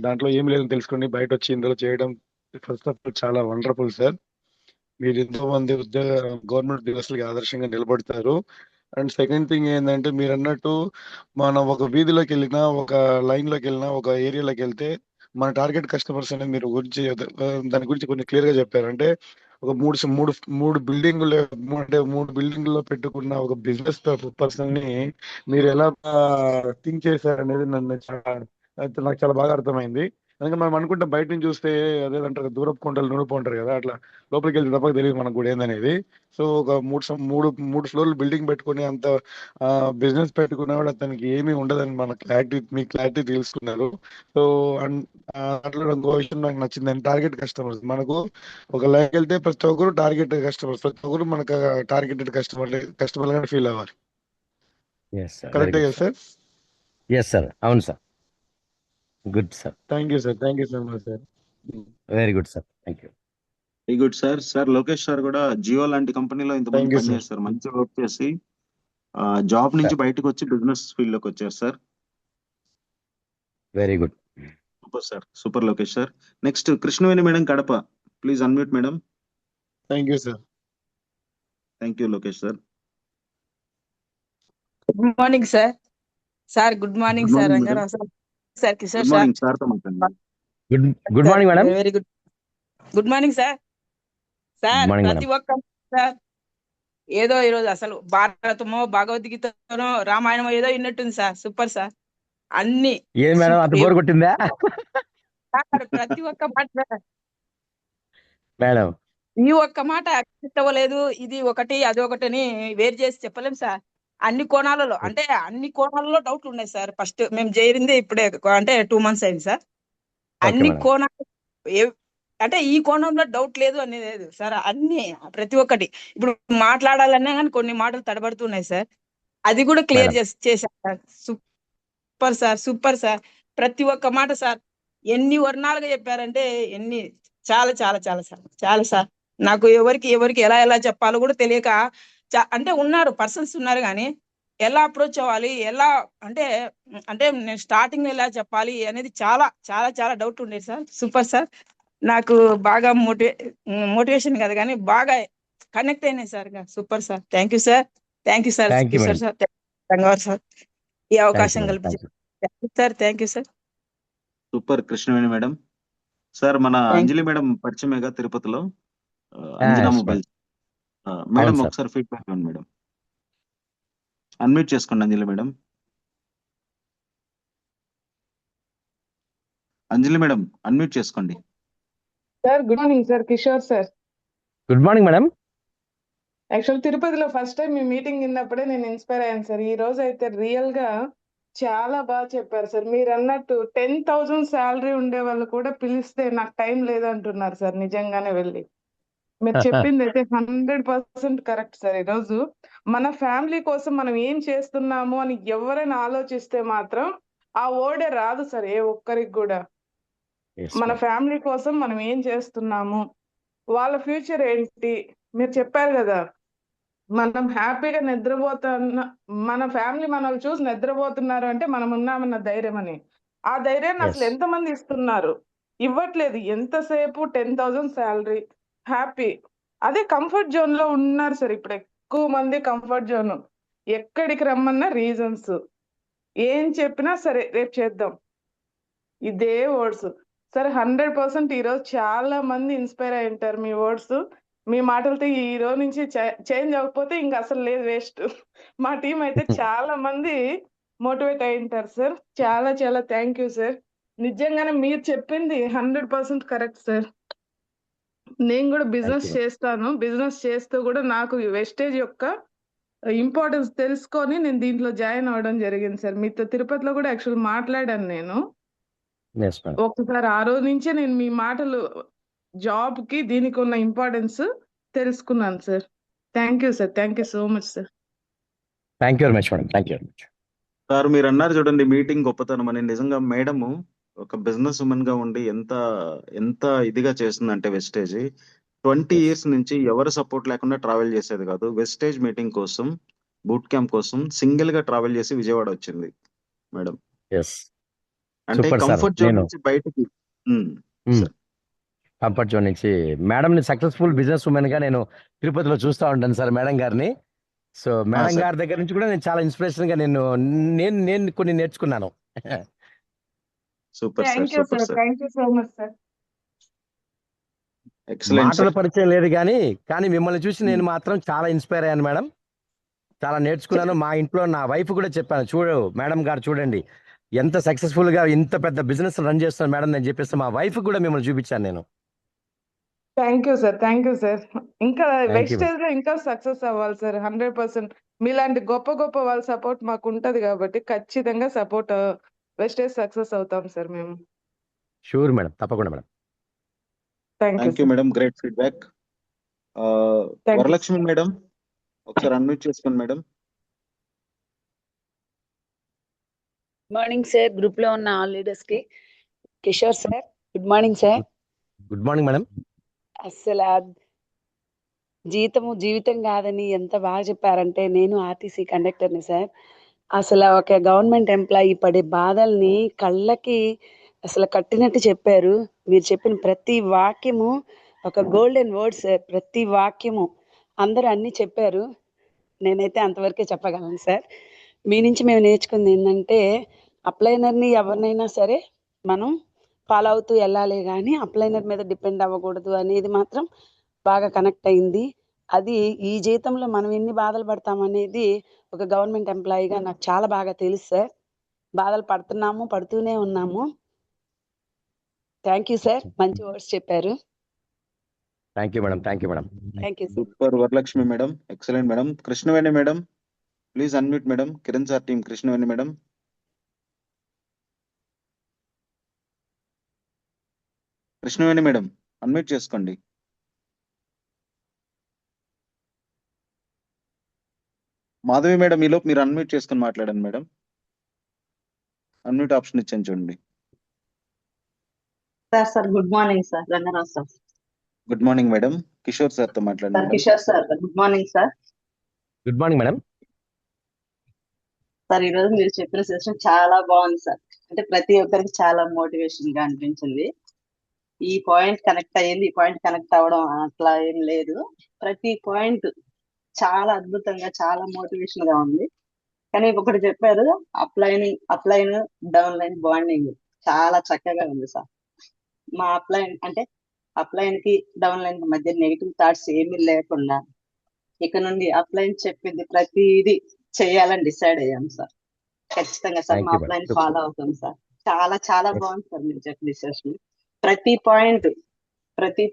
దాంట్లో ఏమి లేదని తెలుసుకొని బయట వచ్చి ఇందులో చేయడం ఫస్ట్ ఆఫ్ ఆల్ చాలా వండర్ఫుల్ సార్. మీరు ఎంతో మంది గవర్నమెంట్ ఉద్యోగస్తులకి ఆదర్శంగా నిలబడతారు. అండ్ సెకండ్ థింగ్ ఏంటంటే మీరు అన్నట్టు మనం ఒక వీధిలోకి వెళ్ళినా, ఒక లైన్ లోకి వెళ్ళినా, ఒక ఏరియాలోకి వెళ్తే మన టార్గెట్ కస్టమర్స్ అనేది మీరు గురించి దాని గురించి కొన్ని క్లియర్ గా చెప్పారు. అంటే ఒక మూడు బిల్డింగులు, అంటే 3 బిల్డింగుల్లో పెట్టుకున్న ఒక బిజినెస్ పర్సన్ ని మీరు ఎలా థింక్ చేశారు అనేది నాకు చాలా బాగా అర్థమైంది. ఎందుకంటే మనం అనుకుంటే బయట నుంచి చూస్తే అదేంటారు దూరపు కొండలు నునుపు ఉంటారు కదా, అట్లా లోపలికి వెళ్తే తప్పక తెలియదు మనకు కూడా ఏందనేది. సో ఒక మూడు ఫ్లోర్లు బిల్డింగ్ పెట్టుకుని అంత బిజినెస్ పెట్టుకున్నవాడు అతనికి ఏమీ ఉండదని మన మీ క్లారిటీ తెలుసుకున్నారు. సో అట్లా ఇంకో విషయం నాకు నచ్చింది, టార్గెట్ కస్టమర్స్. మనకు ఒక లైక్ వెళ్తే ప్రతి ఒక్కరు టార్గెట్ కస్టమర్స్, ప్రతి ఒక్కరు మనకు టార్గెటెడ్ కస్టమర్ గానే ఫీల్ అవ్వాలి. Yes sir. వెరీ కరెక్టే గుడ్ కదా సార్. సార్? Yes sir. అవును sir. Good sir. Thank you sir. Thank you so much sir. Very good sir. Thank you. Very good sir. Sir Lokesh sir కూడా జియో లాంటి కంపెనీలో ఇంతమంది thank you sir. పనిచేస్తారు. మంచి work చేసి జాబ్ నుంచి సార్ బయటకు వచ్చి బిజినెస్ ఫీల్డ్ లోకి వచ్చారు sir. Very good. Super sir. Super Lokesh sir. Next Krishnaveni madam Kadapa. Please unmute madam. Thank you sir. Thank you Lokesh sir. Good morning sir. Sir good morning good sir. Morning madam. Rangarao sir. Sir Kishore good sir. Morning sir తో మాట్లాడండి. Good sir morning madam. Very good. Good morning sir. Good sir morning ప్రతి madam. ఒక్క sir ఏదో ఈరోజు అసలు భారతమో భగవద్గీతనో రామాయణమో ఏదో విన్నట్టుంది sir. Super sir. అన్ని ఏం మేడం అంత బోర్ కొట్టిందా సార్ ప్రతి ఒక్క మాట సార్. మేడం? ఈ ఒక్క మాట అక్సెప్ట్ అవ్వలేదు, ఇది ఒకటి అది ఒకటి అని వేరు చేసి చెప్పలేం సార్. అన్ని కోణాలలో అంటే అన్ని కోణాలలో డౌట్లు ఉన్నాయి సార్. ఫస్ట్ మేము చేరింది ఇప్పుడే అంటే 2 months అయింది సార్. ఓకే అన్ని మేడం. కోణాలు అంటే ఈ కోణంలో డౌట్ లేదు అనేది లేదు సార్. అన్ని ప్రతి ఒక్కటి ఇప్పుడు మాట్లాడాలన్నా కానీ కొన్ని మాటలు తడబడుతున్నాయి సార్. అది కూడా క్లియర్ మేడం చేశారు sir. Super sir. Super sir. ప్రతి ఒక్క మాట సార్ ఎన్ని వర్ణాలుగా చెప్పారంటే ఎన్ని చాలా చాలా చాలా సార్. చాలా సార్. నాకు ఎవరికి ఎలా చెప్పాలో కూడా తెలియక అంటే ఉన్నారు పర్సన్స్ ఉన్నారు కానీ ఎలా అప్రోచ్ అవ్వాలి, ఎలా అంటే అంటే నేను స్టార్టింగ్ ఎలా చెప్పాలి అనేది చాలా చాలా చాలా డౌట్ ఉండేది సార్. సూపర్ సార్, నాకు బాగా మోటివేషన్ కాదు కానీ బాగా కనెక్ట్ అయినాయి sir. Super sir, thank you sir, thank you sir thank you Kishore madam. Sir, రంగవారు సార్, ఈ థ్యాంక్ యూ అవకాశం మేడం. కల్పించారు. Thank you. Thank you sir. Super Krishnaveni madam. Sir మన థ్యాంక్ అంజలి మేడం పరిచయమేగా తిరుపతిలో, అంజనా yes, మొబైల్. మేడం అవును sir. ఒకసారి feedback ఇవ్వండి మేడం. అన్మ్యూట్ చేసుకోండి Anjali madam. Anjali madam unmute చేసుకోండి. Sir good morning sir, Kishore sir. Good morning madam. Actual తిరుపతిలో ఫస్ట్ టైం మీ meeting విన్నప్పుడే నేను ఇన్స్పైర్ అయ్యాను సార్. ఈ రోజు అయితే రియల్ గా చాలా బాగా చెప్పారు సార్. మీరు అన్నట్టు 10,000 శాలరీ ఉండే వాళ్ళు కూడా పిలిస్తే నాకు టైం లేదంటున్నారు సార్. నిజంగానే వెళ్ళి మీరు చెప్పింది అయితే 100% కరెక్ట్ సార్. ఈరోజు మన ఫ్యామిలీ కోసం మనం ఏం చేస్తున్నాము అని ఎవరైనా ఆలోచిస్తే మాత్రం ఆ ఓడే రాదు సార్ ఏ ఒక్కరికి కూడా. Yes, మన ma'am. ఫ్యామిలీ కోసం మనం ఏం చేస్తున్నాము, వాళ్ళ ఫ్యూచర్ ఏంటి, మీరు చెప్పారు కదా మనం హ్యాపీగా నిద్రపోతున్న మన ఫ్యామిలీ మనల్ని చూసి నిద్రపోతున్నారు అంటే మనం ఉన్నామన్న ధైర్యం అని. ఆ ధైర్యాన్ని అసలు Yes. ఎంతమంది ఇస్తున్నారు? ఇవ్వట్లేదు. ఎంతసేపు 10,000 శాలరీ హ్యాపీ, అదే కంఫర్ట్ జోన్ లో ఉన్నారు సార్. ఇప్పుడు ఎక్కువ మంది కంఫర్ట్ జోన్, ఎక్కడికి రమ్మన్నా రీజన్స్, ఏం చెప్పినా సరే రేపు చేద్దాం, ఇదే వర్డ్స్ సార్. 100% ఈరోజు చాలా మంది ఇన్స్పైర్ అయి ఉంటారు మీ వర్డ్స్, మీ మాటలతో. ఈ రోజు నుంచి చేంజ్ అవ్వకపోతే ఇంకా అసలు లేదు, వేస్ట్. మా టీం అయితే చాలా మంది మోటివేట్ అయి ఉంటారు సార్. చాలా చాలా థ్యాంక్ యూ సార్. నిజంగానే మీరు చెప్పింది 100% కరెక్ట్ సార్. నేను కూడా బిజినెస్ you. చేస్తాను. బిజినెస్ చేస్తూ కూడా నాకు వెస్టేజ్ యొక్క ఇంపార్టెన్స్ తెలుసుకొని నేను దీంట్లో జాయిన్ అవ్వడం జరిగింది సార్. మీతో తిరుపతిలో కూడా యాక్చువల్ మాట్లాడాను నేను. Yes, madam. ఒకసారి ఆ రోజు నుంచే నేను మీ మాటలు జాబ్ కి దీనికి ఉన్న ఇంపార్టెన్స్ తెలుసుకున్నాను sir. Thank you sir, thank you so much sir. Thank you very much madam. Thank you very much. Sir మీరు అన్నారు చూడండి మీటింగ్ గొప్పతనం అని. నిజంగా మేడము ఒక బిజినెస్ ఉమెన్ గా ఉండి ఎంత ఎంత ఇదిగా చేస్తుందంటే వెస్టేజ్ 20 years నుంచి ఎవరు సపోర్ట్ లేకుండా ట్రావెల్ చేసేది కాదు. వెస్టేజ్ మీటింగ్ కోసం, బూట్ క్యాంప్ కోసం సింగిల్ గా ట్రావెల్ చేసి విజయవాడ వచ్చింది మేడం. ఎస్, అంటే సూపర్ సార్. కంఫర్ట్ జోన్ నేను నుంచి బయటికి. సార్ కంఫర్ట్ జోన్ నుంచి మేడం ని సక్సెస్ఫుల్ బిజినెస్ ఉమెన్ గా నేను తిరుపతిలో చూస్తూ ఉంటాను సార్ మేడం గారిని. So madam sir. గారి దగ్గర నుంచి కూడా నేను చాలా ఇన్స్పిరేషన్ గా నేను కొన్ని నేర్చుకున్నాను. Super sir, thank you super sir, sir, thank you so much sir. Excellent మాటల సార్. పరిచయం లేదు కానీ మిమ్మల్ని చూసి నేను మాత్రం చాలా ఇన్స్పైర్ అయ్యాను మేడం. చాలా నేర్చుకున్నాను. మా ఇంట్లో నా వైఫ్ కూడా చెప్పాను, చూడు మేడం గారు చూడండి ఎంత సక్సెస్ఫుల్ గా ఇంత పెద్ద బిజినెస్ రన్ చేస్తున్నాను మేడం అని చెప్పేసి మా వైఫ్ కూడా మిమ్మల్ని చూపించాను నేను. Thank you sir, thank you sir. ఇంకా Thank you, వెస్టేజ్ లో ఇంకా సక్సెస్ అవ్వాలి సార్. 100% మీలాంటి గొప్ప గొప్ప వాళ్ళ సపోర్ట్ మాకు ఉంటది కాబట్టి ఖచ్చితంగా సపోర్ట్ వెస్టేజ్ సక్సెస్ అవుతాం సార్ మేము. షూర్ మేడం, తప్పకుండా madam. Thank you thank you sir. Madam, great feedback. Thank you. Varalakshmi madam ఒకసారి అన్మ్యూట్ చేసుకోండి మేడం. మార్నింగ్ సార్, గ్రూప్ లో ఉన్న ఆల్ లీడర్స్ కి. Kishore sir, good morning sir. Good morning madam. అసలు జీవితం కాదని ఎంత బాగా చెప్పారంటే, నేను ఆర్టీసీ కండక్టర్ని సార్. అసలు ఒక గవర్నమెంట్ ఎంప్లాయీ పడే బాధల్ని కళ్ళకి అసలు కట్టినట్టు చెప్పారు. మీరు చెప్పిన ప్రతి వాక్యము ఒక గోల్డెన్ వర్డ్ సార్. ప్రతి వాక్యము అందరూ అన్ని చెప్పారు. నేనైతే అంతవరకే చెప్పగలను సార్. మీ నుంచి మేము నేర్చుకుంది ఏంటంటే, అప్లైనర్ని ఎవరినైనా సరే మనం ఫాలో అవుతూ వెళ్ళాలి, కానీ అప్లైనర్ మీద డిపెండ్ అవ్వకూడదు అనేది మాత్రం బాగా కనెక్ట్ అయింది. అది ఈ జీవితంలో మనం ఎన్ని బాధలు పడతాం అనేది ఒక గవర్నమెంట్ ఎంప్లాయీగా నాకు చాలా బాగా తెలుసు సార్. బాధలు పడుతున్నాము, పడుతూనే ఉన్నాము. థ్యాంక్ యూ సార్, మంచి వర్డ్స్ చెప్పారు. Thank you madam. Thank you madam. Thank you sir. Super Varalakshmi madam, excellent madam. Krishnaveni madam please unmute madam. Kiran sir team Krishnaveni madam. Krishnaveni madam unmute చేసుకోండి. మాధవి మేడం ఈలోపు మీరు అన్మ్యూట్ చేసుకొని మాట్లాడండి మేడం. అన్మ్యూట్ ఆప్షన్ ఇచ్చాను చూడండి. Sir good morning sir, Rangaraj sir. Good morning madam. Kishore sir తో మాట్లాడండి sir madam. Kishore sir, good morning sir. Good morning madam. Sir ఈ రోజు మీరు చెప్పిన సెషన్ చాలా బాగుంది సార్. అంటే ప్రతి ఒక్కరికి చాలా మోటివేషన్ గా అనిపించింది. ఈ పాయింట్ కనెక్ట్ అయ్యింది, ఈ పాయింట్ కనెక్ట్ అవ్వడం అట్లా ఏం లేదు. ప్రతి పాయింట్ చాలా అద్భుతంగా, చాలా మోటివేషన్ గా ఉంది. కానీ ఒకటి చెప్పారు, అప్లైన్ డౌన్ లైన్ బాండింగ్ చాలా చక్కగా ఉంది సార్. మా అప్లైన్ కి డౌన్ లైన్ మధ్య నెగిటివ్ థాట్స్ ఏమీ లేకుండా ఇక నుండి అప్లైన్ చెప్పింది ప్రతిదీ చేయాలని డిసైడ్ అయ్యాం సార్. ఖచ్చితంగా సార్ థ్యాంక్ మా యూ అప్లైన్ మేడం. ఫాలో అవుతాం సార్. చాలా చాలా బాగుంది సార్ మీరు చెప్పిన సెషన్. ప్రతి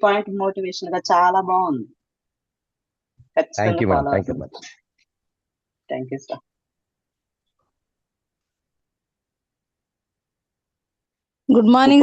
పాయింట్ మోటివేషన్ గా చాలా బాగుంది. థ్యాంక్ ఖచ్చితంగా you madam. Follow thank you అవుతాం. Much. Thank you sir. Good morning